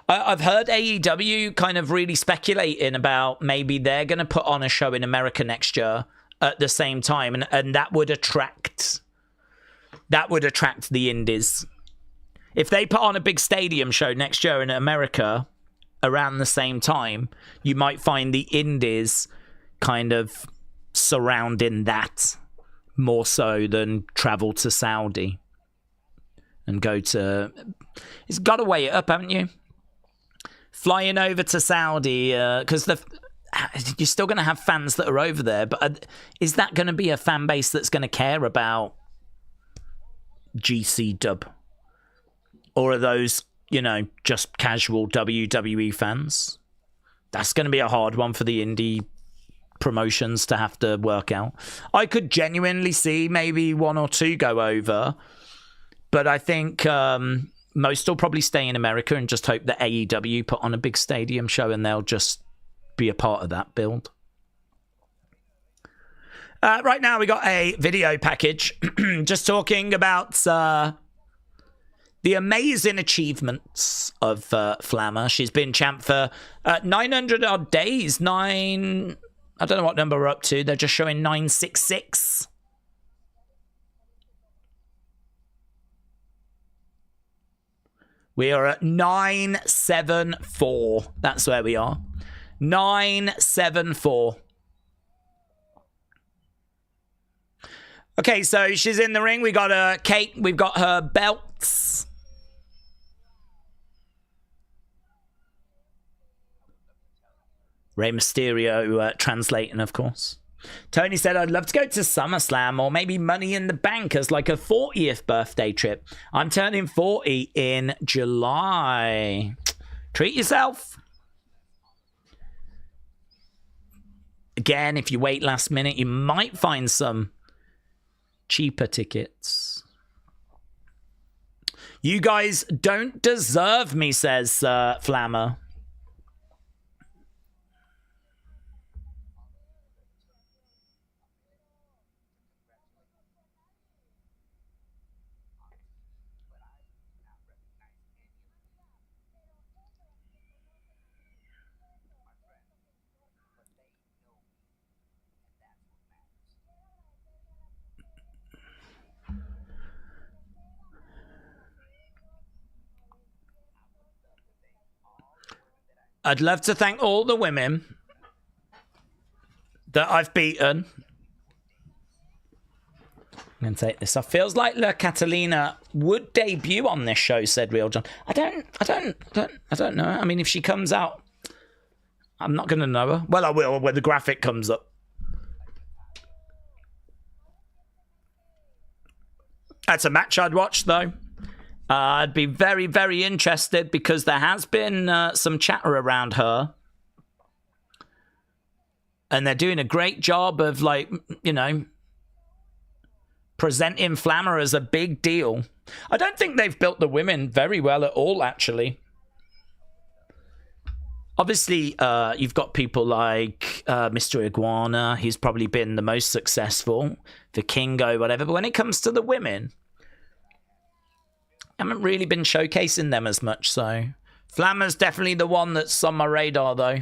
I've heard AEW kind of really speculating about maybe they're going to put on a show in America next year at the same time. And that would attract the indies. If they put on a big stadium show next year in America around the same time, you might find the indies kind of surrounding that more so than travel to Saudi and go to... It's got to weigh it up, haven't you? Flying over to Saudi, because you're still going to have fans that are over there, but is that going to be a fan base that's going to care about GC dub? Or are those, you know, just casual WWE fans? That's going to be a hard one for the indie promotions to have to work out. I could genuinely see maybe one or two go over, but I think most will probably stay in America and just hope that AEW put on a big stadium show and they'll just be a part of that build. Right now we got a video package just talking about... the amazing achievements of Flammer. She's been champ for 900 odd days. I don't know what number we're up to. They're just showing 966. We are at 974. That's where we are. 974. Okay, so she's in the ring. We got her cake. We've got her belts. Rey Mysterio translating, of course. Tony said, I'd love to go to SummerSlam or maybe Money in the Bank as like a 40th birthday trip. I'm turning 40 in July. Treat yourself. Again, if you wait last minute, you might find some cheaper tickets. You guys don't deserve me, says Flammer. I'd love to thank all the women that I've beaten. I'm going to take this off. Feels like La Catalina would debut on this show, said Real John. I don't know. I mean, if she comes out, I'm not going to know her. Well, I will when the graphic comes up. That's a match I'd watch, though. I'd be very, very interested because there has been some chatter around her. And they're doing a great job of, like, you know, presenting Flammer as a big deal. I don't think they've built the women very well at all, actually. Obviously, you've got people like Mr. Iguana. He's probably been the most successful. Vikingo, whatever. But when it comes to the women, I haven't really been showcasing them as much, so Flammer's definitely the one that's on my radar, though.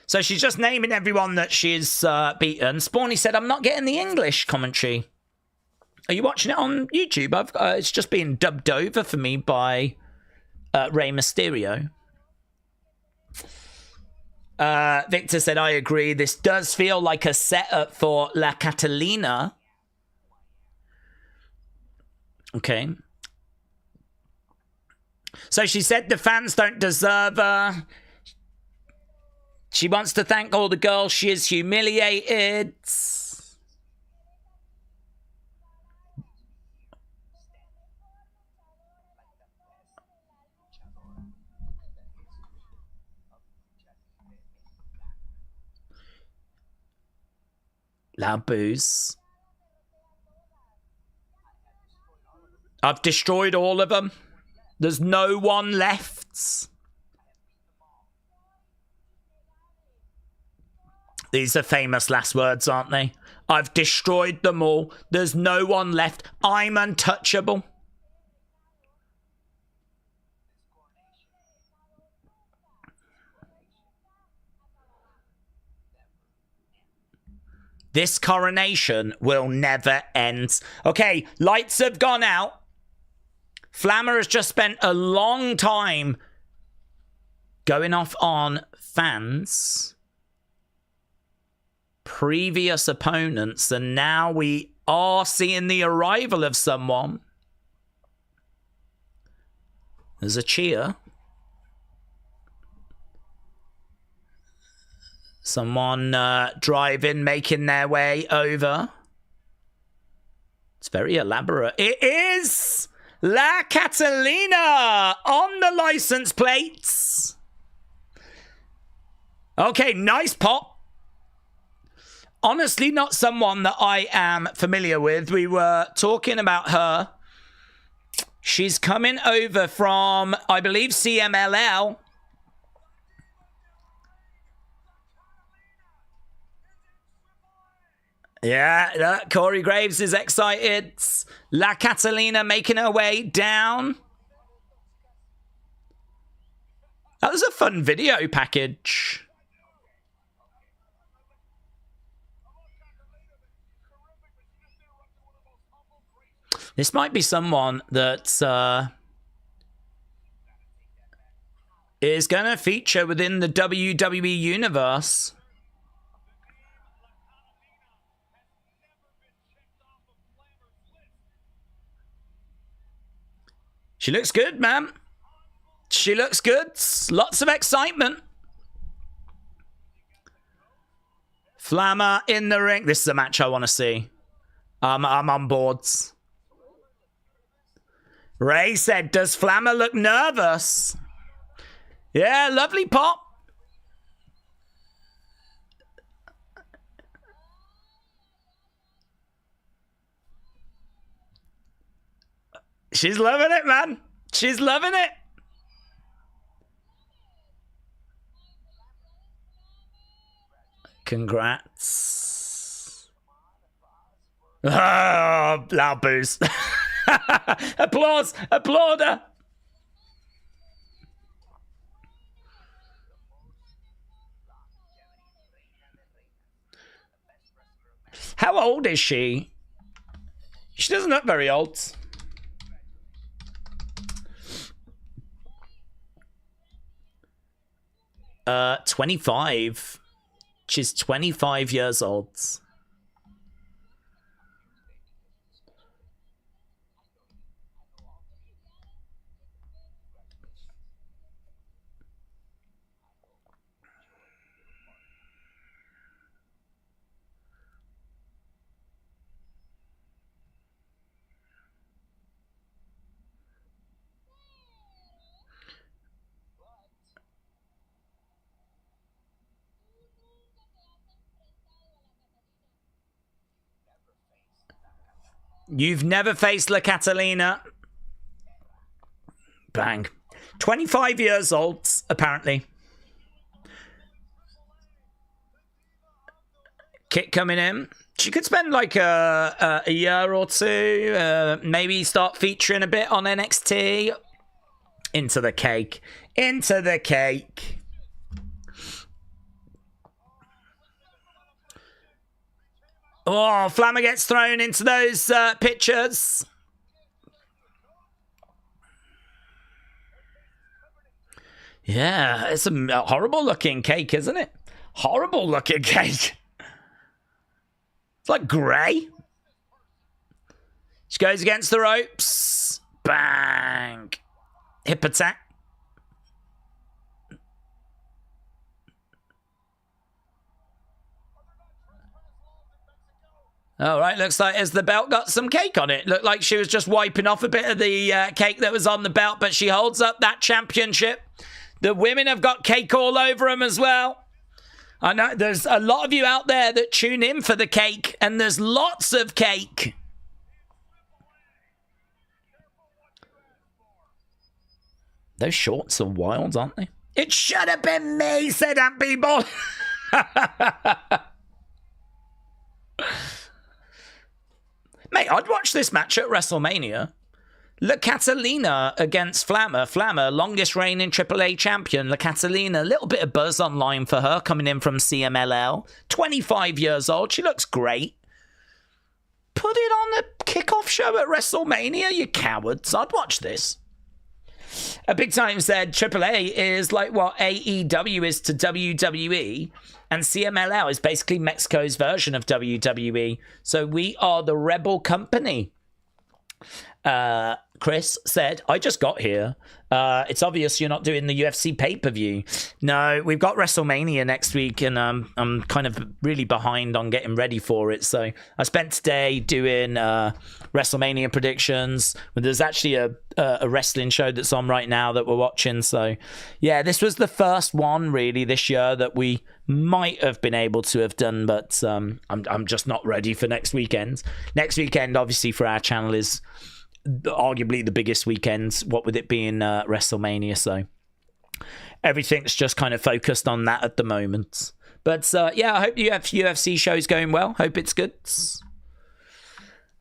So she's just naming everyone that she's beaten. Spawny said, I'm not getting the English commentary. Are you watching it on YouTube? It's just being dubbed over for me by Rey Mysterio. Victor said, I agree. This does feel like a setup for La Catalina. Okay. So she said the fans don't deserve her. She wants to thank all the girls she has humiliated. Loud booze. I've destroyed all of them. There's no one left. These are famous last words, aren't they? I've destroyed them all. There's no one left. I'm untouchable. This coronation will never end. Okay, lights have gone out. Flammer has just spent a long time going off on fans, previous opponents, and now we are seeing the arrival of someone. There's a cheer. Someone driving, making their way over. It's very elaborate. It is La Catalina on the license plates. Okay, nice pop. Honestly, not someone that I am familiar with. We were talking about her. She's coming over from, I believe, CMLL. Yeah, look, Corey Graves is excited. La Catalina making her way down. That was a fun video package. This might be someone that is going to feature within the WWE universe. She looks good, man. She looks good. Lots of excitement. Flammer in the ring. This is a match I want to see. I'm on boards. Ray said, does Flammer look nervous? Yeah, lovely pop. She's loving it, man. She's loving it. Congrats. Oh, loud boos. Applause. Applauder. How old is she? She doesn't look very old. Uh, 25. She's 25 years old. You've never faced La Catalina. Bang. 25 years old, apparently. Kit coming in. She could spend like a year or two. Maybe start featuring a bit on NXT. Into the cake. Into the cake. Oh, Flammer gets thrown into those pictures. Yeah, it's a horrible looking cake, isn't it? Horrible looking cake. It's like grey. She goes against the ropes. Bang. Hip attack. All right, looks like as the belt got some cake on it. Looked like she was just wiping off a bit of the cake that was on the belt, but she holds up that championship. The women have got cake all over them as well. I know there's a lot of you out there that tune in for the cake, and there's lots of cake. Those shorts are wild, aren't they? It should have been me, said that people. Mate, I'd watch this match at WrestleMania. La Catalina against Flammer. Flammer, longest reigning AAA champion. La Catalina, a little bit of buzz online for her, coming in from CMLL. 25 years old. She looks great. Put it on the kickoff show at WrestleMania, you cowards. I'd watch this. A Big Time said AAA is like what AEW is to WWE, and CMLL is basically Mexico's version of WWE. So we are the rebel company. Chris said, I just got here. It's obvious you're not doing the UFC pay-per-view. No, we've got WrestleMania next week, and I'm kind of really behind on getting ready for it. So I spent today doing WrestleMania predictions. There's actually a wrestling show that's on right now that we're watching. So yeah, this was the first one really this year that we might have been able to have done, but I'm just not ready for next weekend. Next weekend, obviously, for our channel is arguably the biggest weekend, what with it being WrestleMania, so everything's just kind of focused on that at the moment. But yeah, I hope you have UFC shows going well. Hope it's good.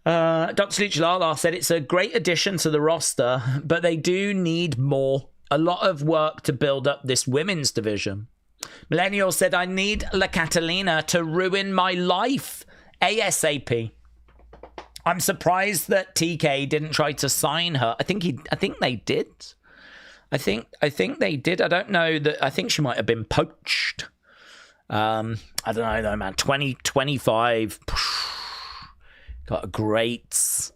Dr. Lucha Lala said it's a great addition to the roster, but they do need more. A lot of work to build up this women's division. Millennial said, I need La Catalina to ruin my life ASAP. I'm surprised that TK didn't try to sign her. I think they did. I think they did. I don't know that. I think she might have been poached. I don't know though, man. 25. Got a great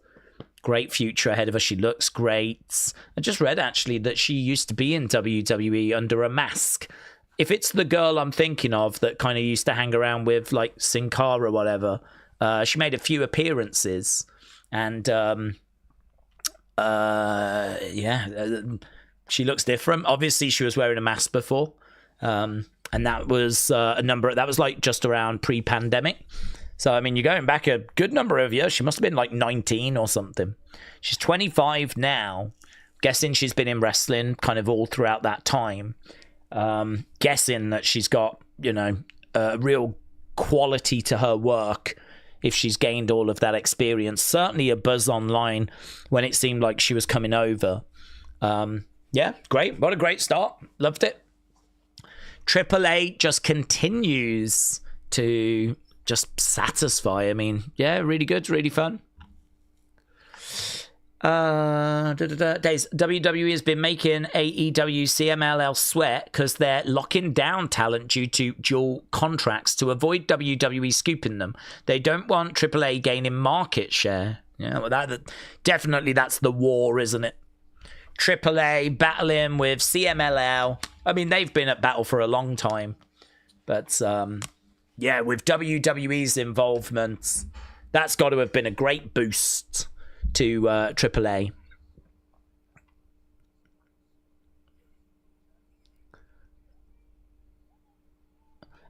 Great future ahead of her. She looks great. I just read, actually, that she used to be in WWE under a mask. If it's the girl I'm thinking of that kind of used to hang around with, like, Sin Cara or whatever, she made a few appearances. And, she looks different. Obviously, she was wearing a mask before. And that was that was, like, just around pre-pandemic. So, I mean, you're going back a good number of years. She must have been like 19 or something. She's 25 now. Guessing she's been in wrestling kind of all throughout that time. Guessing that she's got, a real quality to her work if she's gained all of that experience. Certainly a buzz online when it seemed like she was coming over. Yeah, great. What a great start. Loved it. AAA just continues to just satisfy. I mean, yeah, really good, really fun. Daze, WWE has been making AEW CMLL sweat because they're locking down talent due to dual contracts to avoid WWE scooping them. They don't want AAA gaining market share. Yeah, well, definitely that's the war, isn't it? AAA battling with CMLL. I mean, they've been at battle for a long time, but yeah, with WWE's involvement, that's got to have been a great boost to AAA.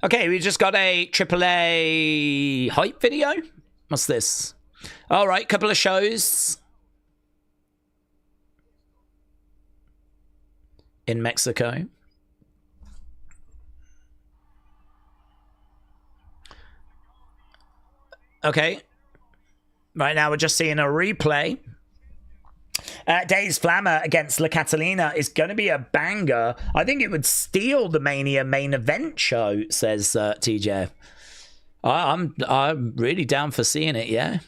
Okay, we just got a AAA hype video. What's this? All right, couple of shows in Mexico. Okay. Right now we're just seeing a replay. Daze Flammer against La Catalina is going to be a banger. I think it would steal the Mania main event show, says TJ. I'm really down for seeing it, yeah.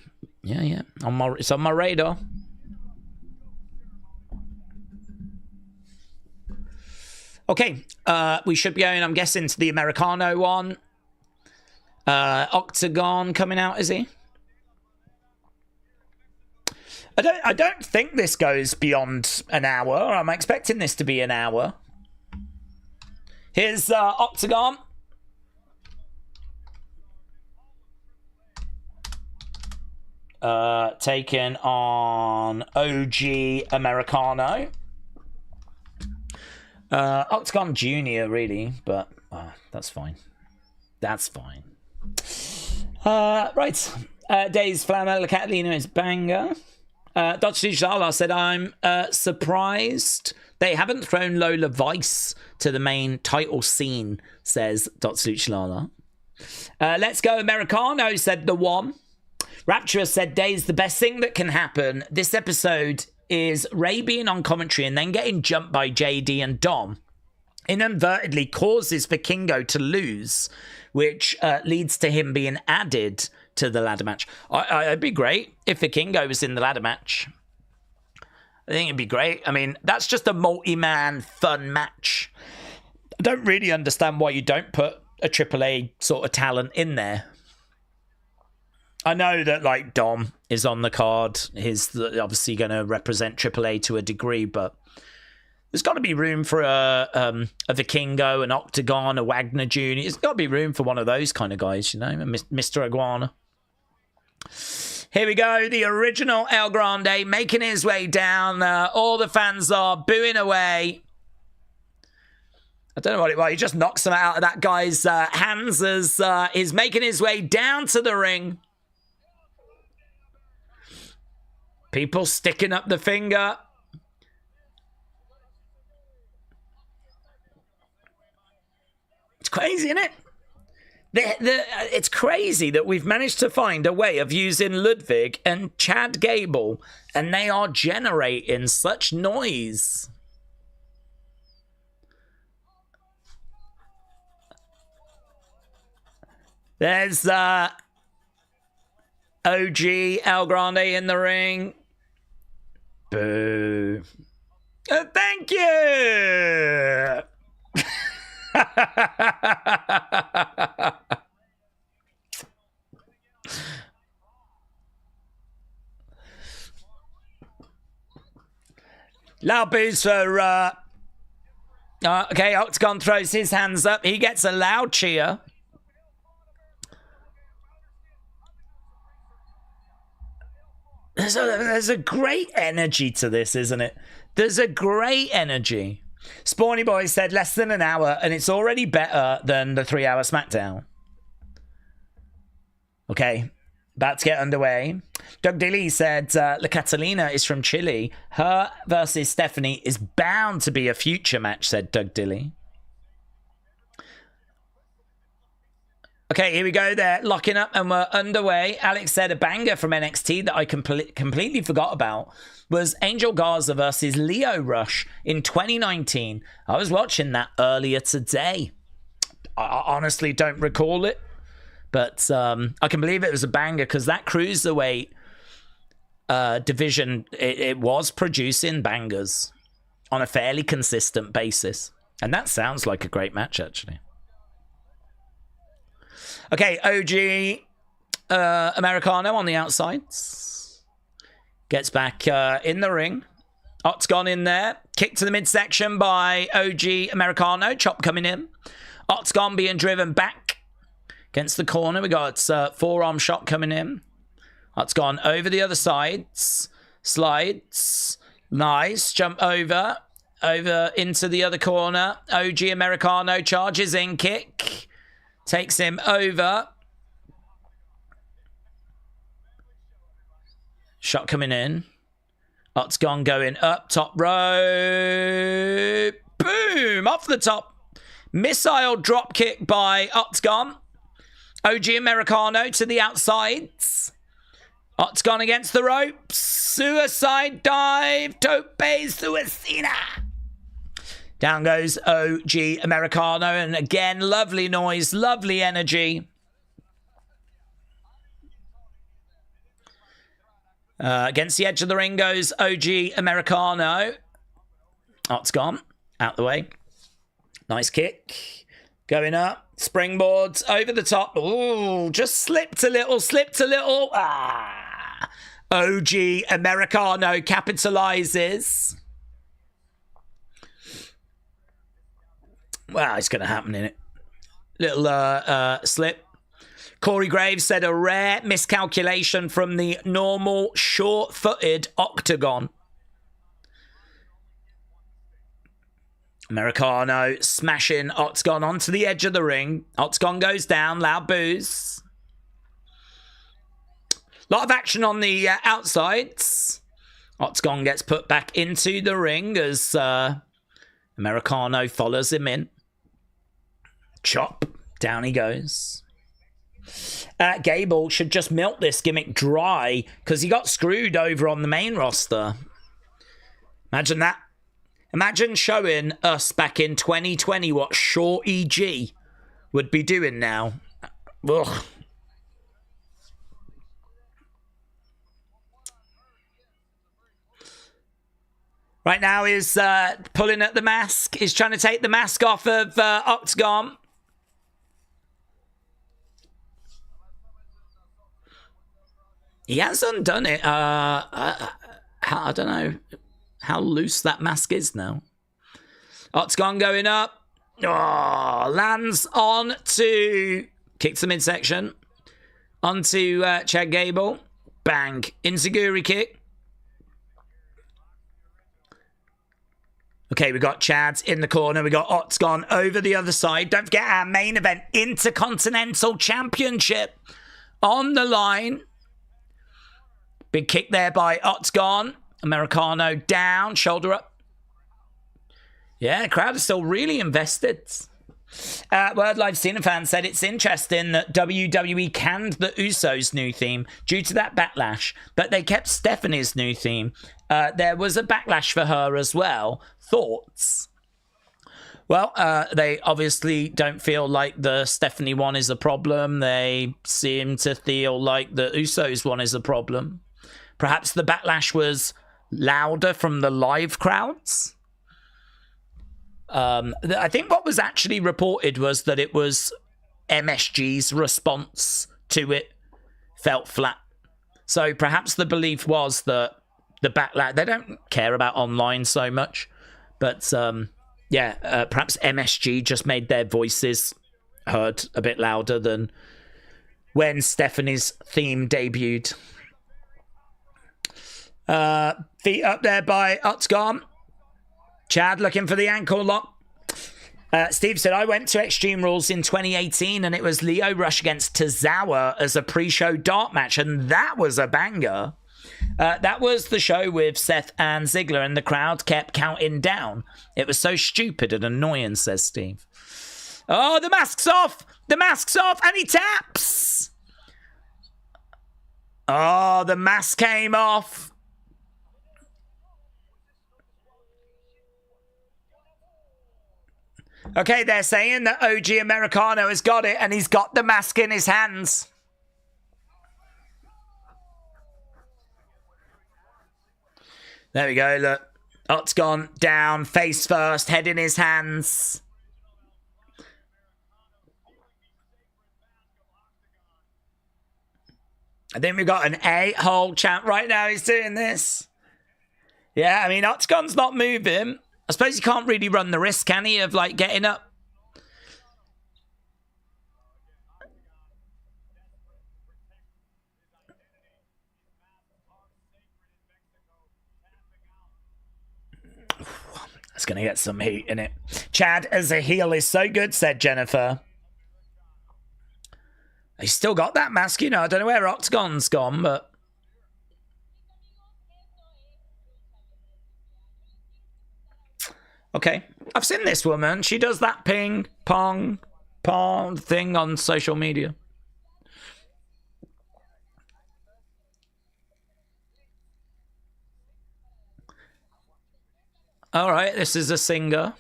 Yeah. It's on my radar. Okay, we should be going, I'm guessing, to the Americano one. Octagon coming out, is he? I don't think this goes beyond an hour. I'm expecting this to be an hour. Here's Octagon. Taken on OG Americano. Octagon Jr. really, but that's fine. That's fine. Right. Daze Flammer, La Catalina is banger. Dr. Jala said, I'm surprised they haven't thrown Lola Vice to the main title scene, says Dr. Luchalala. Let's go Americano, said the one. Rapturous said, Daze, the best thing that can happen this episode is Ray being on commentary and then getting jumped by JD and Dom inadvertently causes Vikingo to lose, which leads to him being added to the ladder match. It'd be great if Vikingo was in the ladder match. I think it'd be great. I mean, that's just a multi-man fun match. I don't really understand why you don't put a AAA sort of talent in there. I know that, like, Dom is on the card. He's obviously going to represent AAA to a degree, but there's got to be room for a Vikingo, an Octagon, a Wagner Jr. There's got to be room for one of those kind of guys, you know, Mr. Iguana. Here we go, the original El Grande making his way down. All the fans are booing away. I don't know what it was. He just knocks them out of that guy's hands as he's making his way down to the ring. People sticking up the finger. It's crazy, isn't it? It's crazy that we've managed to find a way of using Ludwig and Chad Gable, and they are generating such noise. There's OG El Grande in the ring. Boo. Thank you. Loud boos for... okay, Octagon throws his hands up. He gets a loud cheer. There's a great energy to this, isn't it? There's a great energy. Spawny Boy said less than an hour, and it's already better than the 3-hour SmackDown. Okay, about to get underway. Doug Dilly said La Catalina is from Chile. Her versus Stephanie is bound to be a future match, said Doug Dilly. Okay, here we go. They're locking up and we're underway. Alex said a banger from NXT that I completely forgot about was Angel Garza versus Lio Rush in 2019. I was watching that earlier today. I honestly don't recall it, but I can believe it was a banger because that cruiserweight division, it was producing bangers on a fairly consistent basis. And that sounds like a great match, actually. Okay, OG Americano on the outsides. Gets back in the ring. Octagon in there. Kick to the midsection by OG Americano. Chop coming in. Octagon being driven back against the corner. We got forearm shot coming in. Octagon over the other sides. Slides. Nice. Jump over. Over into the other corner. OG Americano charges in. Kick. Takes him over. Shot coming in. Octagon going up. Top rope. Boom! Off the top. Missile drop kick by Octagon. OG Americano to the outsides. Octagon against the ropes. Suicide dive. Tope suicida. Down goes OG Americano. And again, lovely noise, lovely energy. Against the edge of the ring goes OG Americano. Octagon out the way. Nice kick. Going up. Springboards over the top. Ooh, just slipped a little, Ah. OG Americano capitalizes. Well, it's going to happen, innit? Little slip. Corey Graves said a rare miscalculation from the normal short-footed Octagon. Americano smashing Octagon onto the edge of the ring. Octagon goes down. Loud boos. Lot of action on the outsides. Octagon gets put back into the ring as Americano follows him in. Chop. Down he goes. Gable should just milk this gimmick dry because he got screwed over on the main roster. Imagine that. Imagine showing us back in 2020 what Shorty G would be doing now. Ugh. Right now he's pulling at the mask. He's trying to take the mask off of Octagon. He has undone it. I don't know how loose that mask is now. Octagon going up. Oh, lands on to... Kick to the midsection. Onto Chad Gable. Bang. Enziguri kick. Okay, we got Chad in the corner. We got Octagon over the other side. Don't forget our main event, Intercontinental Championship on the line. Big kick there by Octagon. Americano down, shoulder up. Yeah, crowd is still really invested. Word Live Cena fan said it's interesting that WWE canned the Usos' new theme due to that backlash, but they kept Stephanie's new theme. There was a backlash for her as well. Thoughts? Well, they obviously don't feel like the Stephanie one is a problem. They seem to feel like the Usos one is a problem. Perhaps the backlash was louder from the live crowds. I think what was actually reported was that it was MSG's response to it felt flat. So perhaps the belief was that the backlash. They don't care about online so much. But, yeah, perhaps MSG just made their voices heard a bit louder than when Stephanie's theme debuted. Feet up there by Octagon. Chad looking for the ankle lock. Steve said, I went to Extreme Rules in 2018 and it was Leo Rush against Tozawa as a pre-show dart match, and that was a banger. That was the show with Seth and Ziggler, and the crowd kept counting down. It was so stupid and annoying, says Steve. Oh, the mask's off! The mask's off, and he taps! Oh, the mask came off. Okay, they're saying that OG Americano has got it, and he's got the mask in his hands. There we go, look. Octagon down, face first, head in his hands. I think we've got an 8-hole chant right now. He's doing this. Yeah, I mean, Octagon's not moving. I suppose he can't really run the risk, can he, of, like, getting up? That's going to get some heat in it. Chad as a heel is so good, said Jennifer. He's still got that mask, you know. I don't know where Octagon's gone, but... Okay. I've seen this woman. She does that ping, pong thing on social media. All right, this is a singer.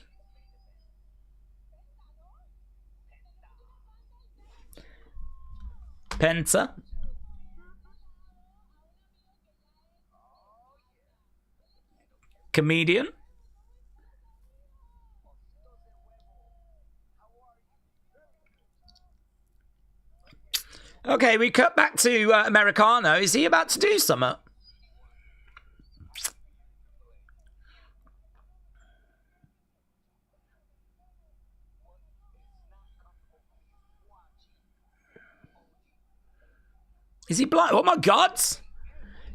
Penta. Comedian. Okay, we cut back to Americano. Is he about to do something? Is he blind? Oh my God!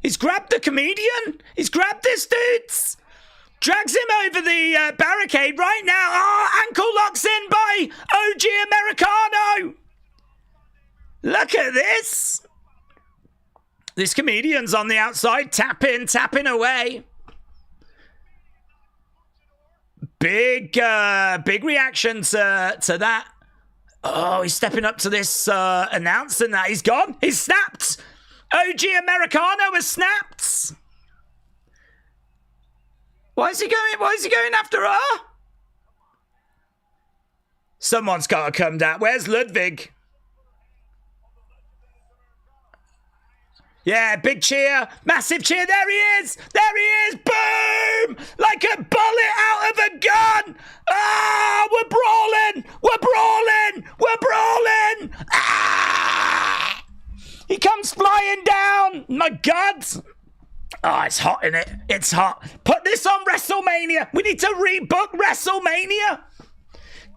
He's grabbed the comedian! He's grabbed this dude! Drags him over the barricade right now! Oh, ankle locks in by OG Americano! Look at this! This comedian's on the outside, tapping away. Big reaction to that. Oh, he's stepping up to this announcing that he's gone. He's snapped. OG Americano has snapped. Why is he going? Why is he going after her? Someone's got to come down. Where's Ludwig? Yeah, big cheer, massive cheer. There he is. There he is. Boom! Like a bullet out of a gun. Ah, we're brawling. We're brawling. We're brawling. Ah! He comes flying down. My God. Oh, it's hot in it. It's hot. Put this on WrestleMania. We need to rebook WrestleMania.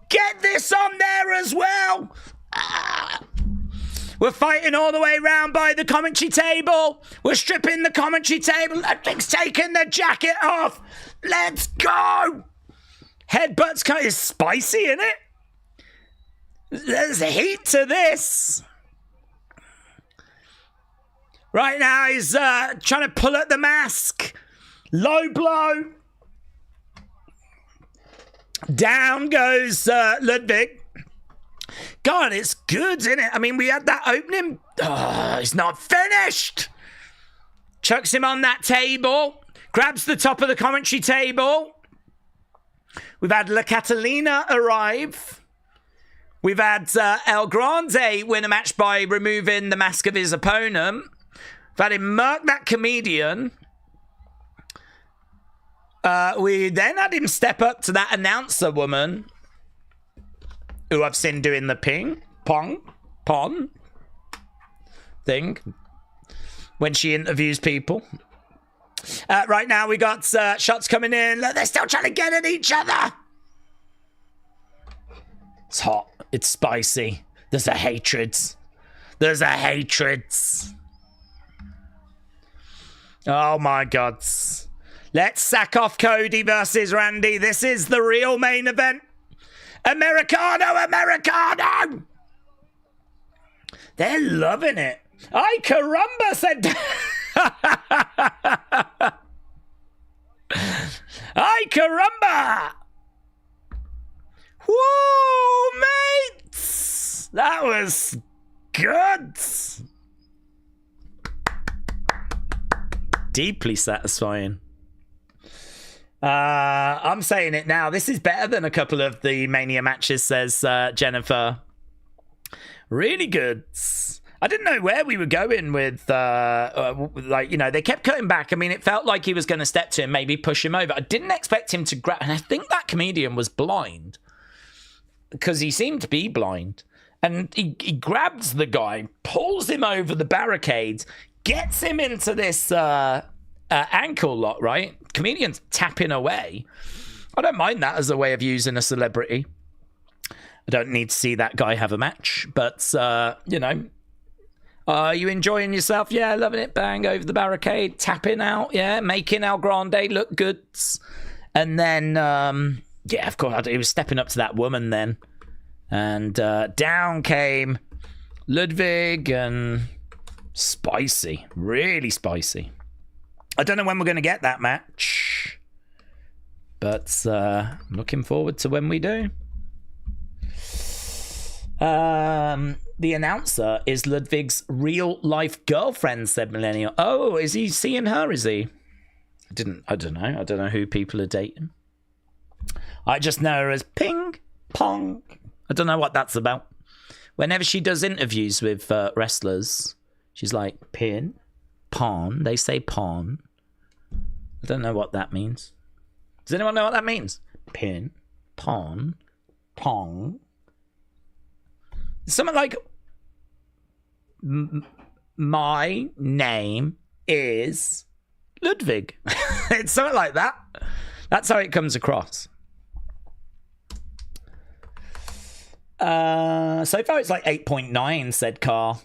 Get this on there as well. Ah. We're fighting all the way around by the commentary table. We're stripping the commentary table. Ludwig's taking the jacket off. Let's go. Headbutts kind of spicy, isn't it? There's heat to this. Right now, he's trying to pull at the mask. Low blow. Down goes Ludwig. God, it's good, isn't it? I mean, we had that opening. Oh, it's not finished. Chucks him on that table. Grabs the top of the commentary table. We've had La Catalina arrive. We've had El Grande win a match by removing the mask of his opponent. We've had him murk that comedian. We then had him step up to that announcer woman, who I've seen doing the pong thing when she interviews people. Right now, we got shots coming in. Look, they're still trying to get at each other. It's hot. It's spicy. There's a hatred. There's a hatred. Oh, my God. Let's sack off Cody versus Randy. This is the real main event. Americano, Americano. They're loving it. Ay, caramba, said... Ay, caramba. Whoa, mates. That was good. Deeply satisfying. I'm saying it now. This is better than a couple of the Mania matches, says Jennifer. Really good. I didn't know where we were going with, like, you know, they kept cutting back. I mean, it felt like he was going to step to him, maybe push him over. I didn't expect him to grab, and I think that comedian was blind because he seemed to be blind. And he grabs the guy, pulls him over the barricades, gets him into this ankle lock, right? Comedian's tapping away. I don't mind that as a way of using a celebrity. I don't need to see that guy have a match, but, you know, are you enjoying yourself? Yeah, loving it. Bang, over the barricade, tapping out, yeah, making El Grande look good. And then, yeah, of course, he was stepping up to that woman then. And down came Ludwig, and spicy, really spicy. I don't know when we're going to get that match, but looking forward to when we do. The announcer is Ludwig's real-life girlfriend, said Millennial. Oh, is he seeing her, is he? I don't know. I don't know who people are dating. I just know her as Ping Pong. I don't know what that's about. Whenever she does interviews with wrestlers, she's like, pin, pawn. They say pawn. I don't know what that means. Does anyone know what that means? Pin, pawn, pong. Something like, my name is Ludwig. It's something like that. That's how it comes across. So far it's like 8.9, said Carl.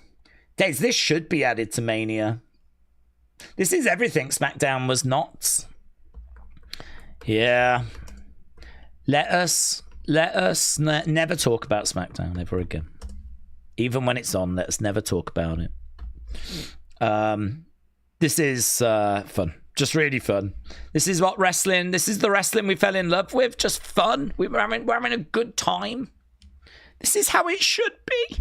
Daze, this should be added to Mania. This is everything SmackDown was not. Yeah. Let us never talk about SmackDown ever again. Even when it's on, let us never talk about it. This is fun. Just really fun. This is what wrestling, this is the wrestling we fell in love with. Just fun. We're having a good time. This is how it should be.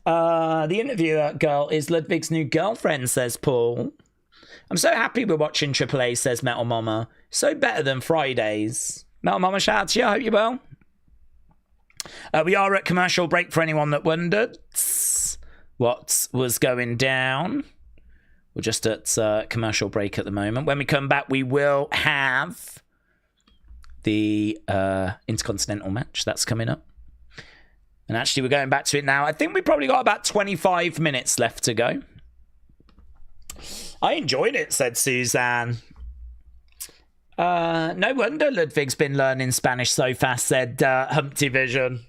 The interviewer girl is Ludwig's new girlfriend, says Paul. I'm so happy we're watching AAA, says Metal Mama. So better than Fridays. Metal Mama, shout out to you. I hope you're well. We are at commercial break for anyone that wondered what was going down. We're just at commercial break at the moment. When we come back, we will have the Intercontinental match. That's coming up. And actually, we're going back to it now. I think we probably got about 25 minutes left to go. I enjoyed it, said Suzanne. No wonder Ludwig's been learning Spanish so fast, said Humpty Vision.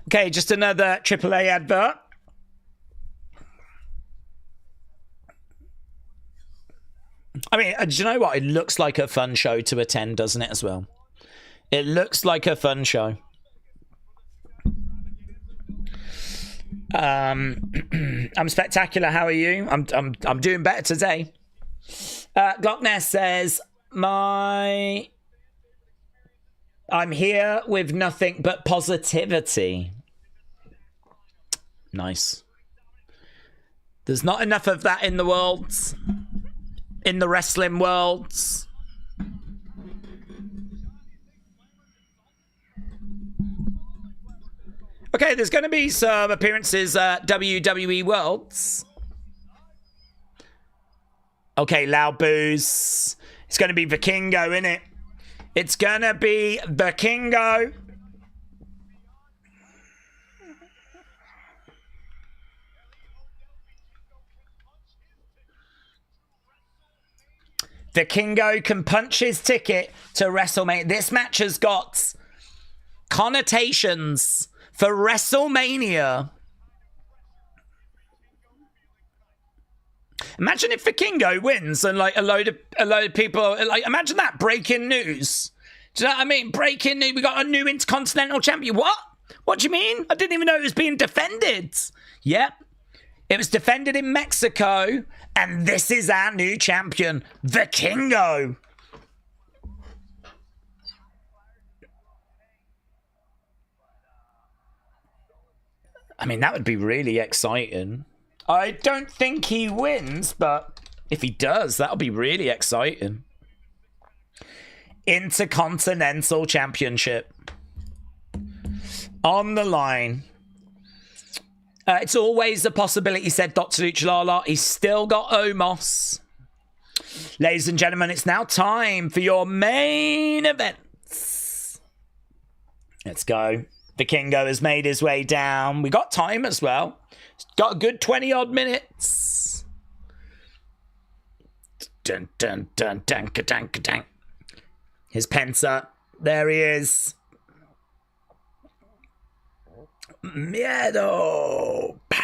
Okay, just another AAA advert. I mean, do you know what? It looks like a fun show to attend, doesn't it, as well? It looks like a fun show. I'm spectacular. How are you? I'm doing better today. Glockness says, I'm here with nothing but positivity. Nice. There's not enough of that in the world. In the wrestling world. Okay, there's going to be some appearances at WWE Worlds. Okay, loud boos. It's going to be Vikingo, innit? It's going to be Vikingo. Vikingo can punch his ticket to WrestleMania. This match has got connotations for WrestleMania. Imagine if Vikingo wins and like a load of people like, imagine that breaking news. Do you know what I mean? Breaking news. We got a new Intercontinental champion. What? What do you mean? I didn't even know it was being defended. Yep. It was defended in Mexico, and this is our new champion, Vikingo. I mean, that would be really exciting. I don't think he wins, but if he does, that'll be really exciting. Intercontinental Championship on the line. It's always a possibility, said Dr. Luchalala. He's still got Omos. Ladies and gentlemen, it's now time for your main events. Let's go. Vikingo has made his way down. We got time as well. Got a good 20-odd minutes. Dun, dun, dun, dun, dun, dun, dun. Here's Penta. There he is. Miedo. Bang.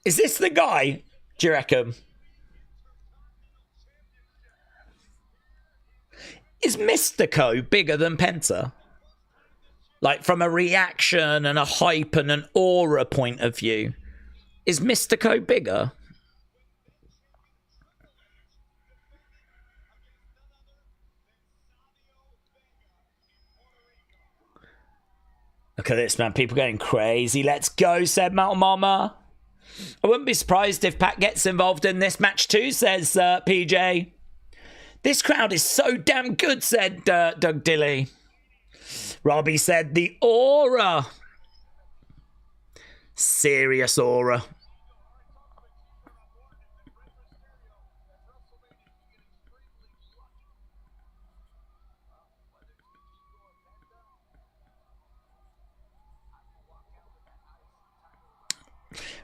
Is this the guy, do you reckon? Is Mystico bigger than Penta? Like from a reaction and a hype and an aura point of view. Is Mystico bigger? Look at this, man. People going crazy. Let's go, said Metal Mama. I wouldn't be surprised if Pat gets involved in this match too, says PJ. This crowd is so damn good, said Doug Dilly. Robbie said the aura. Serious aura.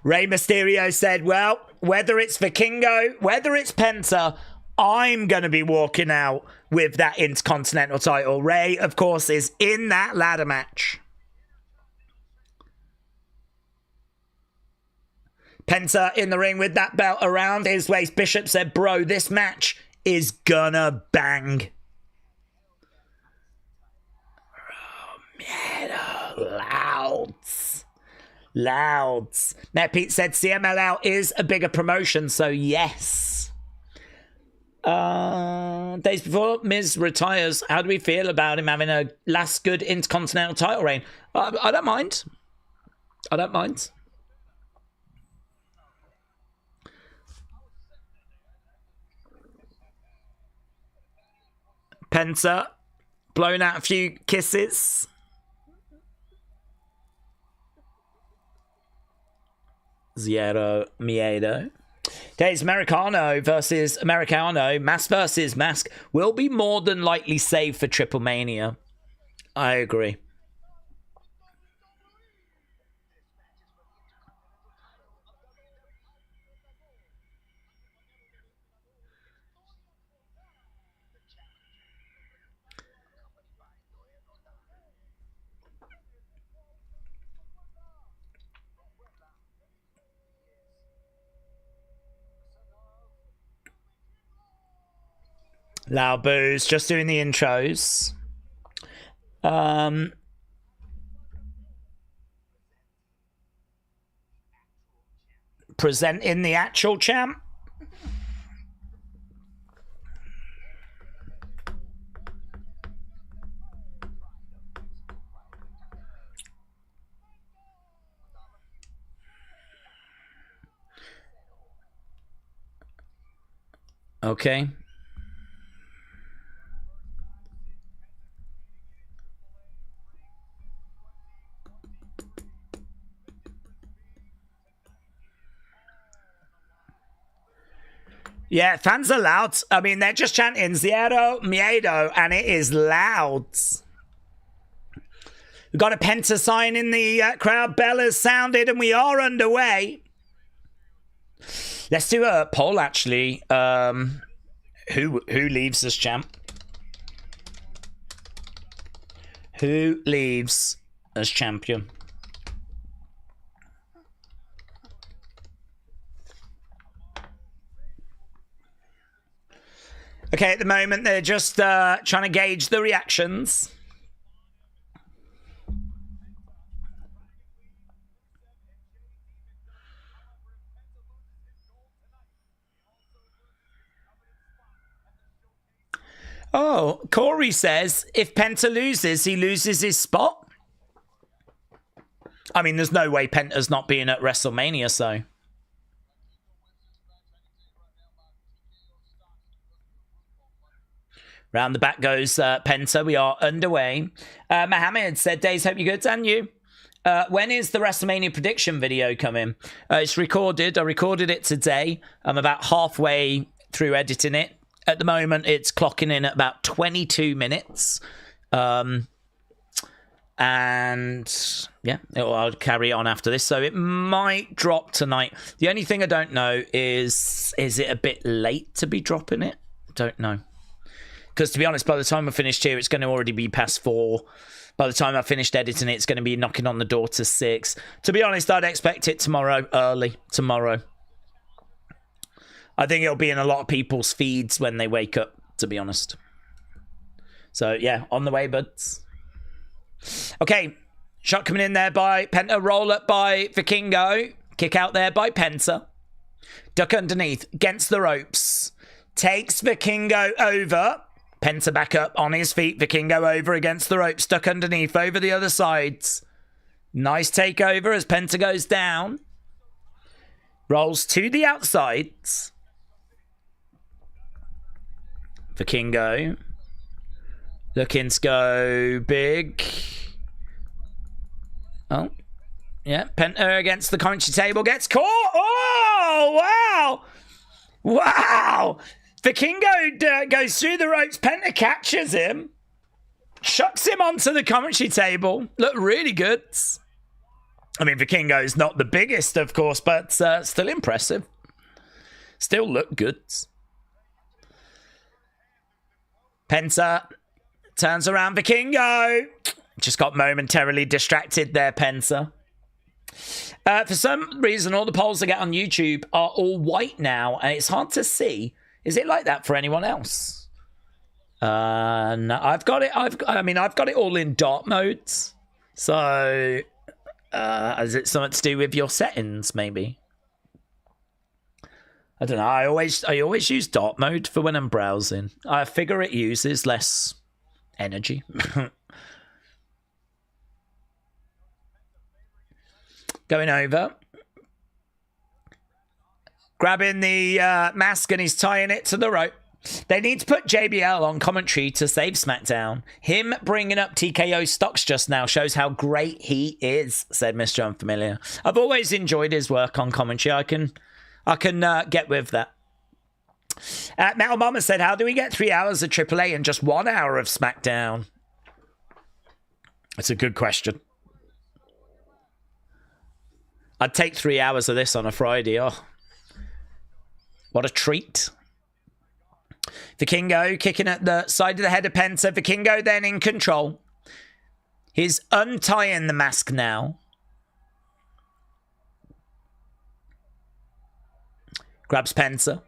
Rey Mysterio said, well, whether it's Vikingo, whether it's Penta, I'm going to be walking out with that Intercontinental title. Rey, of course, is in that ladder match. Penta in the ring with that belt around his waist. Bishop said, bro, this match is gonna bang. Oh, man, Louds. Now, Pete said CMLL is a bigger promotion, so yes. Days before Miz retires, how do we feel about him having a last good Intercontinental title reign? I don't mind. I don't mind. Penta blown out a few kisses. Zero Miedo. Today's Americano versus Americano. Mask versus Mask will be more than likely saved for Triple Mania. I agree. Loud boos, just doing the intros. Presenting the actual champ. Okay. Yeah, fans are loud. I mean, they're just chanting Zero Miedo, and it is loud. We've got a Penta sign in the crowd. Bell has sounded, and we are underway. Let's do a poll, actually. Who leaves as champ? Who leaves as champion? Okay, at the moment, they're just trying to gauge the reactions. Oh, Corey says if Penta loses, he loses his spot. I mean, there's no way Penta's not being at WrestleMania, so. Round the back goes Penta. We are underway. Mohammed said, Daze, hope you're good. And you? When is the WrestleMania prediction video coming? It's recorded. I recorded it today. I'm about halfway through editing it. At the moment, it's clocking in at about 22 minutes. And yeah, I'll carry it on after this. So it might drop tonight. The only thing I don't know is it a bit late to be dropping it? Don't know. Because to be honest, by the time I finished here, it's going to already be past 4. By the time I finished editing it, it's going to be knocking on the door to 6. To be honest, I'd expect it tomorrow, early tomorrow. I think it'll be in a lot of people's feeds when they wake up, to be honest. So, yeah, on the way, buds. Okay, shot coming in there by Penta. Roll up by Vikingo. Kick out there by Penta. Duck underneath, against the ropes. Takes Vikingo over. Penta back up on his feet. Vikingo over against the ropes. Stuck underneath, over the other sides. Nice takeover as Penta goes down. Rolls to the outsides. Vikingo looking to go big. Oh, yeah. Penta against the commentary table gets caught. Oh, wow. Wow. Vikingo goes through the ropes. Penta catches him. Chucks him onto the commentary table. Looked really good. I mean, Vikingo is not the biggest, of course, but still impressive. Still look good. Penta turns around Vikingo. Just got momentarily distracted there, Penta. For some reason, all the polls I get on YouTube are all white now, and it's hard to see. Is it like that for anyone else? No, I've got it. I've got it all in dark modes. So, is it something to do with your settings? Maybe. I don't know. I always use dark mode for when I'm browsing. I figure it uses less energy. Going over. Grabbing the mask and he's tying it to the rope. They need to put JBL on commentary to save SmackDown. Him bringing up TKO stocks just now shows how great he is, said Mr. Unfamiliar. I've always enjoyed his work on commentary. I can get with that. Metal Mama said, how do we get 3 hours of AAA and just 1 hour of SmackDown? That's a good question. I'd take 3 hours of this on a Friday. Oh, what a treat. Vikingo kicking at the side of the head of Penta. Vikingo then in control. He's untying the mask now. Grabs Penta.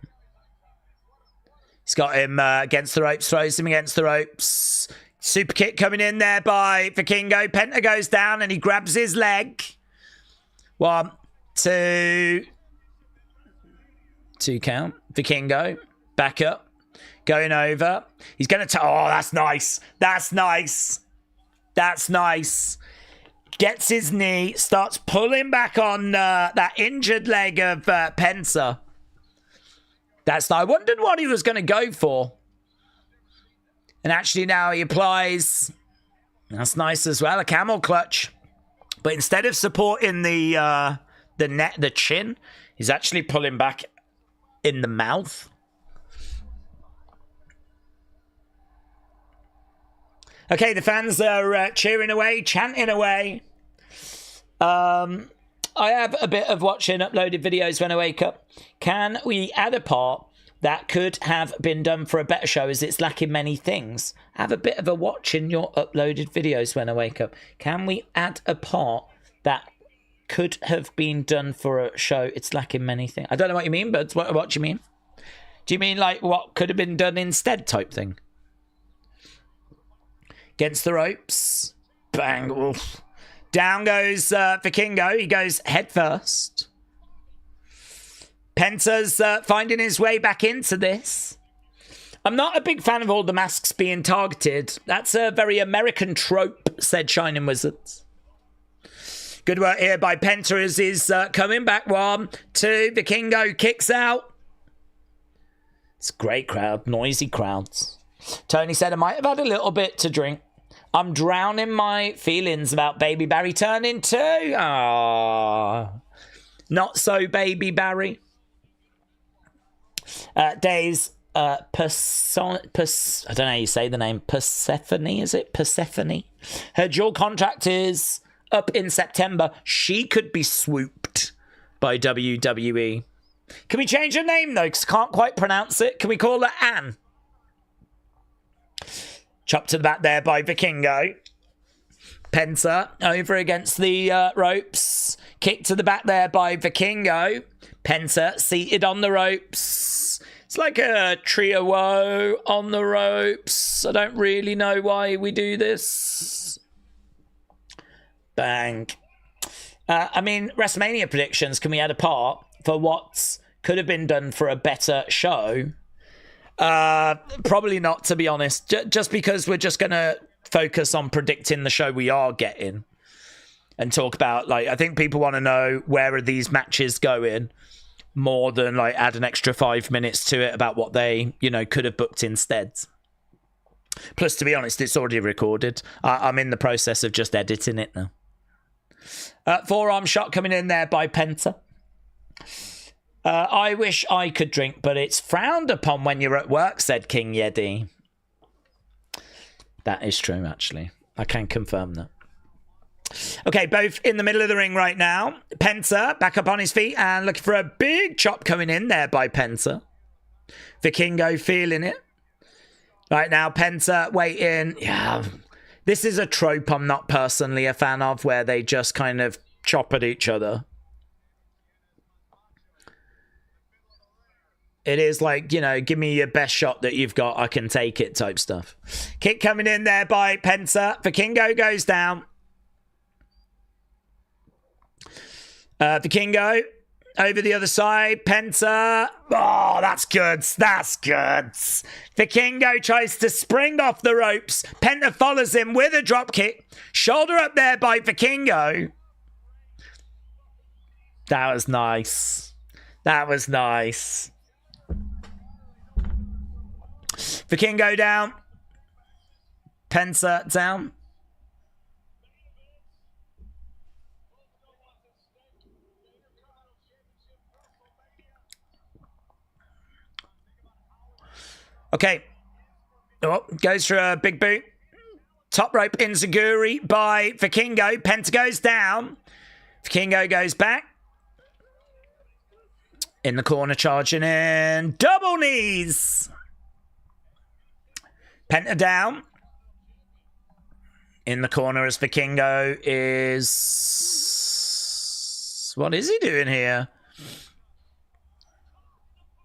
He's got him against the ropes, throws him against the ropes. Super kick coming in there by Vikingo. Penta goes down and he grabs his leg. 1, 2. 2 count. Vikingo. Back up. Going over. He's going to... Oh, that's nice. That's nice. That's nice. Gets his knee. Starts pulling back on that injured leg of Penta. I wondered what he was going to go for. And actually now he applies... That's nice as well. A camel clutch. But instead of supporting the chin, he's actually pulling back in the mouth. Okay, the fans are cheering away, chanting away. I have a bit of watching uploaded videos when I wake up. Can we add a part that could have been done for a better show as it's lacking many things? Have a bit of a watch in your uploaded videos when I wake up. Can we add a part that could have been done for a show it's lacking many things? I don't know what you mean, but what do you mean? Do you mean like what could have been done instead type thing? Against the ropes. Bang. Oof. Down goes Vikingo. He goes head first. Penta's finding his way back into this. I'm not a big fan of all the masks being targeted. That's a very American trope, said Shining Wizards. Good work here by Penta as he's coming back. 1, 2. Vikingo kicks out. It's a great crowd. Noisy crowds. Tony said, I might have had a little bit to drink. I'm drowning my feelings about Baby Barry turning 2. Ah, not so Baby Barry. Daze, I don't know how you say the name. Persephone, is it? Persephone. Her dual contract is up in September. She could be swooped by WWE. Can we change her name, though? Because I can't quite pronounce it. Can we call her Anne? Chopped to the back there by Vikingo. Penta over against the ropes. Kick to the back there by Vikingo. Penta seated on the ropes. It's like a trio woe on the ropes. I don't really know why we do this. Bang. I mean, WrestleMania predictions. Can we add a part for what could have been done for a better show? Probably not, to be honest. Just because we're just going to focus on predicting the show we are getting and talk about, like, I think people want to know where are these matches going more than, like, add an extra 5 minutes to it about what they, you know, could have booked instead. Plus, to be honest, it's already recorded. I'm in the process of just editing it now. Forearm shot coming in there by Penta. I wish I could drink, but it's frowned upon when you're at work, said King Yeti. That is true, actually. I can confirm that. Okay, both in the middle of the ring right now. Penta back up on his feet and looking for a big chop coming in there by Penta. Vikingo feeling it. Right now, Penta waiting. Yeah, this is a trope I'm not personally a fan of, where they just kind of chop at each other. It is like, you know, give me your best shot that you've got, I can take it type stuff. Kick coming in there by Penta. Vikingo goes down. Vikingo over the other side. Penta. Oh, that's good. That's good. Vikingo tries to spring off the ropes. Penta follows him with a drop kick. Shoulder up there by Vikingo. That was nice. That was nice. Vikingo down. Penta down. Okay. Oh, goes for a big boot. Top rope enziguri by Vikingo. Penta goes down. Vikingo goes back. In the corner, charging in. Double knees. Penta down. In the corner as Vikingo is... What is he doing here?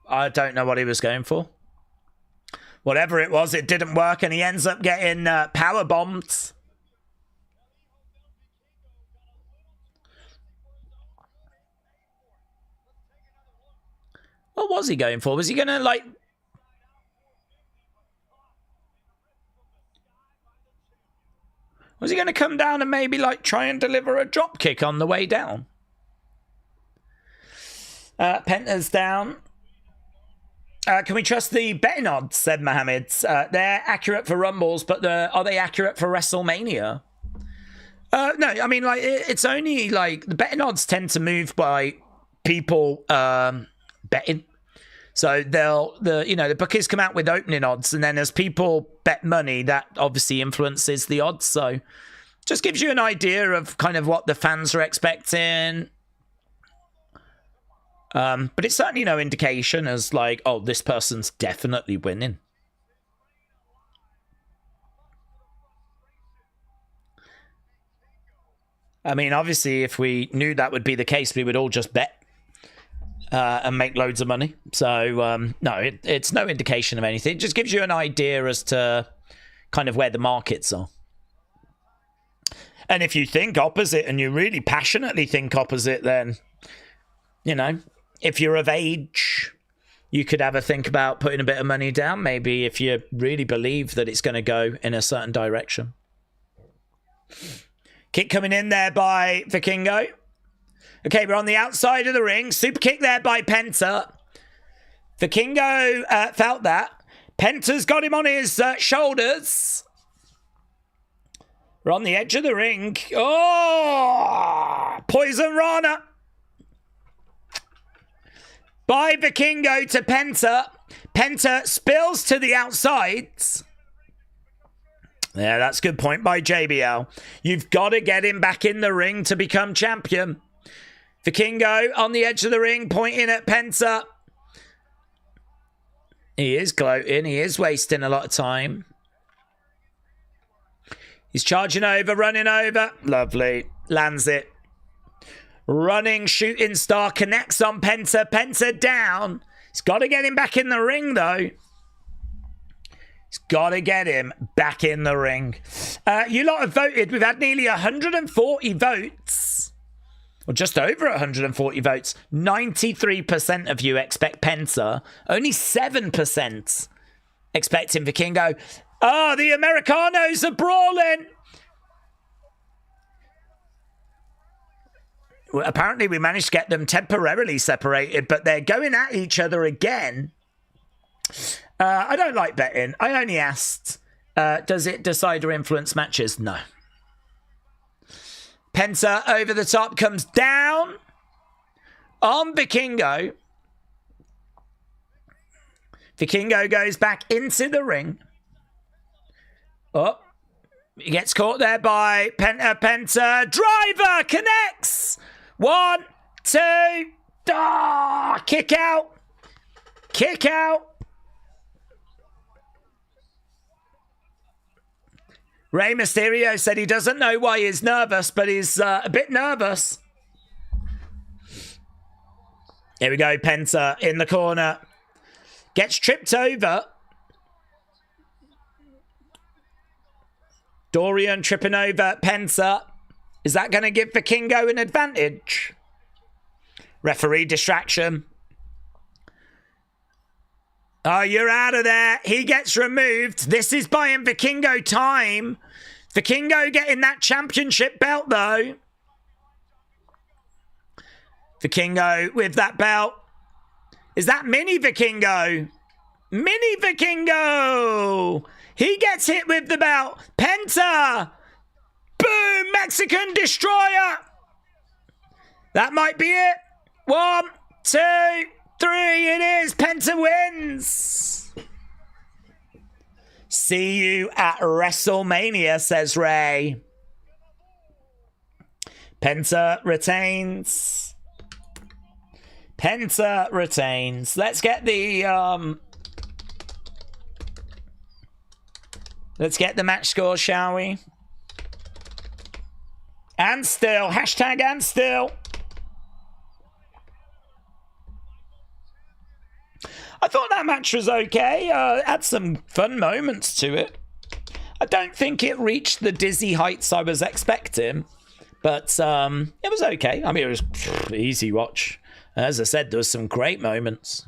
I don't know what he was going for. Whatever it was, it didn't work, and he ends up getting power bombed. What was he going for? Was he going to, like... Was he going to come down and maybe, like, try and deliver a drop kick on the way down? Penta's down. Can we trust the betting odds, said Mohammed. They're accurate for Rumbles, but are they accurate for WrestleMania? No, I mean, like, it's only, like, the betting odds tend to move by people betting. So the bookies come out with opening odds, and then as people bet money, that obviously influences the odds. So just gives you an idea of kind of what the fans are expecting. But it's certainly no indication as like, oh, this person's definitely winning. I mean, obviously, if we knew that would be the case, we would all just bet and make loads of money. So, no, it's no indication of anything. It just gives you an idea as to kind of where the markets are. And if you think opposite and you really passionately think opposite, then, you know, if you're of age, you could have a think about putting a bit of money down, maybe if you really believe that it's going to go in a certain direction. Kick coming in there by Vikingo. Okay, we're on the outside of the ring. Super kick there by Penta. Vikingo felt that. Penta's got him on his shoulders. We're on the edge of the ring. Oh! Poison Rana. By Vikingo to Penta. Penta spills to the outsides. Yeah, that's a good point by JBL. You've got to get him back in the ring to become champion. Vikingo on the edge of the ring, pointing at Penta. He is gloating. He is wasting a lot of time. He's charging over, running over. Lovely. Lands it. Running shooting star connects on Penta. Penta down. He's got to get him back in the ring, though. He's got to get him back in the ring. You lot have voted. We've had nearly 140 votes. Or just over 140 votes. 93% of you expect Penta. Only 7% expecting Vikingo. Oh, the Americanos are brawling. Well, apparently we managed to get them temporarily separated, but they're going at each other again. I don't like betting. I only asked, does it decide or influence matches? No. Penta over the top, comes down on Vikingo. Vikingo goes back into the ring. Oh, he gets caught there by Penta. Penta, driver, connects. 1, 2, kick out. Kick out. Rey Mysterio said he doesn't know why he's nervous, but he's a bit nervous. Here we go, Penta in the corner. Gets tripped over. Dorian tripping over Penta. Is that going to give Vikingo an advantage? Referee distraction. Oh, you're out of there. He gets removed. This is buying Vikingo time. Vikingo getting that championship belt, though. Vikingo with that belt. Is that Mini Vikingo? Mini Vikingo! He gets hit with the belt. Penta! Boom! Mexican Destroyer! That might be it. 1, 2, 3. It is. Penta wins. See you at WrestleMania, says Ray. Penta retains. Penta retains. Let's get the match score, shall we? And still. Hashtag and still. I thought that match was okay. Had some fun moments to it. I don't think it reached the dizzy heights I was expecting, but it was okay. I mean, it was easy watch. As I said, there was some great moments.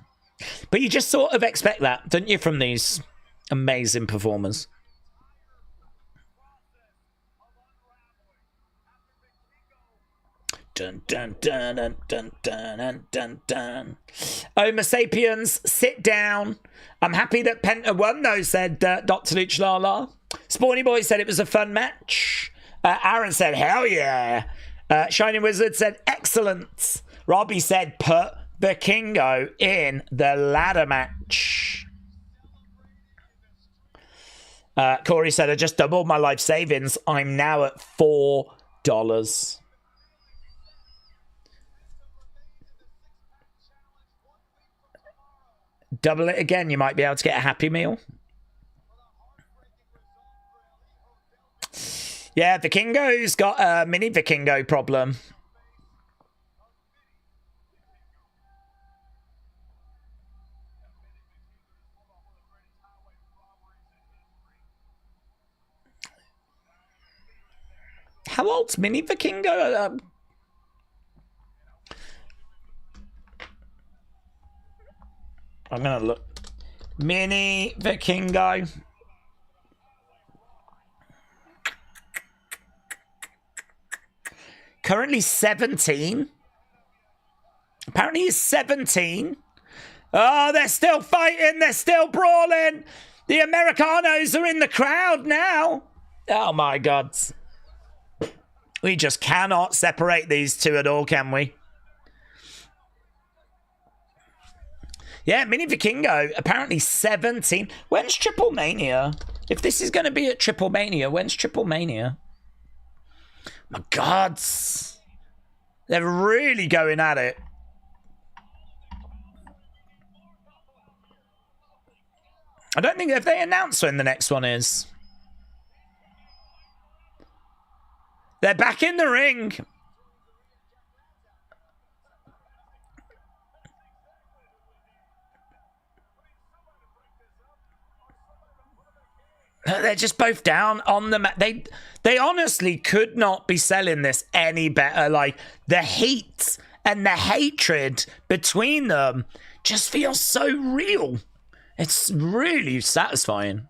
But you just sort of expect that, don't you, from these amazing performers? Dun, dun, dun, dun, dun, dun, dun, dun. Homo sapiens, sit down. I'm happy that Penta won, though, said Dr. Luch Lala. Spawny Boy said it was a fun match. Aaron said, hell yeah. Shining Wizard said, excellent. Robbie said, put Vikingo in the ladder match. Corey said, I just doubled my life savings. I'm now at $4. Double it again, you might be able to get a Happy Meal. Yeah, Vikingo's got a mini Vikingo problem. How old's mini Vikingo? I'm gonna look. Mini Vikingo. Currently 17. Apparently he's 17. Oh, they're still fighting. They're still brawling. The Americanos are in the crowd now. Oh, my God. We just cannot separate these two at all, can we? Yeah, Mini Vikingo, apparently 17. When's Triple Mania? If this is going to be at Triple Mania, when's Triple Mania? My God. They're really going at it. I don't think, have they announced when the next one is? They're back in the ring. They're just both down on the mat. They honestly could not be selling this any better. Like, the heat and the hatred between them just feels so real. It's really satisfying.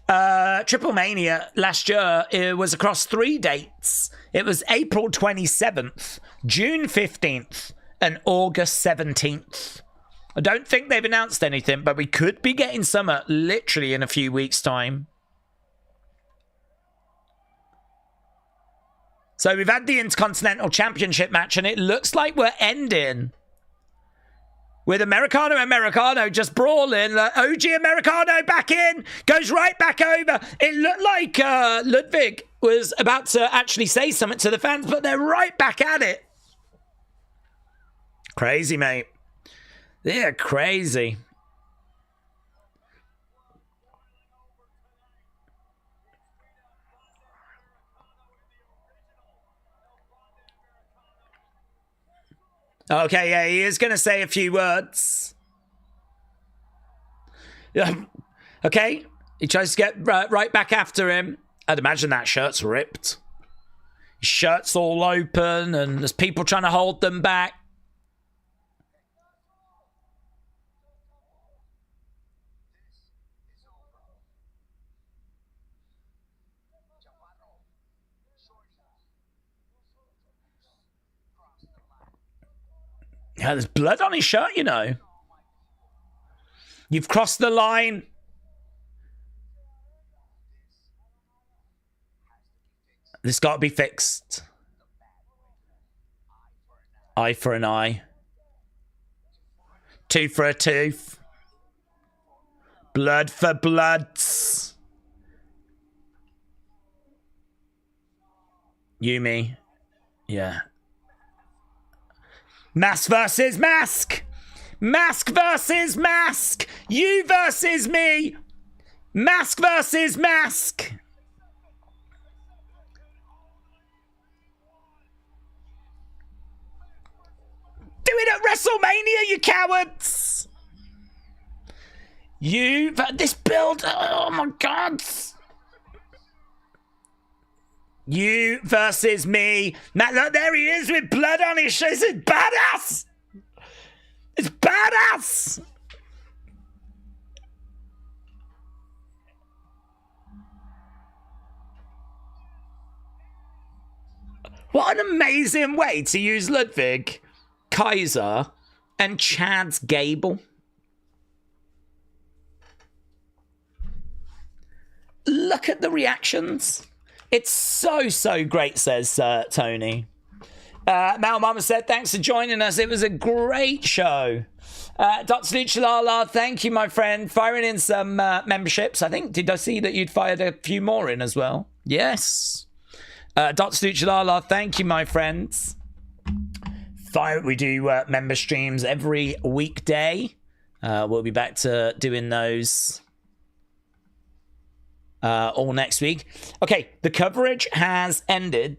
Triple Mania last year, it was across 3 dates. It was April 27th, June 15th, and August 17th. I don't think they've announced anything, but we could be getting some literally in a few weeks' time. So we've had the Intercontinental Championship match, and it looks like we're ending with Americano just brawling. OG Americano back in, goes right back over. It looked like Ludwig was about to actually say something to the fans, but they're right back at it. Crazy, mate. They're crazy. Okay, yeah, he is going to say a few words. Okay, he tries to get right back after him. I'd imagine that shirt's ripped. His shirt's all open and there's people trying to hold them back. Yeah, there's blood on his shirt, you know. You've crossed the line. This got to be fixed. Eye for an eye. Tooth for a tooth. Blood for bloods. Yumi. Yeah. Mask versus mask. Mask versus mask. You versus me. Mask versus mask. Do it at WrestleMania, you cowards. This build. Oh my God. You versus me. Matt, look, there he is with blood on his shirt. This is badass. It's badass. What an amazing way to use Ludwig, Kaiser, and Chad's Gable. Look at the reactions. It's so great, says Tony. Mal Mama said, thanks for joining us. It was a great show. Dr. Luchalala, thank you, my friend. Firing in some memberships. Did I see that you'd fired a few more in as well? Yes. Dr. Luchalala, thank you, my friends. We do member streams every weekday. We'll be back to doing those all next week. Okay, the coverage has ended,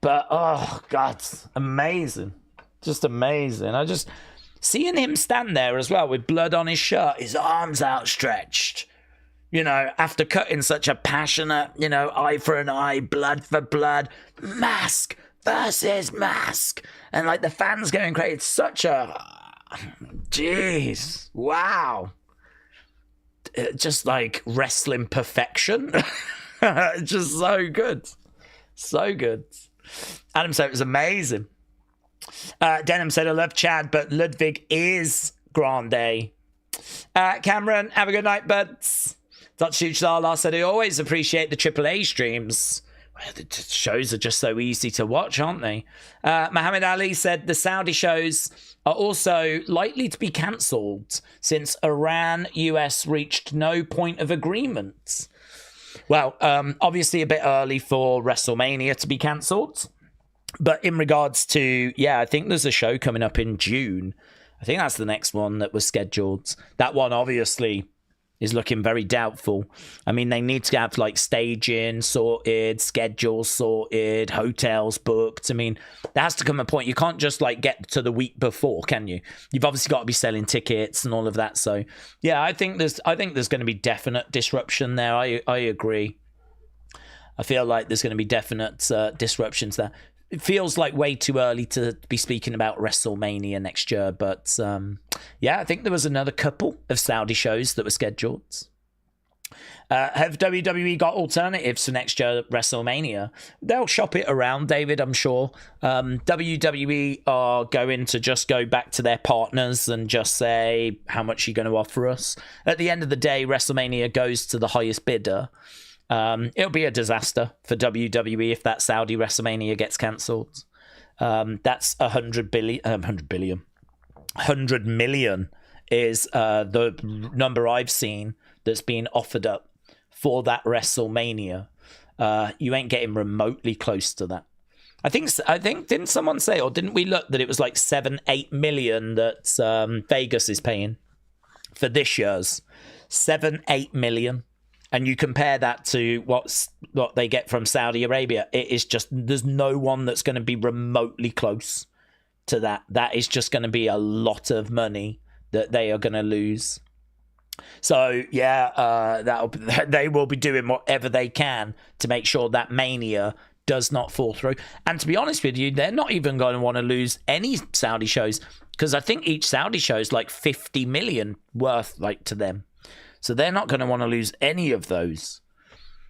but oh god, amazing, just amazing. I just seeing him stand there as well with blood on his shirt, his arms outstretched, after cutting such a passionate, eye for an eye, blood for blood, mask versus mask, and like the fans going crazy. It's such a jeez, wow. Just like wrestling perfection. Just so good. So good. Adam said it was amazing. Denham said, I love Chad, but Ludwig is Grande. Cameron, have a good night, buds. Dr. Huge said, I always appreciate the AAA streams. Well, the shows are just so easy to watch, aren't they? Muhammad Ali said the Saudi shows are also likely to be cancelled since Iran, US reached no point of agreement. Well, obviously a bit early for WrestleMania to be cancelled. But in regards to, I think there's a show coming up in June. I think that's the next one that was scheduled. That one obviously is looking very doubtful. I mean, they need to have like staging sorted, schedules sorted, hotels booked. I mean, there has to come a point. You can't just like get to the week before, can you? You've obviously got to be selling tickets and all of that. So yeah, I think there's going to be definite disruption there. I agree. I feel like there's going to be definite disruptions there. It feels like way too early to be speaking about WrestleMania next year, but I think there was another couple of Saudi shows that were scheduled. Have WWE got alternatives for next year WrestleMania? They'll shop it around, David, I'm sure. WWE are going to just go back to their partners and just say, how much are you going to offer us? At the end of the day, WrestleMania goes to the highest bidder. It'll be a disaster for WWE if that Saudi WrestleMania gets cancelled. That's 100 million is the number I've seen that's been offered up for that WrestleMania. You ain't getting remotely close to that. I think didn't someone say, or didn't we look that it was like 7-8 million that Vegas is paying for this year's 7-8 million. And you compare that to what they get from Saudi Arabia, it is just, there's no one that's going to be remotely close to that. That is just going to be a lot of money that they are going to lose. So, they will be doing whatever they can to make sure that Mania does not fall through. And to be honest with you, they're not even going to want to lose any Saudi shows, because I think each Saudi show is like 50 million worth to them. So they're not going to want to lose any of those.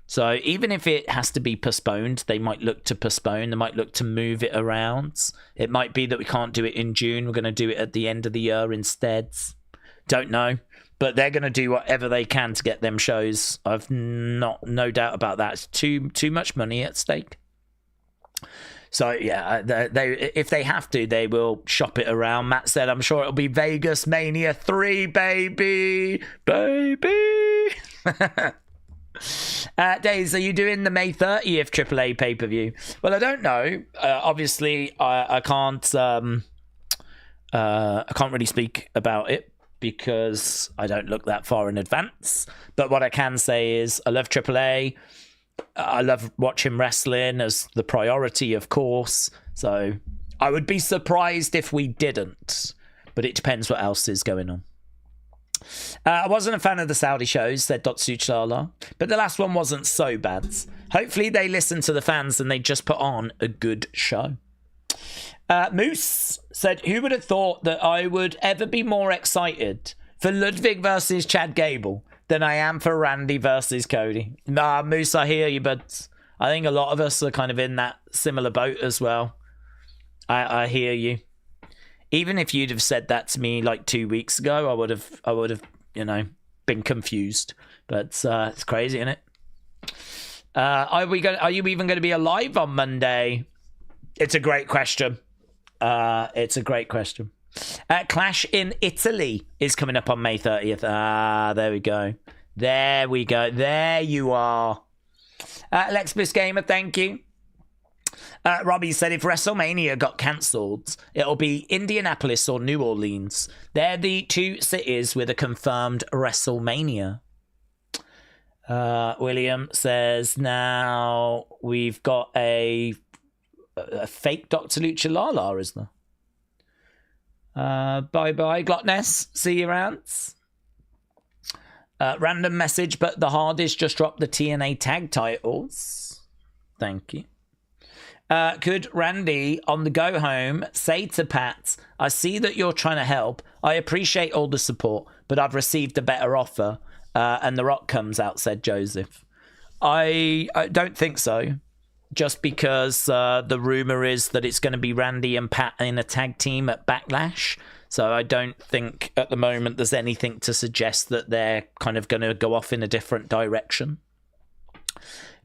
So even if it has to be postponed, they might look to postpone. They might look to move it around. It might be that we can't do it in June. We're going to do it at the end of the year instead. Don't know. But they're going to do whatever they can to get them shows. I've no doubt about that. It's too much money at stake. So, they if they have to, they will shop it around. Matt said, I'm sure it'll be Vegas Mania 3, baby. Baby. Daze, are you doing the May 30th AAA pay-per-view? Well, I don't know. Obviously, I can't really speak about it because I don't look that far in advance. But what I can say is I love AAA. I love watching wrestling as the priority, of course. So I would be surprised if we didn't. But it depends what else is going on. I wasn't a fan of the Saudi shows, said Dotsuchala, but the last one wasn't so bad. Hopefully they listen to the fans and they just put on a good show. Moose said, who would have thought that I would ever be more excited for Ludwig versus Chad Gable than I am for Randy versus Cody? Nah, Moose, I hear you, but I think a lot of us are kind of in that similar boat as well. I hear you. Even if you'd have said that to me like 2 weeks ago, I would have, been confused. But it's crazy, isn't it? Are you even going to be alive on Monday? It's a great question. It's a great question. Clash in Italy is coming up on May 30th. There we go. There we go. There you are. Lex Bliss Gamer, thank you. Robbie said if WrestleMania got cancelled, it'll be Indianapolis or New Orleans. They're the two cities with a confirmed WrestleMania. William says now we've got a fake Dr. Lucha Lala, isn't there? Bye-bye, Glotness. See you around. Random message, but the Hardys just dropped the TNA tag titles. Thank you. Could Randy, on the go home, say to Pat, I see that you're trying to help. I appreciate all the support, but I've received a better offer. And The Rock comes out, said Joseph. I don't think so. Just because the rumor is that it's going to be Randy and Pat in a tag team at Backlash. So I don't think at the moment there's anything to suggest that they're kind of going to go off in a different direction.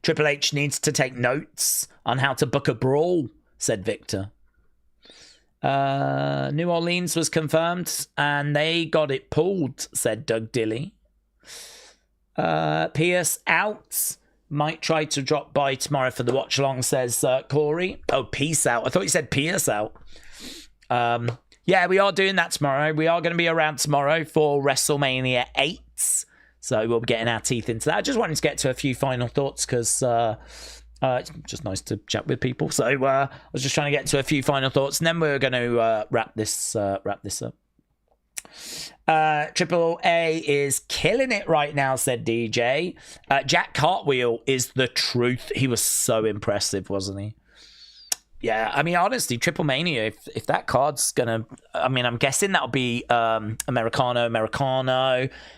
Triple H needs to take notes on how to book a brawl, said Victor. New Orleans was confirmed and they got it pulled, said Doug Dilly. Pierce out. Might try to drop by tomorrow for the watch along, says Corey. Oh, peace out. I thought you said Pierce out. Yeah, we are doing that tomorrow. We are going to be around tomorrow for WrestleMania 8. So we'll be getting our teeth into that. I just wanted to get to a few final thoughts because it's just nice to chat with people. So I was just trying to get to a few final thoughts, and then we're going to wrap this up. Triple A is killing it right now, said DJ. Jack Cartwheel is the truth. He was so impressive, wasn't he? Yeah, I mean, honestly, Triple Mania, if that card's gonna, I mean, I'm guessing that'll be Americano.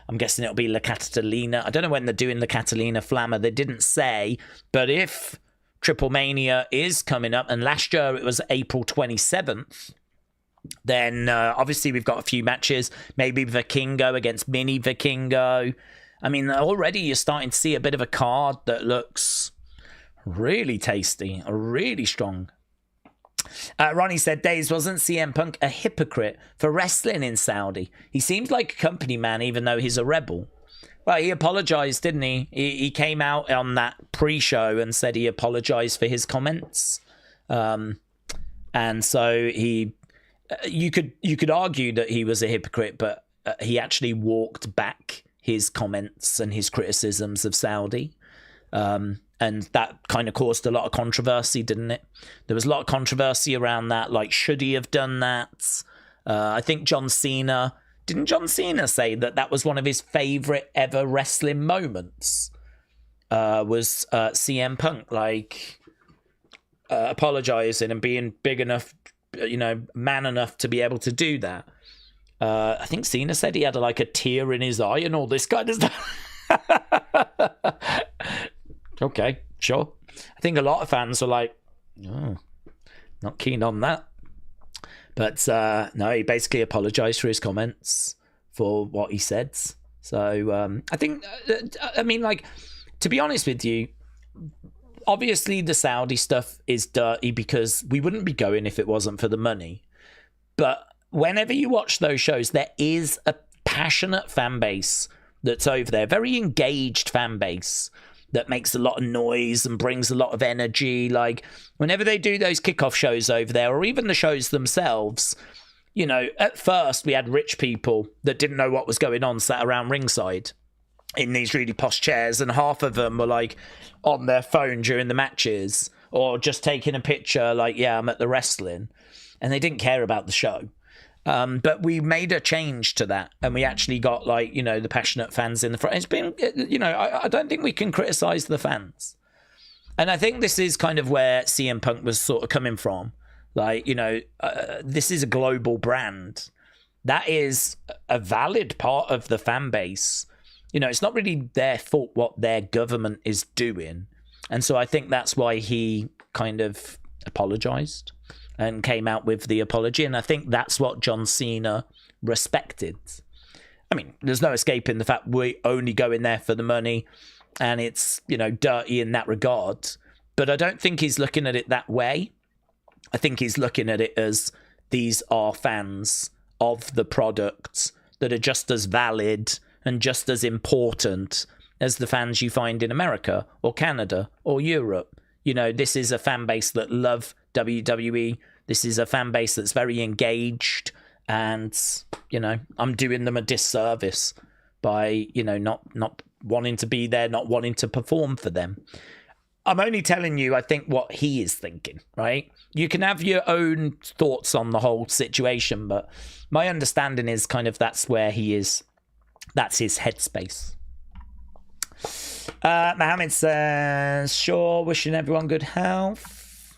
I'm guessing it'll be La Catalina. I don't know when they're doing the Catalina Flammer. They didn't say, but if Triple Mania is coming up, and last year it was April 27th, then obviously we've got a few matches. Maybe Vikingo against Mini Vikingo. I mean, already you're starting to see a bit of a card that looks really tasty, really strong. Ronnie said, Daze, wasn't CM Punk a hypocrite for wrestling in Saudi? He seems like a company man, even though he's a rebel. Well, he apologized, didn't he? He came out on that pre-show and said he apologized for his comments. And so you could argue that he was a hypocrite, but he actually walked back his comments and his criticisms of Saudi. And that kind of caused a lot of controversy, didn't it? There was a lot of controversy around that. Like, should he have done that? I think John Cena... Didn't John Cena say that that was one of his favourite ever wrestling moments? Was CM Punk, like, apologising and being big enough, man enough to be able to do that. I think Cena said he had, like, a tear in his eye and all this kind of stuff. Okay, sure. I think a lot of fans are like, oh, not keen on that. But no, he basically apologized for his comments for what he said. So I think, I mean, like, to be honest with you, obviously the Saudi stuff is dirty because we wouldn't be going if it wasn't for the money. But whenever you watch those shows, there is a passionate fan base that's over there, very engaged fan base that makes a lot of noise and brings a lot of energy. Like, whenever they do those kickoff shows over there, or even the shows themselves, at first we had rich people that didn't know what was going on sat around ringside in these really posh chairs, and half of them were, like, on their phone during the matches, or just taking a picture, like, yeah, I'm at the wrestling, and they didn't care about the show. But we made a change to that, and we actually got, like, the passionate fans in the front. It's been, I don't think we can criticize the fans. And I think this is kind of where CM Punk was sort of coming from. Like, this is a global brand. That is a valid part of the fan base. It's not really their fault what their government is doing. And so I think that's why he kind of apologized and came out with the apology. And I think that's what John Cena respected. I mean, there's no escaping the fact we only go in there for the money, and it's, dirty in that regard. But I don't think he's looking at it that way. I think he's looking at it as, these are fans of the products that are just as valid and just as important as the fans you find in America or Canada or Europe. You know, this is a fan base that love WWE. This is a fan base that's very engaged, and, you know, I'm doing them a disservice by, you know, not wanting to be there, not wanting to perform for them. I'm only telling you, I think, what he is thinking, right? You can have your own thoughts on the whole situation, but my understanding is kind of that's where he is. That's his headspace. Mohammed says, sure, wishing everyone good health.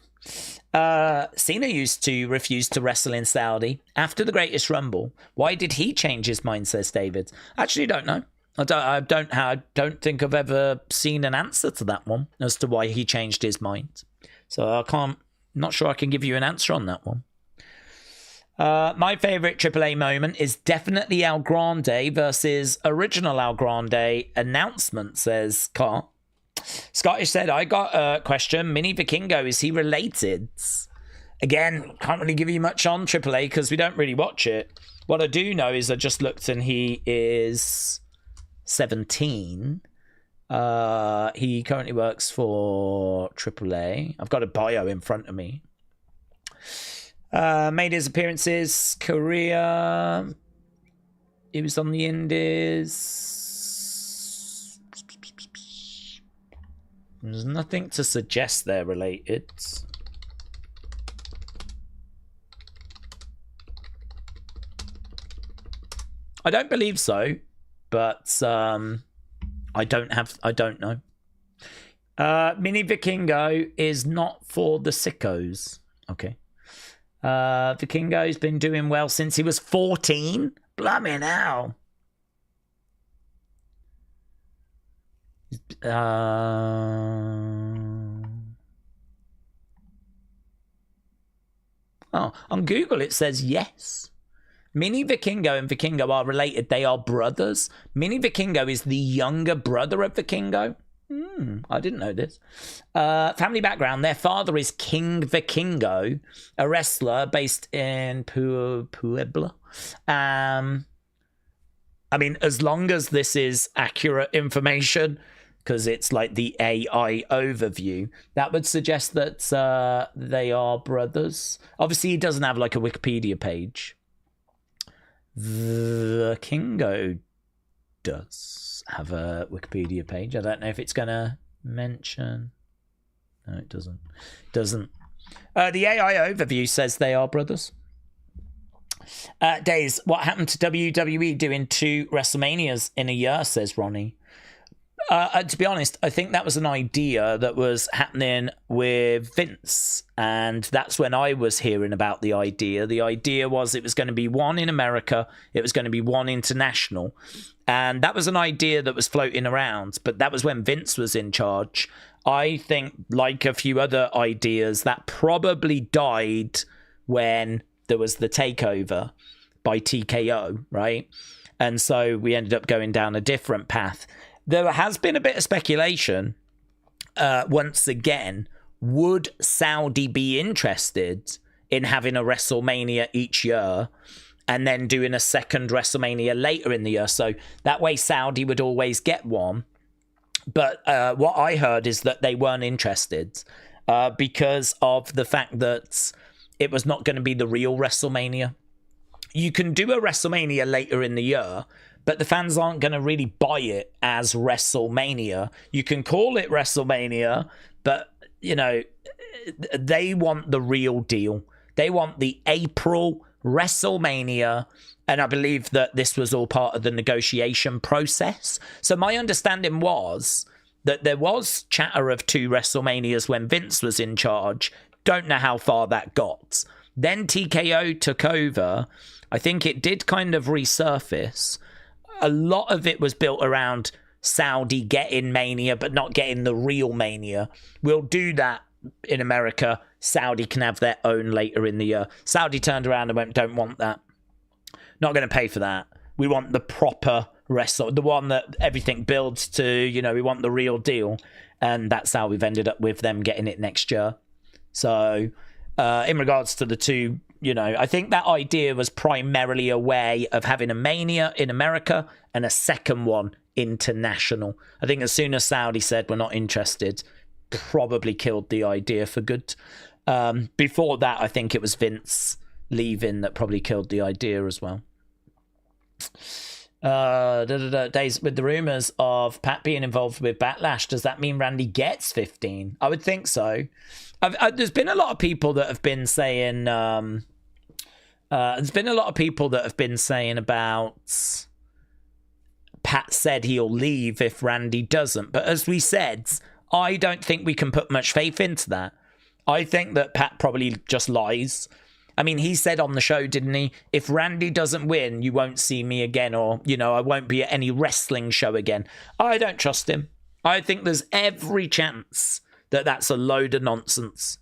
Cena used to refuse to wrestle in Saudi after the Greatest Rumble. Why did he change his mind, says David? Actually, don't know. I don't think I've ever seen an answer to that one as to why he changed his mind. So not sure I can give you an answer on that one. My favorite AAA moment is definitely El Grande versus original El Grande announcement, says Carl. Scottish said, I got a question. Mini Vikingo, is he related? Again, can't really give you much on AAA because we don't really watch it. What I do know is I just looked and he is 17. He currently works for AAA. I've got a bio in front of me. Made his appearances, Korea. He was on the Indies. There's nothing to suggest they're related. I don't believe so, but I don't know. Mini Vikingo is not for the sickos. Okay. Vikingo's been doing well since he was 14. Blimey now. On Google it says yes. Mini Vikingo and Vikingo are related. They are brothers. Mini Vikingo is the younger brother of Vikingo. I didn't know this. Family background. Their father is King Vikingo, a wrestler based in Puebla. I mean, as long as this is accurate information, because it's like the AI overview, that would suggest that they are brothers. Obviously, he doesn't have like a Wikipedia page. The Kingo does have a Wikipedia page. I don't know if it's going to mention. No, it doesn't. The AI overview says they are brothers. Daze, what happened to WWE doing 2 WrestleManias in a year, says Ronnie. To be honest, I think that was an idea that was happening with Vince, and that's when I was hearing about the idea. The idea was it was going to be 1 in America, it was going to be 1 international, and that was an idea that was floating around, but that was when Vince was in charge. I think, like a few other ideas, that probably died when there was the takeover by TKO, right? And so we ended up going down a different path. There has been a bit of speculation, once again, would Saudi be interested in having a WrestleMania each year and then doing a second WrestleMania later in the year? So that way Saudi would always get one. But what I heard is that they weren't interested because of the fact that it was not going to be the real WrestleMania. You can do a WrestleMania later in the year, but the fans aren't going to really buy it as WrestleMania. You can call it WrestleMania, but, you know, they want the real deal. They want the April WrestleMania, and I believe that this was all part of the negotiation process. So my understanding was that there was chatter of 2 WrestleManias when Vince was in charge. Don't know how far that got. Then TKO took over. I think it did kind of resurface. A lot of it was built around Saudi getting Mania, but not getting the real Mania. We'll do that in America. Saudi can have their own later in the year. Saudi turned around and went, don't want that. Not going to pay for that. We want the proper wrestle, the one that everything builds to, you know, we want the real deal. And that's how we've ended up with them getting it next year. So in regards to the 2 I think that idea was primarily a way of having a Mania in America and a second one international. I think as soon as Saudi said we're not interested, probably killed the idea for good. Before that, I think it was Vince leaving that probably killed the idea as well. Days with the rumors of Pat being involved with Backlash, does that mean Randy gets 15? I would think so. There's been a lot of people that have been saying about Pat said he'll leave if Randy doesn't, but as we said, I don't think we can put much faith into that. I think that Pat probably just lies. I mean, he said on the show, didn't he? If Randy doesn't win, you won't see me again, or, I won't be at any wrestling show again. I don't trust him. I think there's every chance that that's a load of nonsense.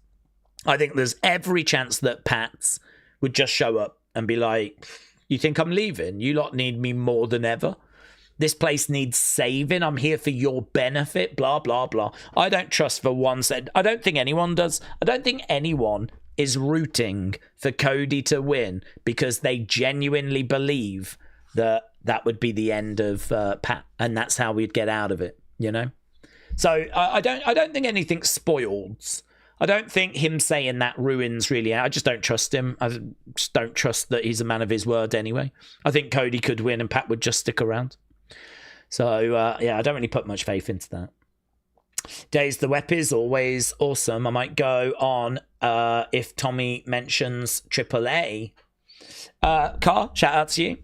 I think there's every chance that Pat would just show up and be like, you think I'm leaving? You lot need me more than ever. This place needs saving. I'm here for your benefit, blah, blah, blah. I don't trust for one second. I don't think anyone does. I don't think anyone is rooting for Cody to win because they genuinely believe that that would be the end of Pat, and that's how we'd get out of it, So I don't think anything's spoiled. I don't think him saying that ruins really. I just don't trust him. I just don't trust that he's a man of his word anyway. I think Cody could win and Pat would just stick around. So, I don't really put much faith into that. Days the Wep is always awesome. I might go on if Tommy mentions AAA. Car, shout out to you.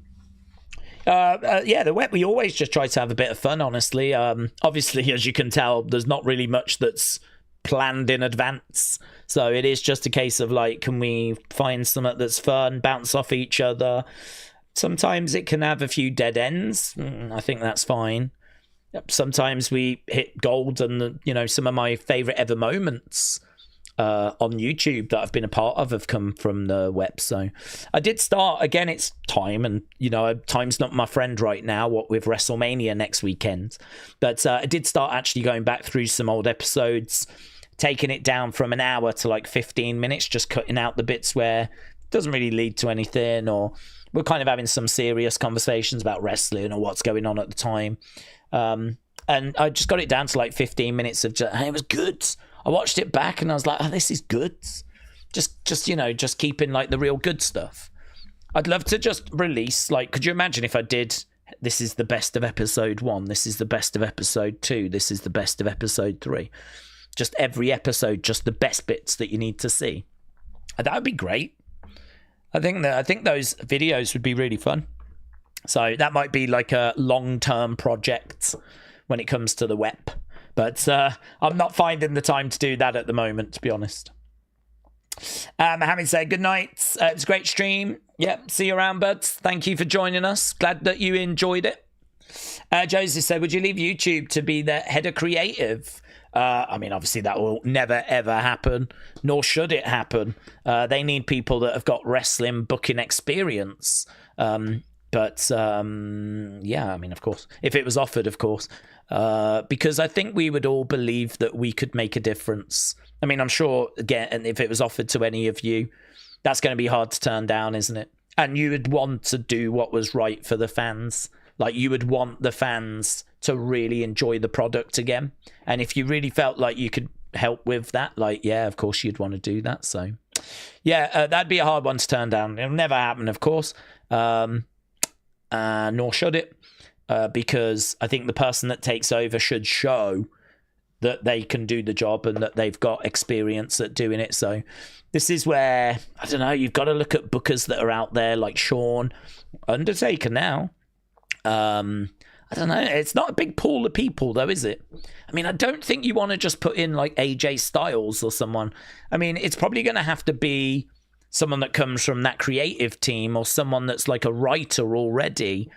The Wep, we always just try to have a bit of fun, honestly. Obviously, as you can tell, there's not really much that's planned in advance. So it is just a case of can we find something that's fun, bounce off each other. Sometimes it can have a few dead ends. I think that's fine. Sometimes we hit gold, and some of my favorite ever moments on YouTube that I've been a part of have come from the Wep. So I did start again. It's time, and time's not my friend right now. What with WrestleMania next weekend, but I did start actually going back through some old episodes, taking it down from an hour to 15 minutes, just cutting out the bits where it doesn't really lead to anything, or we're kind of having some serious conversations about wrestling or what's going on at the time. And I just got it down to 15 minutes of it was good. I watched it back and I was like, oh, this is good. Just keeping the real good stuff. I'd love to just release, could you imagine if I did, this is the best of episode 1, this is the best of episode 2, this is the best of episode 3. Just every episode, just the best bits that you need to see. That would be great. I think those videos would be really fun. So that might be a long-term project when it comes to the Wep. But I'm not finding the time to do that at the moment, to be honest. Having said good night. It was a great stream. Yep, see you around, buds. Thank you for joining us. Glad that you enjoyed it. Joseph said, would you leave YouTube to be the head of creative? Obviously that will never, ever happen, nor should it happen. They need people that have got wrestling booking experience. Of course, if it was offered, of course, because I think we would all believe that we could make a difference. I'm sure, again, and if it was offered to any of you, that's going to be hard to turn down, isn't it? And you would want to do what was right for the fans. You would want the fans to really enjoy the product again. And if you really felt like you could help with that, of course you'd want to do that. So, that'd be a hard one to turn down. It'll never happen, of course. Nor should it, because I think the person that takes over should show that they can do the job and that they've got experience at doing it. So this is where, I don't know, you've got to look at bookers that are out there like Shawn, Undertaker now. I don't know. It's not a big pool of people, though, is it? I don't think you want to just put in AJ Styles or someone. It's probably going to have to be someone that comes from that creative team, or someone that's a writer already.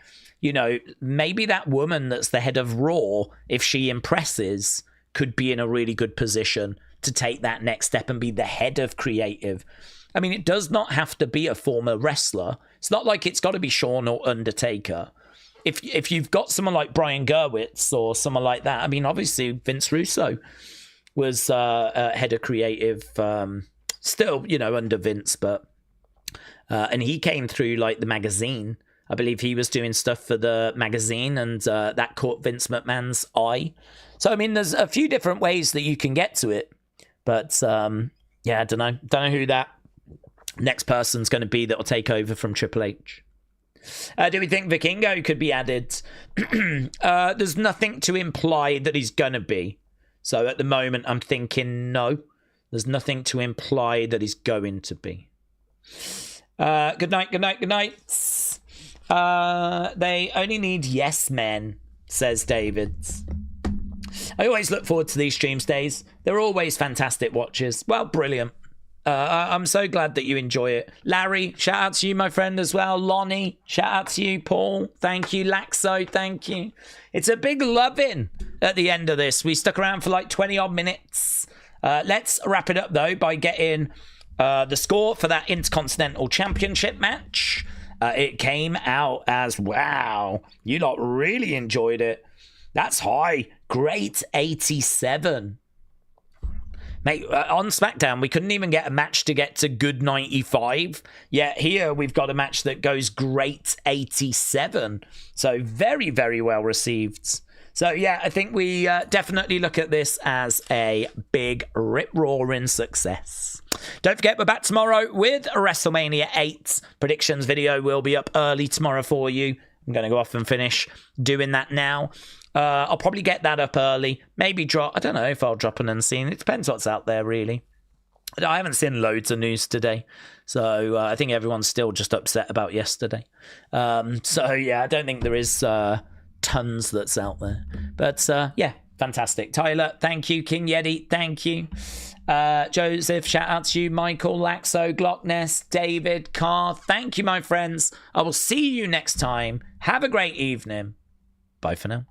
Maybe that woman that's the head of Raw, if she impresses, could be in a really good position to take that next step and be the head of creative. It does not have to be a former wrestler. It's not like it's got to be Shawn or Undertaker. If you've got someone like Brian Gerwitz or someone like that, obviously Vince Russo was head of creative, still, under Vince, but And he came through like the magazine. I believe he was doing stuff for the magazine, and that caught Vince McMahon's eye. So, I mean, there's a few different ways that you can get to it. But, yeah, I don't know. Don't know who that next person's going to be that will take over from Triple H. Do we think Vikingo could be added? There's nothing to imply that he's going to be. So, at the moment, I'm thinking no. There's nothing to imply that he's going to be. Good night, good night, good night. They only need yes men, says David. I always look forward to these streams, Days. They're always fantastic watches. Well, brilliant. I'm so glad that you enjoy it. Larry, shout out to you, my friend, as well. Lonnie, shout out to you. Paul, thank you. Laxo, thank you. It's a big loving at the end of this. We stuck around for like 20 odd minutes. Let's wrap it up, though, by getting the score for that Intercontinental Championship match. It came out as, wow, you lot really enjoyed it. That's high. Great 87. Mate, on SmackDown, we couldn't even get a match to get to good 95. Yet here we've got a match that goes great 87. So very, very well received. So yeah, I think we definitely look at this as a big rip-roaring success. Don't forget, we're back tomorrow with WrestleMania 8. Predictions video will be up early tomorrow for you. I'm going to go off and finish doing that now. I'll probably get that up early. Maybe drop. I don't know if I'll drop an unseen. It depends what's out there, really. I haven't seen loads of news today. So I think everyone's still just upset about yesterday. So yeah, I don't think there is tons that's out there. But yeah, fantastic. Tyler, thank you. King Yeti, thank you. Joseph, shout out to you. Michael, Laxo, Glockness, David, Carr, thank you, my friends. I will see you next time. Have a great evening. Bye for now.